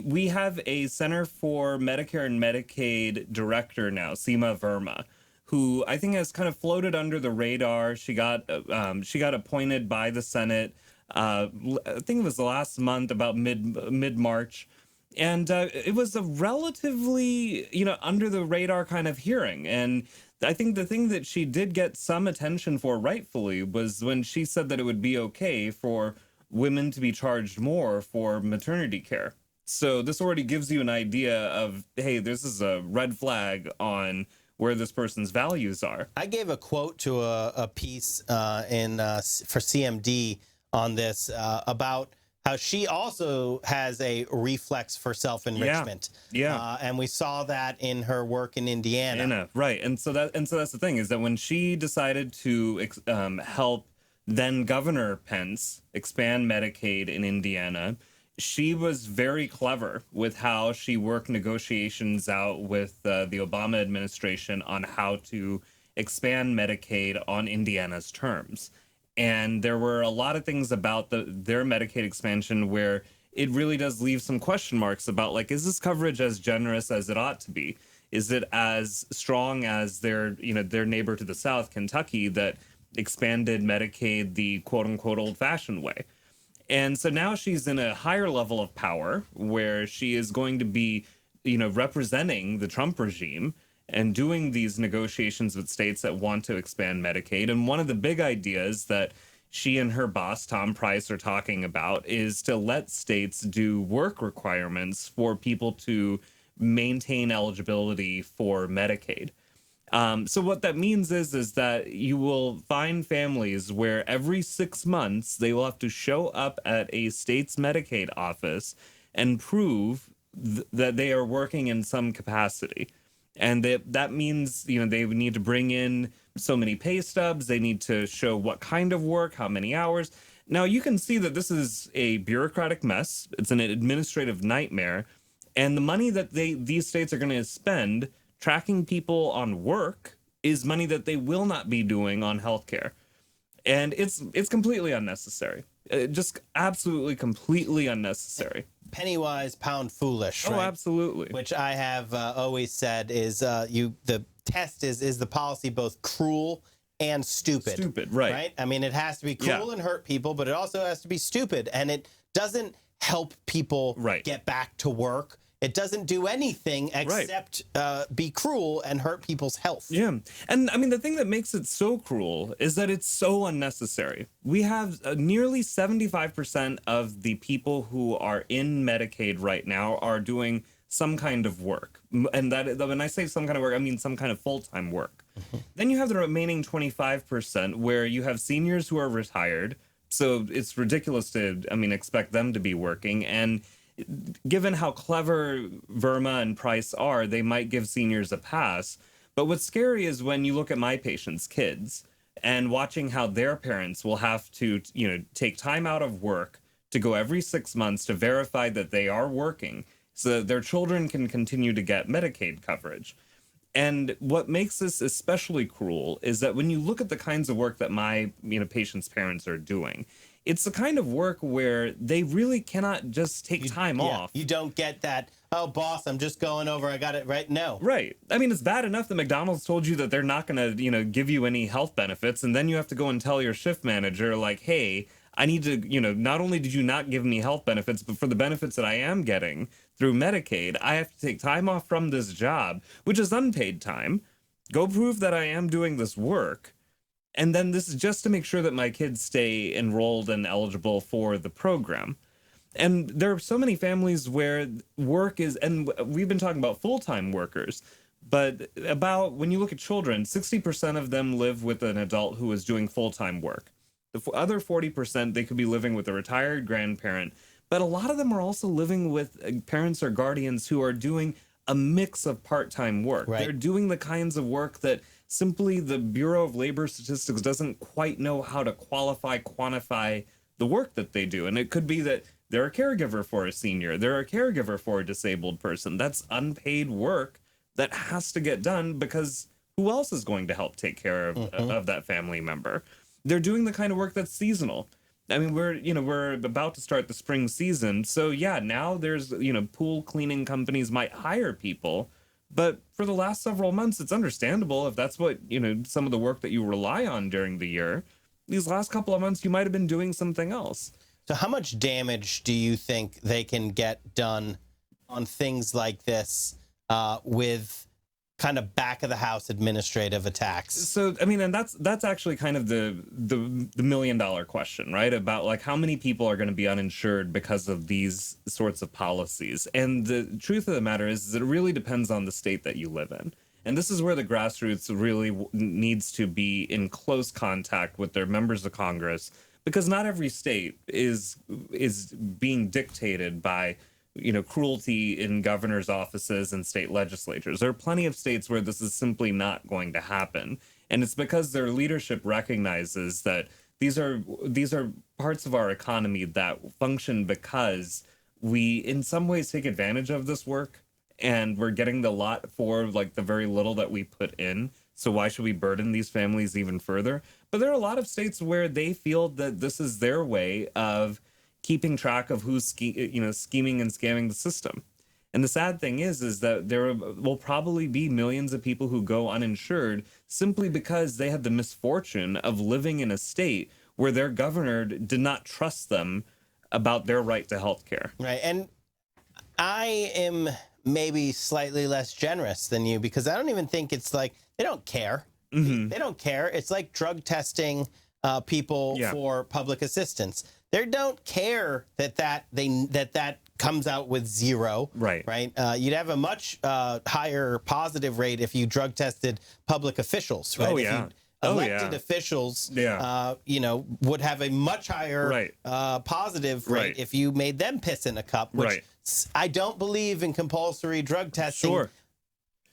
we have a Center for Medicare and Medicaid director now, Seema Verma, who I think has kind of floated under the radar. She got appointed by the Senate. I think it was last month, about mid-March. And it was a relatively, under the radar kind of hearing. And I think the thing that she did get some attention for rightfully was when she said that it would be okay for women to be charged more for maternity care. So this already gives you an idea of, hey, this is a red flag on where this person's values are. I gave a quote to a piece for CMD on this about how she also has a reflex for self-enrichment. Yeah. And we saw that in her work in Indiana. Right. And so that's the thing, is that when she decided to help then Governor Pence expand Medicaid in Indiana, she was very clever with how she worked negotiations out with the Obama administration on how to expand Medicaid on Indiana's terms. And there were a lot of things about their Medicaid expansion where it really does leave some question marks about, like, is this coverage as generous as it ought to be? Is it as strong as their neighbor to the south, Kentucky, that expanded Medicaid the quote-unquote old-fashioned way? And so now she's in a higher level of power where she is going to be, representing the Trump regime and doing these negotiations with states that want to expand Medicaid. And one of the big ideas that she and her boss, Tom Price, are talking about is to let states do work requirements for people to maintain eligibility for Medicaid. So what that means is that you will find families where every 6 months they will have to show up at a state's Medicaid office and prove that they are working in some capacity. And that means, they would need to bring in so many pay stubs. They need to show what kind of work, how many hours. Now, you can see that this is a bureaucratic mess. It's an administrative nightmare. And the money that these states are going to spend tracking people on work is money that they will not be doing on healthcare. And it's completely unnecessary. Just absolutely, completely unnecessary. Penny wise, pound foolish. Oh, right? absolutely. Which I have always said is the test is the policy both cruel and stupid. Stupid, right. Right? I mean, it has to be cruel and hurt people, but it also has to be stupid. And it doesn't help people get back to work. It doesn't do anything except be cruel and hurt people's health. Yeah. And I mean, the thing that makes it so cruel is that it's so unnecessary. We have nearly 75% of the people who are in Medicaid right now are doing some kind of work. And that, when I say some kind of work, I mean some kind of full-time work. Then you have the remaining 25% where you have seniors who are retired. So it's ridiculous to, expect them to be working. And given how clever Verma and Price are, they might give seniors a pass. But what's scary is when you look at my patients' kids and watching how their parents will have to, take time out of work to go every 6 months to verify that they are working so that their children can continue to get Medicaid coverage. And what makes this especially cruel is that when you look at the kinds of work that my patients' parents are doing, it's the kind of work where they really cannot just take time off. You don't get that, oh, boss, I'm just going over, I got it right. No. Right. I mean, it's bad enough that McDonald's told you that they're not going to, give you any health benefits. And then you have to go and tell your shift manager, like, hey, I need to, not only did you not give me health benefits, but for the benefits that I am getting through Medicaid, I have to take time off from this job, which is unpaid time. Go prove that I am doing this work. And then this is just to make sure that my kids stay enrolled and eligible for the program. And there are so many families where work is, and we've been talking about full-time workers, but when you look at children, 60% of them live with an adult who is doing full-time work. The other 40%, they could be living with a retired grandparent, but a lot of them are also living with parents or guardians who are doing a mix of part-time work. Right. They're doing the kinds of work that simply the Bureau of Labor Statistics doesn't quite know how to quantify the work that they do. And it could be that They're a caregiver for a senior. They're a caregiver for a disabled person. That's unpaid work that has to get done because who else is going to help take care of that family member? They're doing the kind of work that's seasonal. I mean, we're about to start the spring season. So yeah, now there's, pool cleaning companies might hire people, but for the last several months, it's understandable if that's what, some of the work that you rely on during the year. These last couple of months, you might have been doing something else. So how much damage do you think they can get done on things like this with kind of back of the house administrative attacks? So, I mean, and that's actually kind of the million-dollar question, right? About like how many people are going to be uninsured because of these sorts of policies. And the truth of the matter is it really depends on the state that you live in. And this is where the grassroots really needs to be in close contact with their members of Congress, because not every state is being dictated by cruelty in governors' offices and state legislatures. There are plenty of states where this is simply not going to happen. And it's because their leadership recognizes that these are parts of our economy that function because we in some ways take advantage of this work and we're getting the lot for like the very little that we put in. So why should we burden these families even further? But there are a lot of states where they feel that this is their way of keeping track of who's scheming and scamming the system. And the sad thing is that there will probably be millions of people who go uninsured simply because they had the misfortune of living in a state where their governor did not trust them about their right to health care. Right. And I am maybe slightly less generous than you because I don't even think it's like they don't care. Mm-hmm. They don't care. It's like drug testing people for public assistance. They don't care that comes out with zero. Right. Right. You'd have a much higher positive rate if you drug tested public officials. Right. Oh, yeah. Elected officials, would have a much higher positive rate if you made them piss in a cup. Which I don't believe in compulsory drug testing. Sure.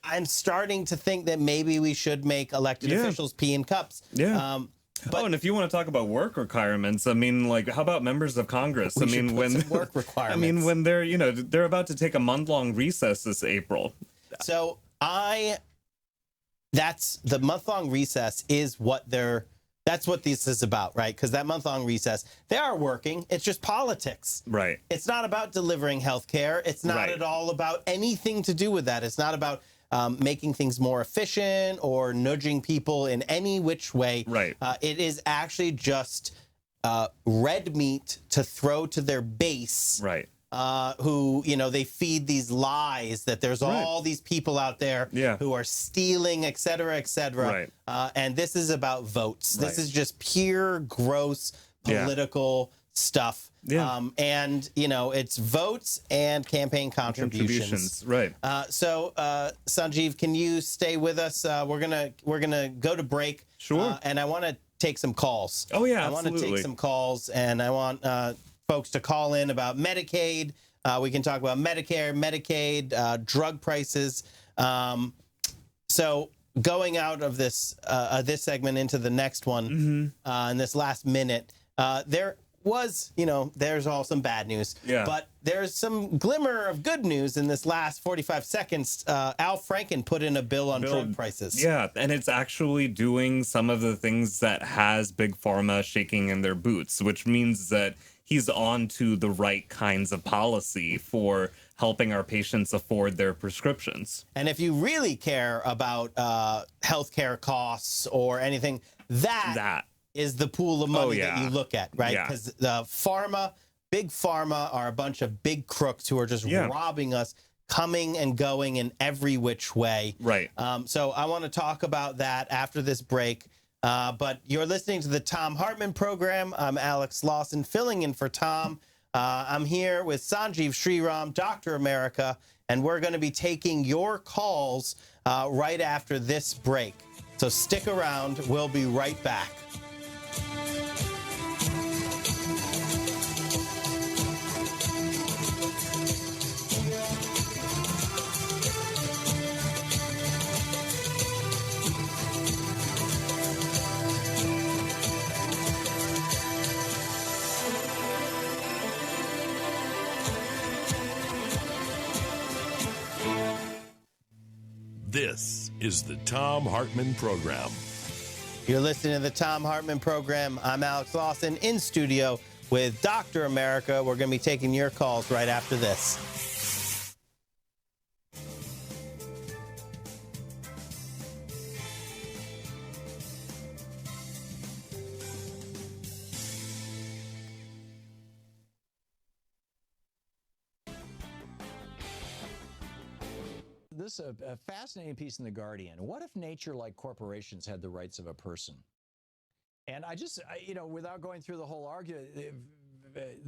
I'm starting to think that maybe we should make elected officials pee in cups. Yeah. But, and if you want to talk about work requirements, I mean, like, how about members of Congress? I mean, when work requirements. I mean, when they're about to take a month-long recess this April. So that's the month-long recess is that's what this is about, right? Because that month-long recess, they are working. It's just politics. Right. It's not about delivering health care. It's not at all about anything to do with that. It's not about making things more efficient or nudging people in any which way. Right. It is actually just red meat to throw to their base. Right. Who, they feed these lies that there's all these people out there who are stealing, et cetera, et cetera. Right. And this is about votes. This is just pure, gross political stuff. Yeah. And, it's votes and campaign contributions. Right. So, Sanjeev, can you stay with us? We're gonna go to break. Sure. And I want to take some calls. Oh, yeah, I want to take some calls, and I want folks to call in about Medicaid. We can talk about Medicare, Medicaid, drug prices. So going out of this segment into the next one, in this last minute, there was, there's all some bad news. Yeah. But there's some glimmer of good news in this last 45 seconds. Al Franken put in a bill on drug prices. Yeah, and it's actually doing some of the things that has Big Pharma shaking in their boots, which means that he's on to the right kinds of policy for helping our patients afford their prescriptions. And if you really care about healthcare costs or anything, that is the pool of money that you look at, right? Because the big pharma are a bunch of big crooks who are just robbing us, coming and going in every which way. Right. So I want to talk about that after this break. But you're listening to the Thom Hartmann program. I'm Alex Lawson, filling in for Tom. I'm here with Sanjeev Sriram, Dr. America, and we're going to be taking your calls right after this break. So stick around. We'll be right back. This is the Thom Hartmann Program. You're listening to the Thom Hartmann Program. I'm Alex Lawson in studio with Dr. America. We're going to be taking your calls right after this. This is a fascinating piece in The Guardian. What if nature, like corporations, had the rights of a person? And without going through the whole argument,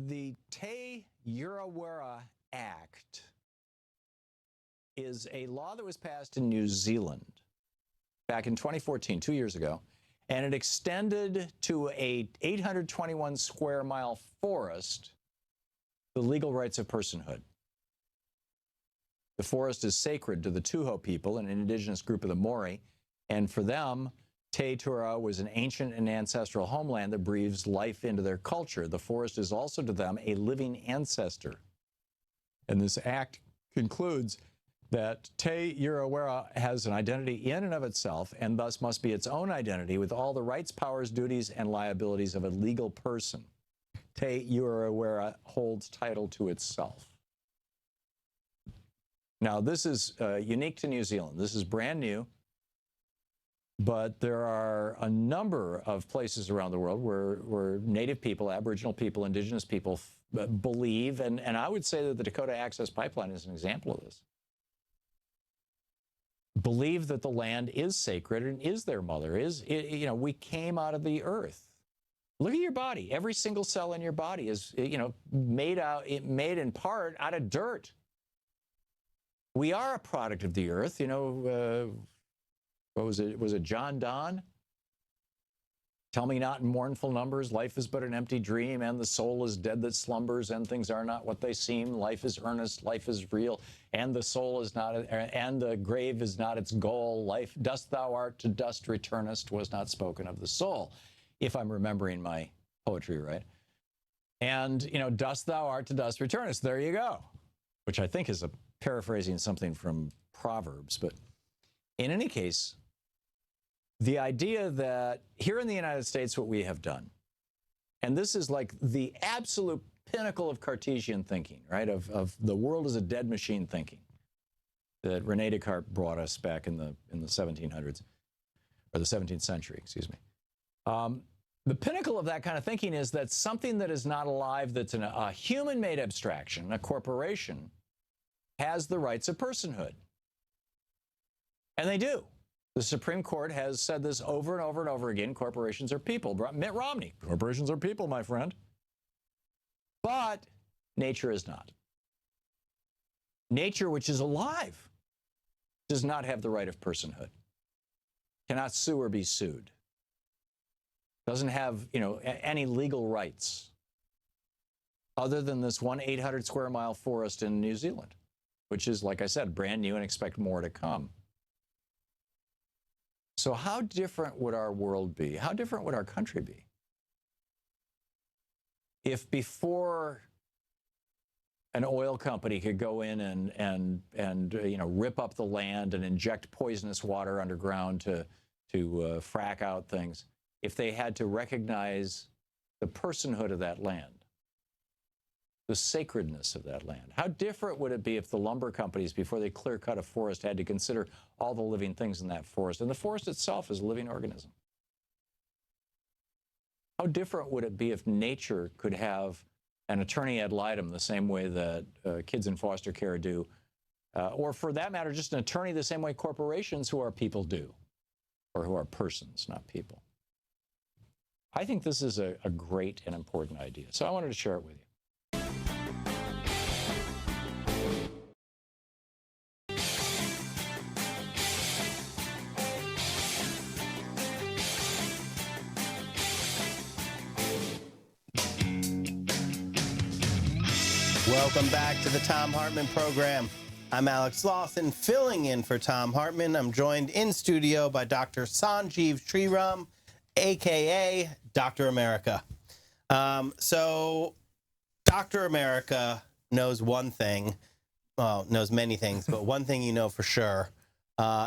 the Te Uruwera Act is a law that was passed in New Zealand back in 2014, 2 years ago, and it extended to a 821 square mile forest the legal rights of personhood. The forest is sacred to the Tuho people, an indigenous group of the Maori, and for them, Te Tura was an ancient and ancestral homeland that breathes life into their culture. The forest is also to them a living ancestor. And this act concludes that Te Uruwera has an identity in and of itself, and thus must be its own identity with all the rights, powers, duties, and liabilities of a legal person. Te Uruwera holds title to itself. Now, this is unique to New Zealand. This is brand new, but there are a number of places around the world where Native people, Aboriginal people, Indigenous people believe, and I would say that the Dakota Access Pipeline is an example of this, believe that the land is sacred and is their mother. We came out of the earth. Look at your body. Every single cell in your body is, made in part out of dirt. We are a product of the earth. What was it? Was it John Donne? Tell me not in mournful numbers, life is but an empty dream, and the soul is dead that slumbers, and things are not what they seem. Life is earnest, life is real, and the soul is not, and the grave is not its goal. Life, dust thou art, to dust returnest, was not spoken of the soul, if I'm remembering my poetry right. And, dust thou art, to dust returnest. There you go, which I think is paraphrasing something from Proverbs. But in any case, the idea that here in the United States, what we have done, and this is like the absolute pinnacle of Cartesian thinking, right? Of the world as a dead machine thinking that Rene Descartes brought us back in the 1700s, or the 17th century, excuse me. The pinnacle of that kind of thinking is that something that is not alive, that's a human-made abstraction, a corporation, has the rights of personhood. And they do. The Supreme Court has said this over and over and over again. Corporations are people. Mitt Romney, corporations are people, my friend. But nature is not. Nature, which is alive, does not have the right of personhood. Cannot sue or be sued. Doesn't have, any legal rights other than this one 800 square mile forest in New Zealand, which is, like I said, brand new and expect more to come. So how different would our world be? How different would our country be if before an oil company could go in and rip up the land and inject poisonous water underground to frack out things, if they had to recognize the personhood of that land, the sacredness of that land? How different would it be if the lumber companies, before they clear-cut a forest, had to consider all the living things in that forest? And the forest itself is a living organism. How different would it be if nature could have an attorney ad litem the same way that kids in foster care do, or for that matter, just an attorney the same way corporations who are people do, or who are persons, not people? I think this is a great and important idea, so I wanted to share it with you. Welcome back to the Thom Hartmann Program. I'm Alex Lawson, filling in for Thom Hartmann. I'm joined in studio by Dr. Sanjeev Sriram, a.k.a. Dr. America. So Dr. America knows one thing, well, knows many things, but one thing you know for sure,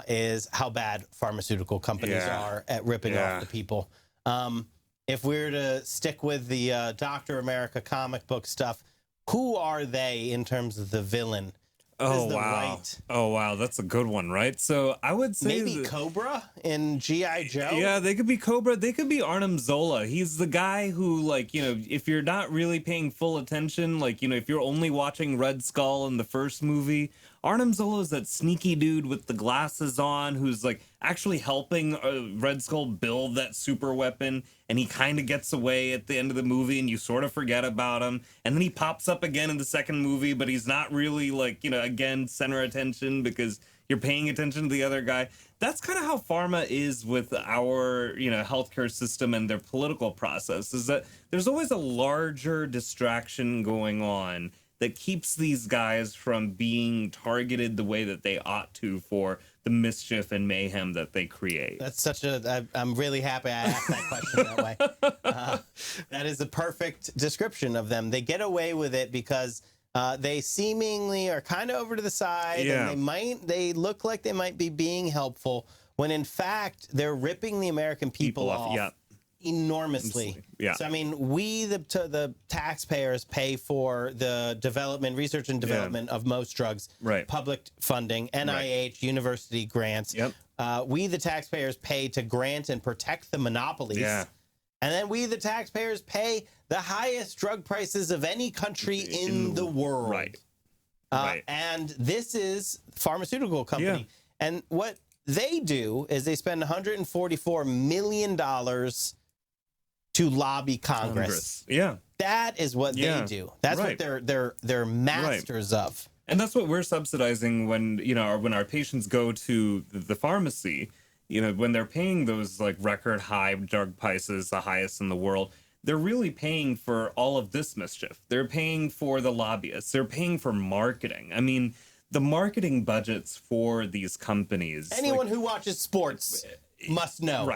is how bad pharmaceutical companies are at ripping off the people. If we're to stick with the Dr. America comic book stuff, who are they in terms of the villain? Oh, wow. Oh, wow. That's a good one, right? So I would say maybe Cobra in G.I. Joe? Yeah, they could be Cobra. They could be Arnim Zola. He's the guy who, like, you know, if you're not really paying full attention, like, you know, if you're only watching Red Skull in the first movie, Arnim Zola is that sneaky dude with the glasses on who's, like, actually helping Red Skull build that super weapon, and he kind of gets away at the end of the movie, and you sort of forget about him, and then he pops up again in the second movie, but he's not really, like, you know, again, center attention because you're paying attention to the other guy. That's kind of how pharma is with our, you know, healthcare system and their political process, is that there's always a larger distraction going on that keeps these guys from being targeted the way that they ought to for the mischief and mayhem that they create. That's such a... I'm really happy I asked that question that way. That is a perfect description of them. They get away with it because they seemingly are kind of over to the side, and they look like they might be being helpful, when in fact they're ripping the American people off. Enormously. So I mean, we the taxpayers pay for the research and development of most drugs. Public funding, NIH, university grants. We the taxpayers pay to grant and protect the monopolies. And then we the taxpayers pay the highest drug prices of any country in the world. And this is pharmaceutical company. And what they do is they spend $144 million to lobby Congress. That is what they do. That's what they're masters of. And that's what we're subsidizing when, you know, when our patients go to the pharmacy, you know, when they're paying those like record high drug prices, the highest in the world, they're really paying for all of this mischief. They're paying for the lobbyists. They're paying for marketing. I mean, the marketing budgets for these companies. Anyone who watches sports must know.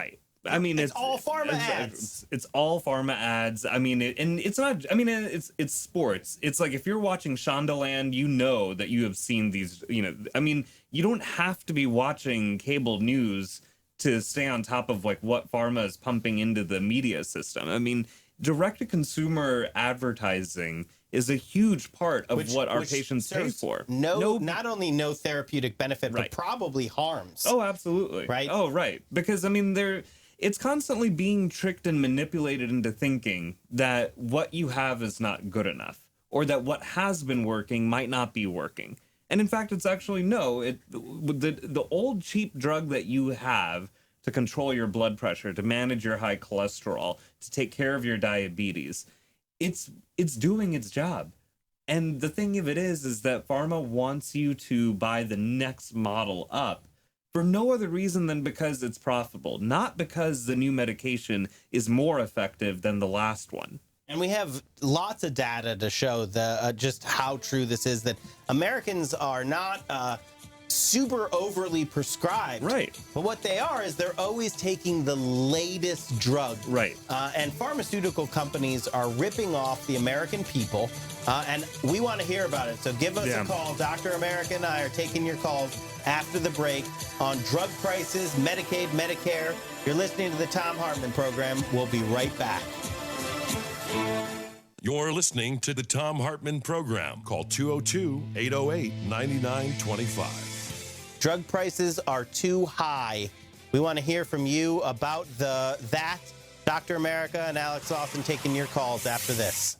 I mean, it's all pharma ads. It's all pharma ads. I mean, and it's not. I mean, it's sports. It's like if you're watching Shondaland, you know that you have seen these. You know, I mean, you don't have to be watching cable news to stay on top of like what pharma is pumping into the media system. I mean, direct-to-consumer advertising is a huge part of what our patients pay for. Not only no therapeutic benefit, but probably harms. Oh, absolutely. Because I mean, it's constantly being tricked and manipulated into thinking that what you have is not good enough, or that what has been working might not be working. And in fact, it's actually the old cheap drug that you have to control your blood pressure, to manage your high cholesterol, to take care of your diabetes, it's doing its job. And the thing of it is that pharma wants you to buy the next model up for no other reason than because it's profitable, not because the new medication is more effective than the last one. And we have lots of data to show just how true this is, that Americans are not super overly prescribed. But what they are is they're always taking the latest drug. And pharmaceutical companies are ripping off the American people. And we want to hear about it. So give us a call. Dr. America and I are taking your calls after the break on drug prices, Medicaid, Medicare. You're listening to the Thom Hartmann program. We'll be right back. You're listening to the Thom Hartmann program. Call 202-808-9925. Drug prices are too high. We want to hear from you about that. Dr. America and Alex Lawson taking your calls after this.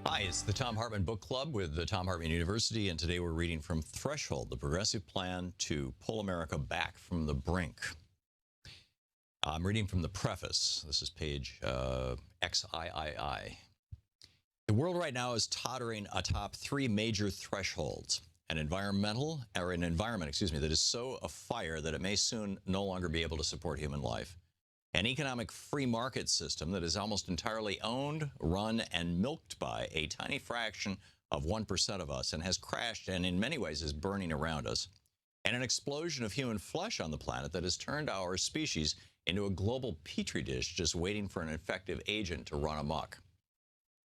Hi, it's the Thom Hartmann Book Club with the Thom Hartmann University, and today we're reading from Threshold, the progressive plan to pull America back from the brink. I'm reading from the preface. This is page XIII. The world right now is tottering atop three major thresholds. An environment, that is so afire that it may soon no longer be able to support human life. An economic free market system that is almost entirely owned, run, and milked by a tiny fraction of 1% of us and has crashed and in many ways is burning around us. and an explosion of human flesh on the planet that has turned our species into a global petri dish just waiting for an effective agent to run amok.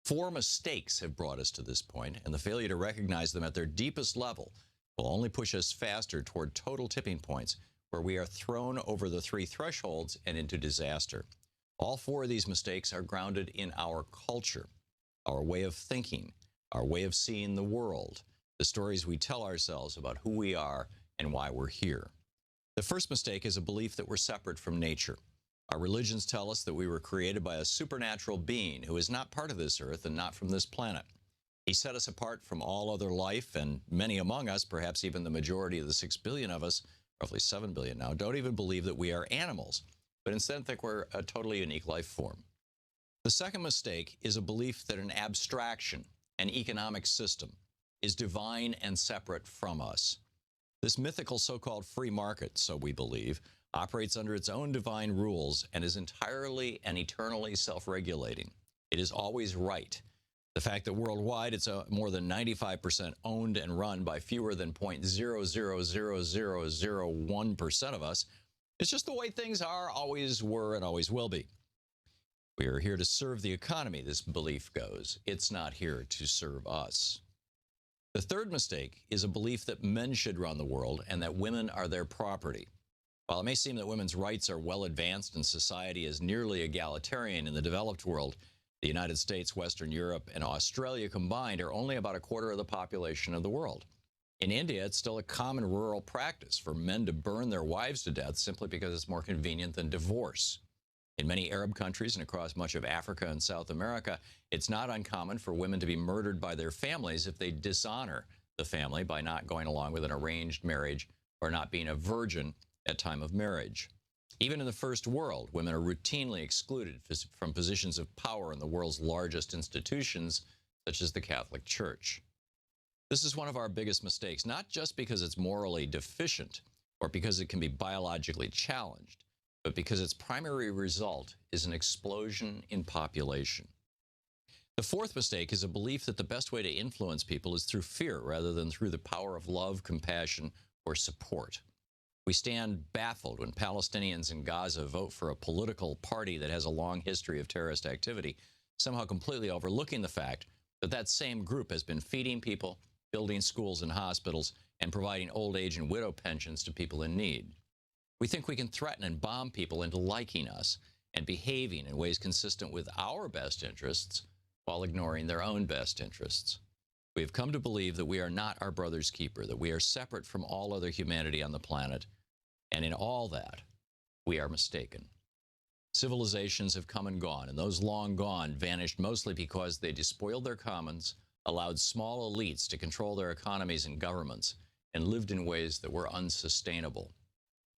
4 mistakes have brought us to this point, and the failure to recognize them at their deepest level will only push us faster toward total tipping points where we are thrown over the 3 thresholds and into disaster. All 4 of these mistakes are grounded in our culture, our way of thinking, our way of seeing the world, the stories we tell ourselves about who we are and why we're here. The first mistake is a belief that we're separate from nature. Our religions tell us that we were created by a supernatural being who is not part of this earth and not from this planet. He set us apart from all other life, and many among us, perhaps even the majority of the 6 billion of us, roughly 7 billion now, don't even believe that we are animals, but instead think we're a totally unique life form. The second mistake is a belief that an abstraction, an economic system, is divine and separate from us. This mythical so-called free market, so we believe, operates under its own divine rules and is entirely and eternally self-regulating. It is always right. The fact that worldwide it's more than 95% owned and run by fewer than 0.00001% of us, it's just the way things are, always were, and always will be. We are here to serve the economy, this belief goes. It's not here to serve us. The third mistake is a belief that men should run the world and that women are their property. While it may seem that women's rights are well advanced and society is nearly egalitarian in the developed world, the United States, Western Europe, and Australia combined are only about a quarter of the population of the world. In India, it's still a common rural practice for men to burn their wives to death simply because it's more convenient than divorce. In many Arab countries and across much of Africa and South America, it's not uncommon for women to be murdered by their families if they dishonor the family by not going along with an arranged marriage or not being a virgin at time of marriage. Even in the first world, women are routinely excluded from positions of power in the world's largest institutions, such as the Catholic Church. This is one of our biggest mistakes, not just because it's morally deficient or because it can be biologically challenged, but because its primary result is an explosion in population. The fourth mistake is a belief that the best way to influence people is through fear rather than through the power of love, compassion, or support. We stand baffled when Palestinians in Gaza vote for a political party that has a long history of terrorist activity, somehow completely overlooking the fact that that same group has been feeding people, building schools and hospitals, and providing old age and widow pensions to people in need. We think we can threaten and bomb people into liking us and behaving in ways consistent with our best interests while ignoring their own best interests. We have come to believe that we are not our brother's keeper, that we are separate from all other humanity on the planet, and in all that, we are mistaken. Civilizations have come and gone, and those long gone vanished mostly because they despoiled their commons, allowed small elites to control their economies and governments, and lived in ways that were unsustainable.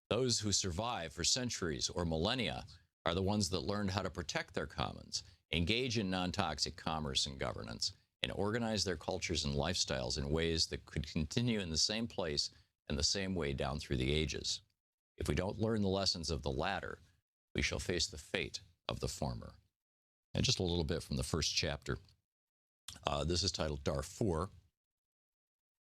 Those who survive for centuries or millennia are the ones that learned how to protect their commons, engage in non-toxic commerce and governance, and organize their cultures and lifestyles in ways that could continue in the same place and the same way down through the ages. If we don't learn the lessons of the latter, we shall face the fate of the former. And just a little bit from the first chapter. This is titled Darfur,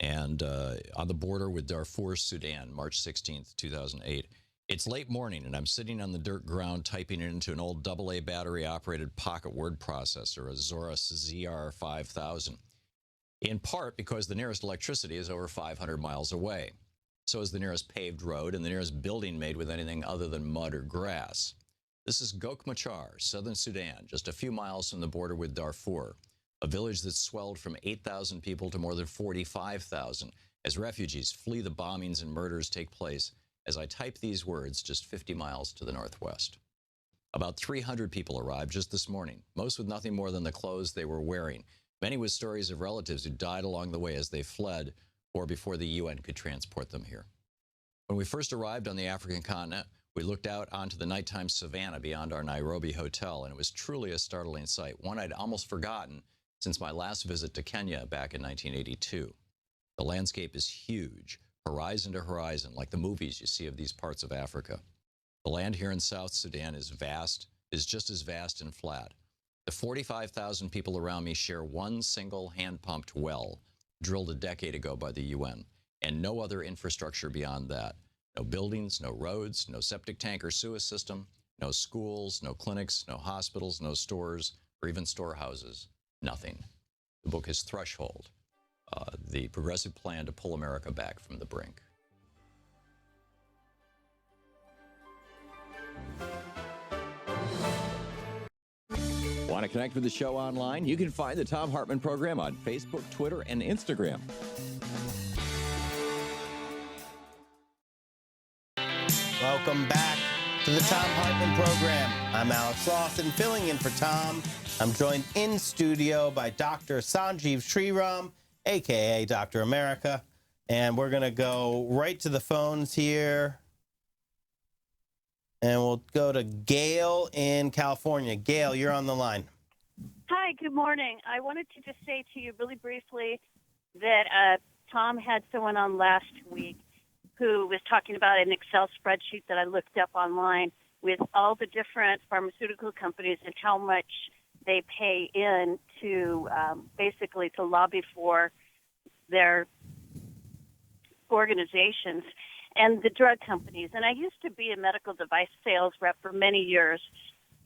and on the border with Darfur, Sudan, March 16th, 2008. It's late morning, and I'm sitting on the dirt ground typing it into an old AA battery-operated pocket word processor, a Zorus ZR5000, in part because the nearest electricity is over 500 miles away. So is the nearest paved road and the nearest building made with anything other than mud or grass. This is Gok Machar, southern Sudan, just a few miles from the border with Darfur, a village that's swelled from 8,000 people to more than 45,000 as refugees flee the bombings and murders take place as I type these words just 50 miles to the northwest. About 300 people arrived just this morning, most with nothing more than the clothes they were wearing, many with stories of relatives who died along the way as they fled or before the UN could transport them here. When we first arrived on the African continent, we looked out onto the nighttime savannah beyond our Nairobi hotel, and it was truly a startling sight, one I'd almost forgotten since my last visit to Kenya back in 1982. The landscape is huge, horizon to horizon, like the movies you see of these parts of Africa. The land here in South Sudan is just as vast and flat. The 45,000 people around me share one single hand-pumped well, drilled a decade ago by the UN. and no other infrastructure beyond that. No buildings, no roads, no septic tank or sewer system, no schools, no clinics, no hospitals, no stores, or even storehouses. Nothing. The book is Threshold, the progressive plan to pull America back from the brink. Want to connect with the show online? You can find the Thom Hartmann program on Facebook, Twitter, and Instagram. Welcome back to the Thom Hartmann program. I'm Alex Lawson, filling in for Tom. I'm joined in studio by Dr. Sanjeev Sriram, a.k.a. Dr. America. And we're going to go right to the phones here. And we'll go to Gail in California. Gail, you're on the line. Hi, good morning. I wanted to just say to you really briefly that Tom had someone on last week who was talking about an Excel spreadsheet that I looked up online with all the different pharmaceutical companies and how much they pay in to basically to lobby for their organizations and the drug companies. And I used to be a medical device sales rep for many years.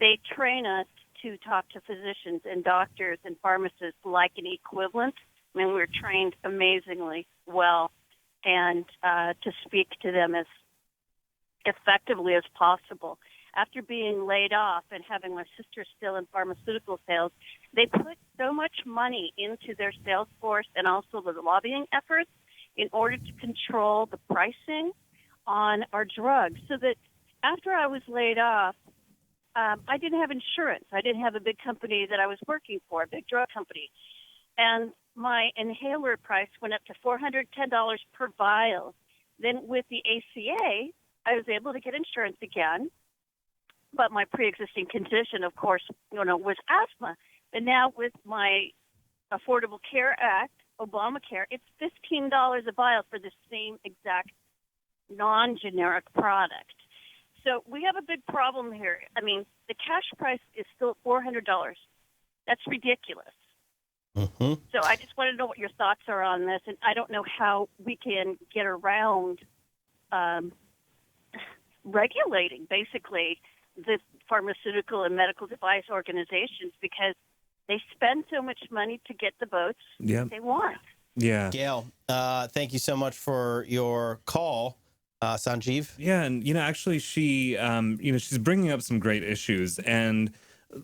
They train us to talk to physicians and doctors and pharmacists like an equivalent. I mean, we're trained amazingly well, and to speak to them as effectively as possible. After being laid off and having my sister still in pharmaceutical sales, they put so much money into their sales force and also the lobbying efforts in order to control the pricing on our drugs, so that after I was laid off, I didn't have insurance. I didn't have a big company that I was working for, a big drug company. And my inhaler price went up to $410 per vial. Then with the ACA, I was able to get insurance again. But my pre-existing condition, of course, was asthma. But now with my Affordable Care Act, Obamacare, it's $15 a vial for the same exact non-generic product. So we have a big problem here. I mean, the cash price is still $400. That's ridiculous. Mm-hmm. So I just want to know what your thoughts are on this, and I don't know how we can get around regulating, basically, the pharmaceutical and medical device organizations, because they spend so much money to get the votes they want. Yeah. Gail, thank you so much for your call. Sanjeev? Yeah, and actually she she's bringing up some great issues, and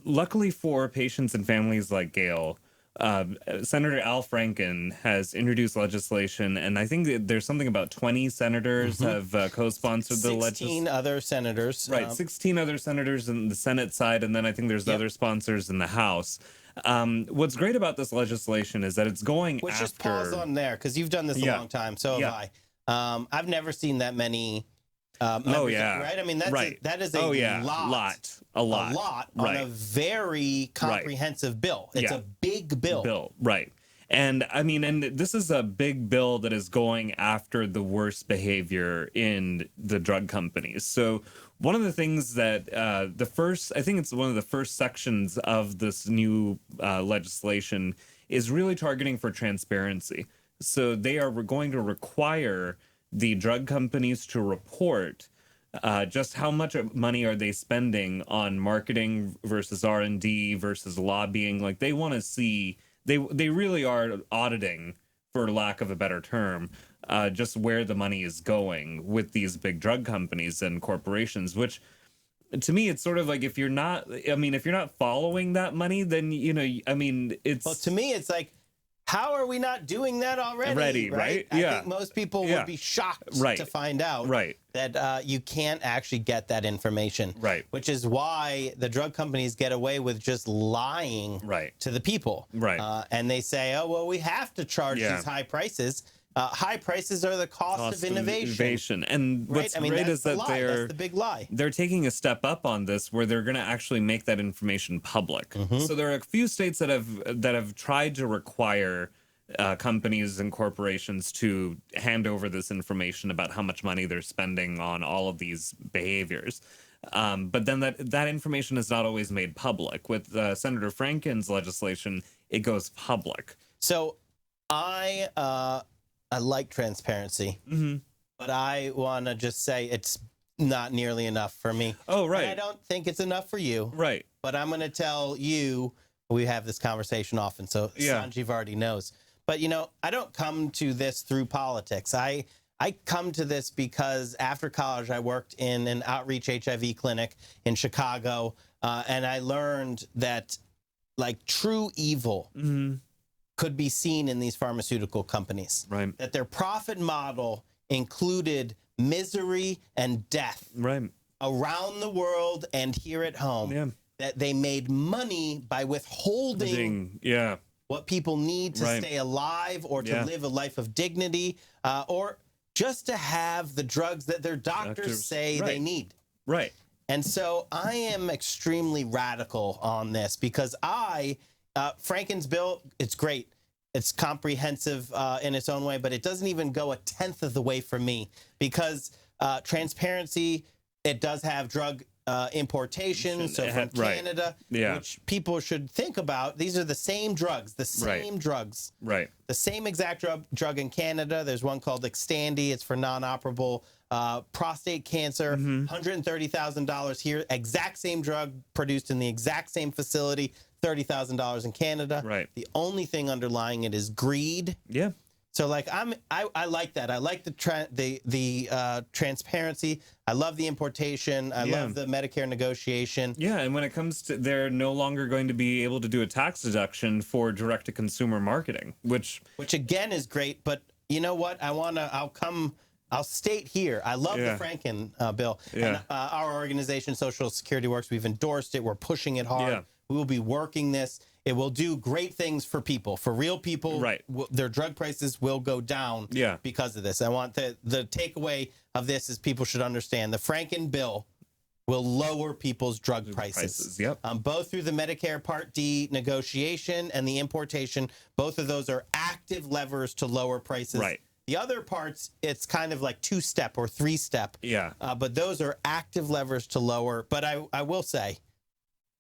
luckily for patients and families like Gail, Senator Al Franken has introduced legislation, and I think that there's something about 20 senators have co-sponsored the legislation. 16 other senators. Right, 16 other senators in the Senate side, and then I think there's other sponsors in the House. What's great about this legislation is that it's going Let's after... just pause on there, because you've done this a long time, so have I. I've never seen that many members, right? I mean, that is a lot on a very comprehensive bill. It's a big bill. Right. And I mean, and this is a big bill that is going after the worst behavior in the drug companies. So one of the things that I think it's one of the first sections of this new legislation is really targeting for transparency. So they are going to require the drug companies to report just how much money are they spending on marketing versus R&D versus lobbying. Like they want to see, they really are auditing, for lack of a better term, just where the money is going with these big drug companies and corporations, which to me, it's sort of like if you're not following that money, then, it's... Well, to me, it's like, how are we not doing that already? Right? I think most people would be shocked to find out that you can't actually get that information. Right. Which is why the drug companies get away with just lying to the people. Right. And they say, oh, well, we have to charge these high prices. High prices are the cost of innovation. And what's great is that that's the big lie. They're taking a step up on this, where they're going to actually make that information public. So there are a few states that have tried to require companies and corporations to hand over this information about how much money they're spending on all of these behaviors. But then that information is not always made public. With Senator Franken's legislation, it goes public. So I I like transparency, but I want to just say it's not nearly enough for me. Oh, right. And I don't think it's enough for you. Right. But I'm going to tell you, we have this conversation often, so Yeah. Sanjeev already knows. But, you know, I don't come to this through politics. I come to this because after college, I worked in an outreach HIV clinic in Chicago, and I learned that, like, true evil could be seen in these pharmaceutical companies. Right. That their profit model included misery and death around the world and here at home. Yeah. That they made money by withholding what people need to stay alive or to live a life of dignity, or just to have the drugs that their doctors say they need. Right. And so I am extremely radical on this because Franken's bill, it's great. It's comprehensive in its own way, but it doesn't even go a tenth of the way for me because transparency, it does have drug importation, so from Canada, which people should think about. These are the same drugs, drugs. Right. The same exact drug in Canada. There's one called Xtandi. It's for non-operable prostate cancer. $130,000 here. Exact same drug produced in the exact same facility. $30,000 in Canada. Right. The only thing underlying it is greed. Yeah. So like I like that. I like the transparency. I love the importation. I love the Medicare negotiation. Yeah, and when it comes to, they're no longer going to be able to do a tax deduction for direct to consumer marketing, which again is great. But you know what? I'll state here. I love the Franken bill. Yeah. And our organization, Social Security Works, we've endorsed it. We're pushing it hard. Yeah. We will be working this. It will do great things for people, for real people. Right. Their drug prices will go down because of this. I want the takeaway of this is people should understand the Franken bill will lower people's drug prices. Yep. Both through the Medicare Part D negotiation and the importation. Both of those are active levers to lower prices. Right. The other parts, it's kind of like 2-step or 3-step. Yeah. But those are active levers to lower. But I will say,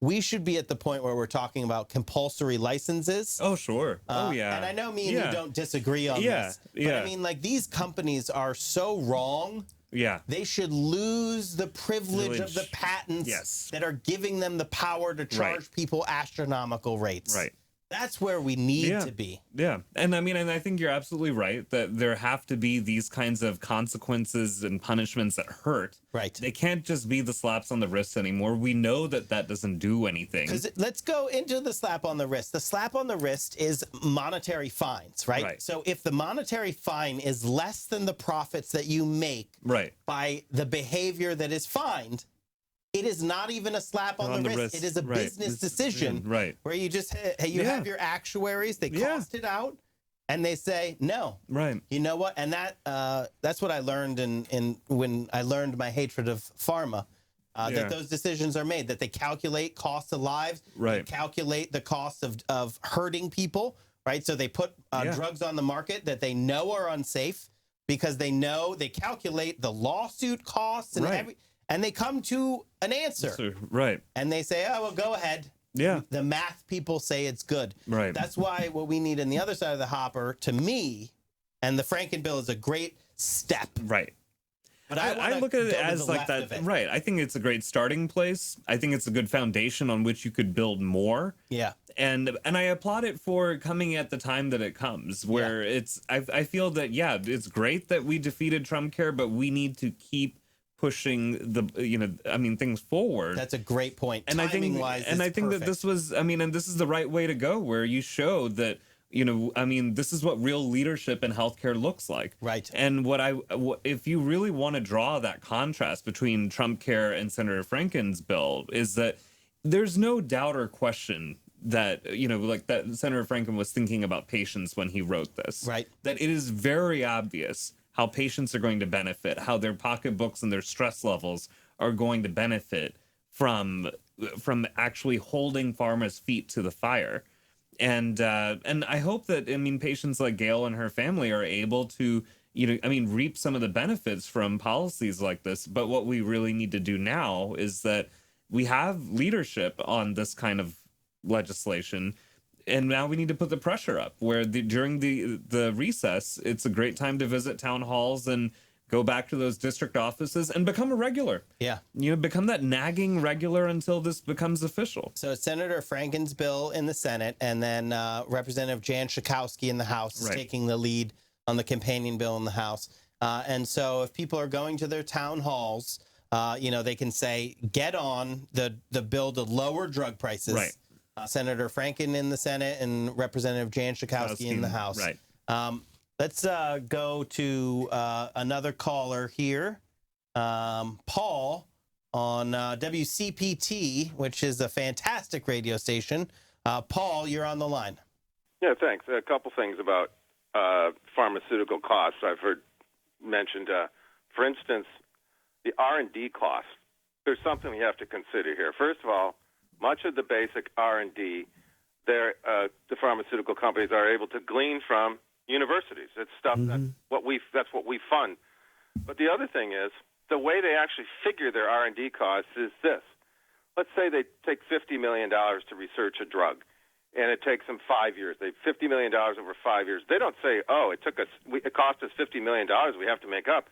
we should be at the point where we're talking about compulsory licenses. Oh, sure. And I know me and you don't disagree on this. But I mean, like, these companies are so wrong. Yeah. They should lose the privilege of the patents that are giving them the power to charge people astronomical rates. Right. That's where we need to be. Yeah. And I mean, and I think you're absolutely right that there have to be these kinds of consequences and punishments that hurt. Right. They can't just be the slaps on the wrist anymore. We know that that doesn't do anything. Because let's go into the slap on the wrist. The slap on the wrist is monetary fines, right? So if the monetary fine is less than the profits that you make by the behavior that is fined, it is not even a slap on the wrist. It is a business decision where you just have your actuaries. They cost it out, and they say no. Right. You know what? And that's what I learned in when I learned my hatred of pharma. That those decisions are made. That they calculate cost of lives. They calculate the cost of hurting people. Right. So they put drugs on the market that they know are unsafe because they calculate the lawsuit costs and and they come to an answer. Right. And they say, oh, well, go ahead. Yeah. The math people say it's good. Right. That's why what we need on the other side of the hopper, to me, and the Franken bill is a great step. Right. But I look at it as like that. Right. I think it's a great starting place. I think it's a good foundation on which you could build more. Yeah. And I applaud it for coming at the time that it comes, where I feel that, it's great that we defeated Trump Care, but we need to keep pushing things forward. That's a great point. And I think that this was, and this is the right way to go, where you show that, this is what real leadership in healthcare looks like. Right. And if you really want to draw that contrast between Trump Care and Senator Franken's bill, is that there's no doubt or question that, that Senator Franken was thinking about patients when he wrote this. Right. That it is very obvious how patients are going to benefit, how their pocketbooks and their stress levels are going to benefit from actually holding pharma's feet to the fire. And I hope that, patients like Gail and her family are able to, reap some of the benefits from policies like this. But what we really need to do now is that we have leadership on this kind of legislation. And now we need to put the pressure up where during the recess, it's a great time to visit town halls and go back to those district offices and become a regular. Yeah. Become that nagging regular until this becomes official. So it's Senator Franken's bill in the Senate, and then Representative Jan Schakowsky in the House is taking the lead on the companion bill in the House. And so if people are going to their town halls, they can say, get on the bill to lower drug prices. Right. Senator Franken in the Senate and Representative Jan Schakowsky in the House. Right. Let's go to another caller here. Paul on WCPT, which is a fantastic radio station. Paul, you're on the line. Yeah, thanks. A couple things about pharmaceutical costs I've heard mentioned. For instance, the R&D costs. There's something we have to consider here. First of all, much of the basic R&D, the pharmaceutical companies are able to glean from universities. It's stuff that's what we fund. But the other thing is the way they actually figure their R&D costs is this. Let's say they take $50 million to research a drug, and it takes them 5 years. They $50 million over 5 years. They don't say, it cost us $50 million we have to make up.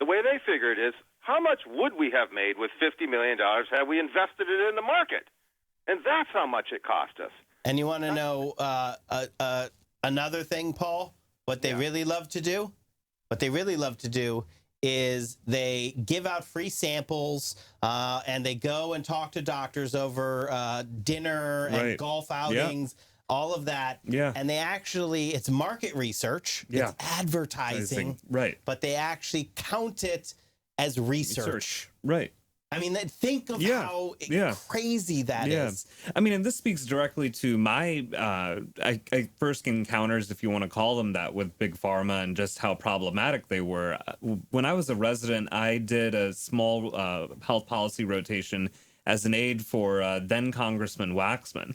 The way they figure it is, how much would we have made with $50 million had we invested it in the market? And that's how much it cost us. And you want to know another thing, Paul? What they really love to do? What they really love to do is they give out free samples and they go and talk to doctors over dinner and golf outings, all of that. Yeah. And they actually, it's market research, it's advertising, but they actually count it as research. Right. I mean, think of how crazy that is. I mean, and this speaks directly to my first encounters, if you want to call them that, with Big Pharma and just how problematic they were. When I was a resident, I did a small health policy rotation as an aide for then Congressman Waxman.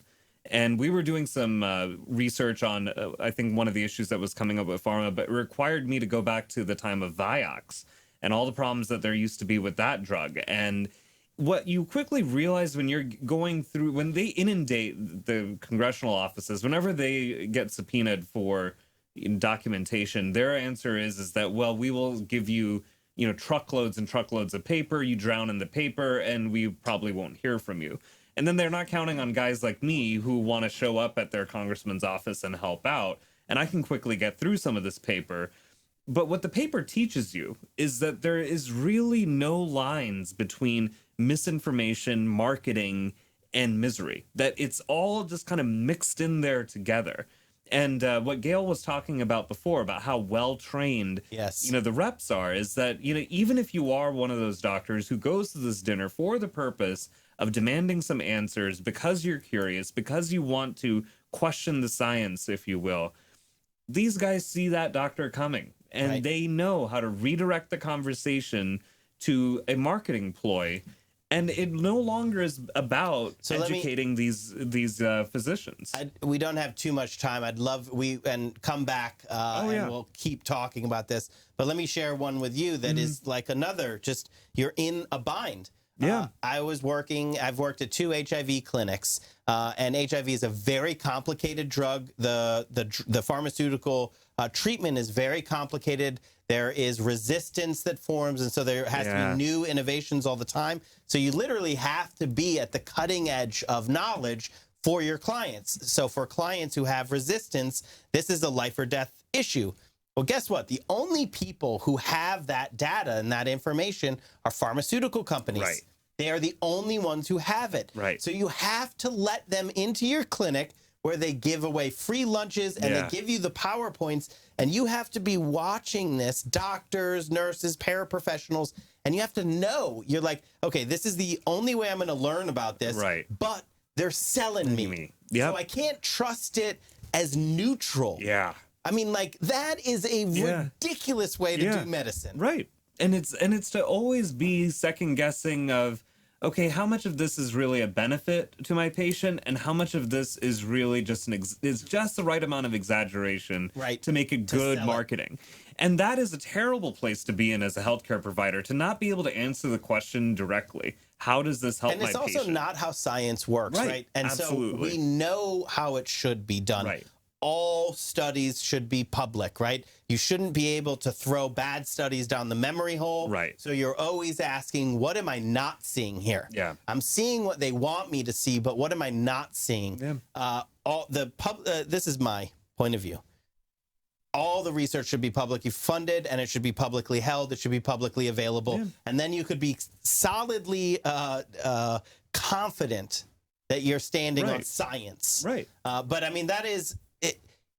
And we were doing some research on, I think, one of the issues that was coming up with pharma, but it required me to go back to the time of Vioxx and all the problems that there used to be with that drug. And what you quickly realize when you're going through, when they inundate the congressional offices, whenever they get subpoenaed for documentation, their answer is that, well, we will give you, truckloads and truckloads of paper, you drown in the paper, and we probably won't hear from you. And then they're not counting on guys like me who want to show up at their congressman's office and help out. And I can quickly get through some of this paper. But what the paper teaches you is that there is really no lines between misinformation, marketing, and misery. That it's all just kind of mixed in there together. And what Gail was talking about before, about how well-trained the reps are, is that, even if you are one of those doctors who goes to this dinner for the purpose of demanding some answers because you're curious, because you want to question the science, if you will, these guys see that doctor coming. And they know how to redirect the conversation to a marketing ploy. And it no longer is about educating these physicians. We don't have too much time. I'd love and come back and we'll keep talking about this. But let me share one with you that is like another, just you're in a bind. Yeah. I've worked at 2 HIV clinics, and HIV is a very complicated drug. The pharmaceutical treatment is very complicated. There is resistance that forms, and so there has to be new innovations all the time. So you literally have to be at the cutting edge of knowledge for your clients. So for clients who have resistance, this is a life or death issue. Well, guess what? The only people who have that data and that information are pharmaceutical companies. Right. They are the only ones who have it. Right. So you have to let them into your clinic where they give away free lunches and they give you the PowerPoints. And you have to be watching this, doctors, nurses, paraprofessionals, and you have to know. You're like, okay, this is the only way I'm going to learn about this. Right. But they're selling me. Yep. So I can't trust it as neutral. Yeah. I mean, like, that is a ridiculous way to do medicine. Right. And it's to always be second guessing of, okay, how much of this is really a benefit to my patient, and how much of this is really just is just the right amount of exaggeration to make a good marketing. And that is a terrible place to be in as a healthcare provider, to not be able to answer the question directly. How does this help my patient? And it's also not how science works, right? And Absolutely. so we know how it should be done. Right. All studies should be public, right? You shouldn't be able to throw bad studies down the memory hole. Right. So you're always asking, what am I not seeing here? Yeah. I'm seeing what they want me to see, but what am I not seeing? Yeah. This is my point of view. All the research should be publicly funded, and it should be publicly held. It should be publicly available. Yeah. And then you could be solidly confident that you're standing on science. Right. But I mean, that is,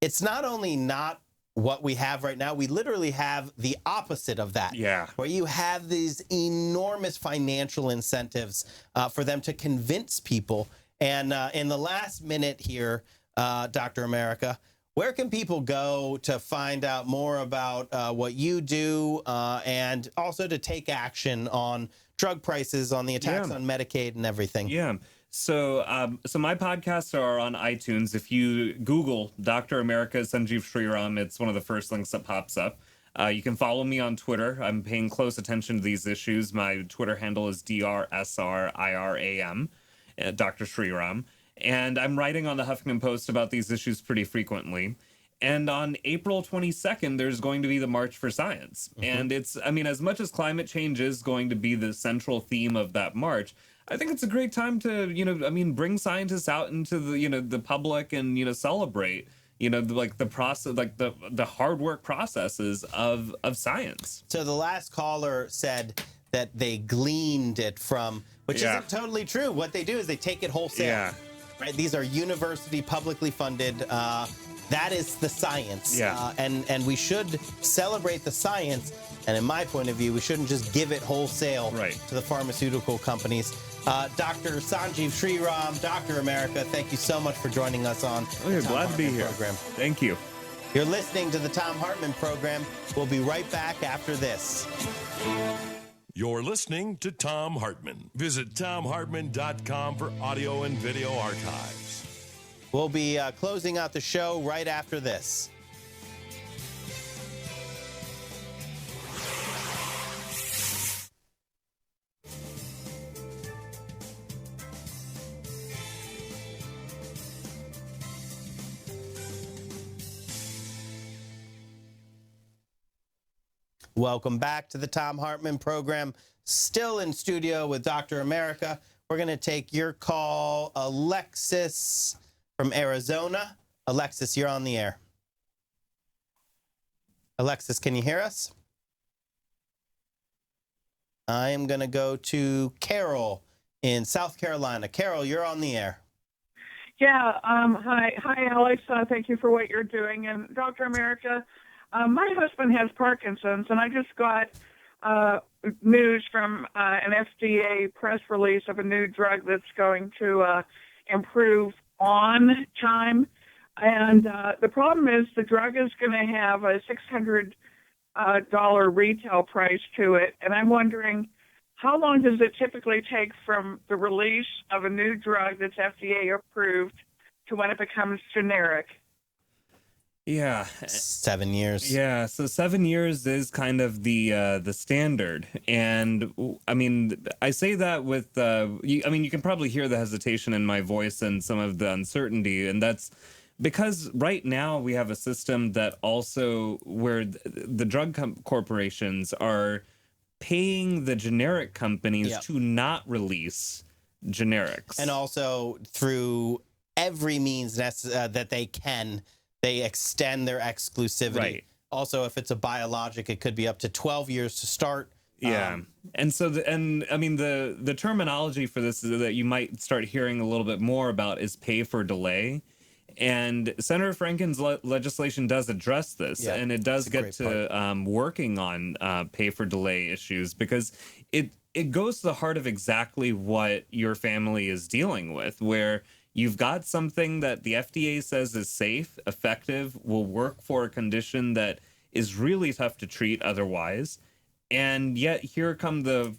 it's not only not what we have right now, we literally have the opposite of that. Yeah. Where you have these enormous financial incentives for them to convince people. And in the last minute here, Dr. America, where can people go to find out more about what you do and also to take action on drug prices, on the attacks on Medicaid and everything? Yeah. So my podcasts are on iTunes. If you Google Dr. America Sanjeev Sriram, it's one of the first links that pops up. You can follow me on Twitter. I'm paying close attention to these issues. My Twitter handle is DRSRIRAM, Dr. Sriram. And I'm writing on the Huffington Post about these issues pretty frequently. And on April 22nd, there's going to be the March for Science. And it's, I mean, as much as climate change is going to be the central theme of that march, I think it's a great time to, bring scientists out into the, the public and, celebrate, the process, the hard work processes of science. So the last caller said that they gleaned it from, which isn't totally true. What they do is they take it wholesale. Yeah. Right? These are university publicly funded. That is the science. Yeah. And we should celebrate the science. And in my point of view, we shouldn't just give it wholesale to the pharmaceutical companies. Dr. Sanjeev Sriram, Dr. America, thank you so much for joining us on the Thom glad to be Hartmann here. program. Thank you. You're listening to the Thom Hartmann program. We'll be right back after this. You're listening to Thom Hartmann. Visit ThomHartmann.com for audio and video archives. We'll be closing out the show right after this. Welcome back to the Thom Hartmann program. Still in studio with Dr. America. We're going to take your call. Alexis from Arizona. Alexis, you're on the air. Alexis, can you hear us? I am going to go to Carol in South Carolina. Carol, you're on the air. Yeah. Hi, Alex. Thank you for what you're doing. And Dr. America, my husband has Parkinson's, and I just got news from an FDA press release of a new drug that's going to improve on time. And the problem is the drug is going to have a $600 retail price to it. And I'm wondering, how long does it typically take from the release of a new drug that's FDA approved to when it becomes generic? Yeah. 7 years. Yeah, so 7 years is kind of the standard. And I mean, I say that with you can probably hear the hesitation in my voice and some of the uncertainty, and that's because right now we have a system that also where the drug corporations are paying the generic companies to not release generics. And also through every means that they can, they extend their exclusivity. Right. Also, if it's a biologic, it could be up to 12 years to start. Yeah. And so, the terminology for this is that you might start hearing a little bit more about is pay for delay. And Senator Franken's legislation does address this, and it does get to working on pay for delay issues, because it goes to the heart of exactly what your family is dealing with, where you've got something that the FDA says is safe, effective, will work for a condition that is really tough to treat otherwise, And yet here come the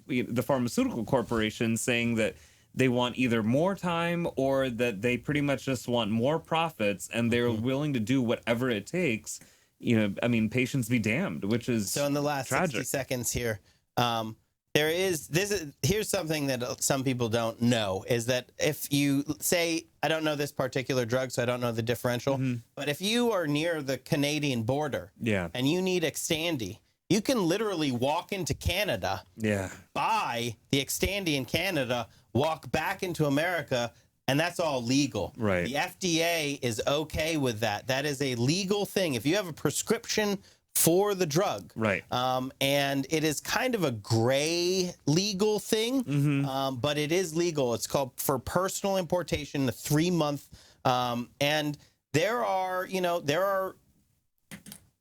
pharmaceutical corporations saying that they want either more time or that they pretty much just want more profits, and they're willing to do whatever it takes. I mean, patients be damned, which is so. In the last tragic. 60 seconds here, here's something that some people don't know is that if you say, I don't know this particular drug, so I don't know the differential, but if you are near the Canadian border, and you need Xtandi, you can literally walk into Canada, buy the Xtandi in Canada, walk back into America, and that's all legal. Right. The FDA is okay with that. That is a legal thing. If you have a prescription for the drug, right, and it is kind of a gray legal thing, but it is legal. It's called for personal importation, the 3-month, and there are,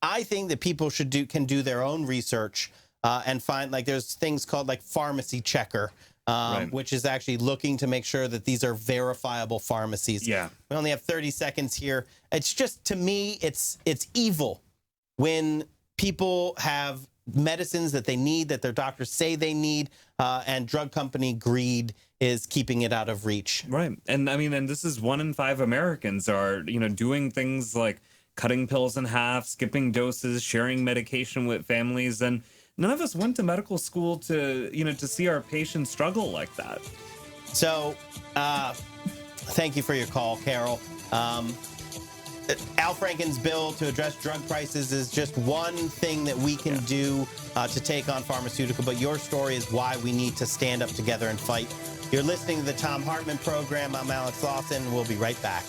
I think that people can do their own research and find, like, there's things called like pharmacy checker, which is actually looking to make sure that these are verifiable pharmacies. Yeah. We only have 30 seconds here. It's just, to me, it's evil when people have medicines that they need, that their doctors say they need, and drug company greed is keeping it out of reach. Right. And I mean, and this is 1 in 5 Americans are, doing things like cutting pills in half, skipping doses, sharing medication with families. And none of us went to medical school to, to see our patients struggle like that. So, thank you for your call, Carol. Al Franken's bill to address drug prices is just one thing that we can do to take on pharmaceutical, but your story is why we need to stand up together and fight. You're listening to the Thom Hartmann Program. I'm Alex Lawson. We'll be right back.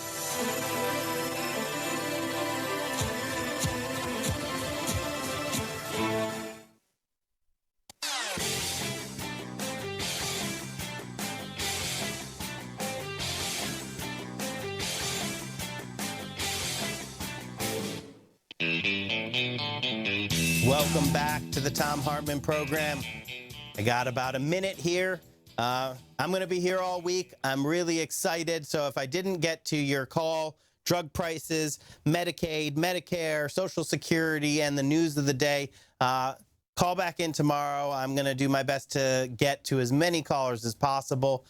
Welcome back to the Thom Hartmann Program. I got about a minute here. I'm going to be here all week. I'm really excited. So if I didn't get to your call, drug prices, Medicaid, Medicare, Social Security, and the news of the day, call back in tomorrow. I'm going to do my best to get to as many callers as possible.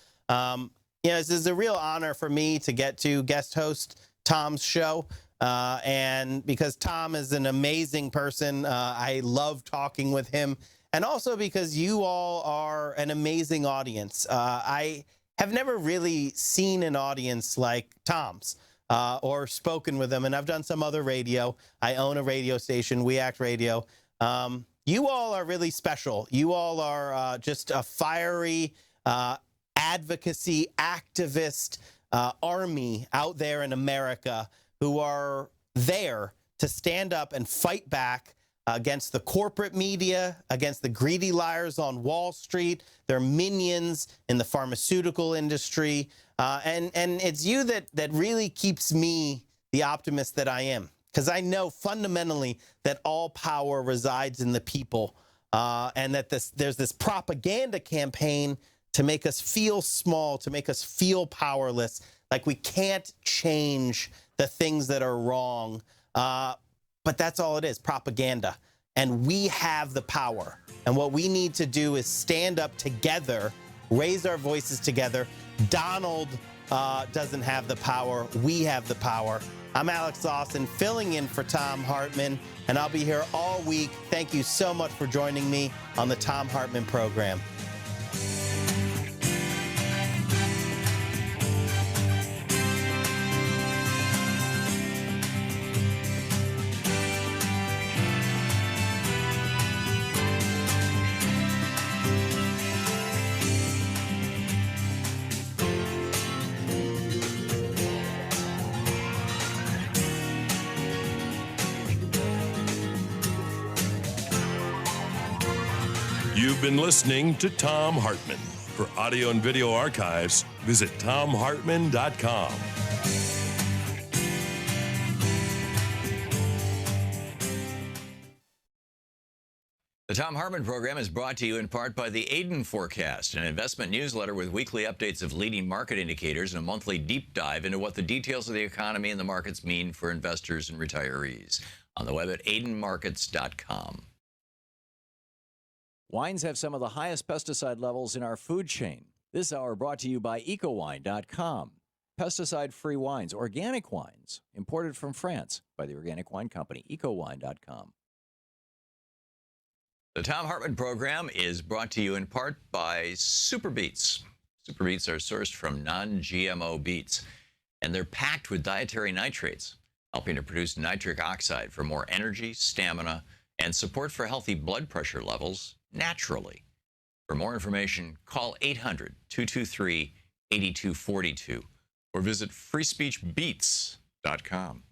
This is a real honor for me to get to guest host Tom's show. And because Tom is an amazing person, I love talking with him. And also because you all are an amazing audience. I have never really seen an audience like Tom's or spoken with them. And I've done some other radio. I own a radio station, We Act Radio. You all are really special. You all are just a fiery advocacy, activist army out there in America who are there to stand up and fight back against the corporate media, against the greedy liars on Wall Street, their minions in the pharmaceutical industry. And it's you that really keeps me the optimist that I am. Because I know fundamentally that all power resides in the people, and that there's this propaganda campaign to make us feel small, to make us feel powerless, like we can't change the things that are wrong. But that's all it is, propaganda. And we have the power. And what we need to do is stand up together, raise our voices together. Donald doesn't have the power. We have the power. I'm Alex Lawson, filling in for Thom Hartmann, and I'll be here all week. Thank you so much for joining me on the Thom Hartmann Program. You've been listening to Thom Hartmann. For audio and video archives, visit thomhartmann.com. The Thom Hartmann Program is brought to you in part by the Aiden Forecast, an investment newsletter with weekly updates of leading market indicators and a monthly deep dive into what the details of the economy and the markets mean for investors and retirees. On the web at aidenmarkets.com. Wines have some of the highest pesticide levels in our food chain. This hour brought to you by ecowine.com. Pesticide-free wines, organic wines, imported from France by the Organic Wine Company, ecowine.com. The Thom Hartmann program is brought to you in part by Super Beets. Super Beets are sourced from non-GMO beets, and they're packed with dietary nitrates, helping to produce nitric oxide for more energy, stamina, and support for healthy blood pressure levels naturally. For more information, call 800-223-8242 or visit freespeechbeets.com.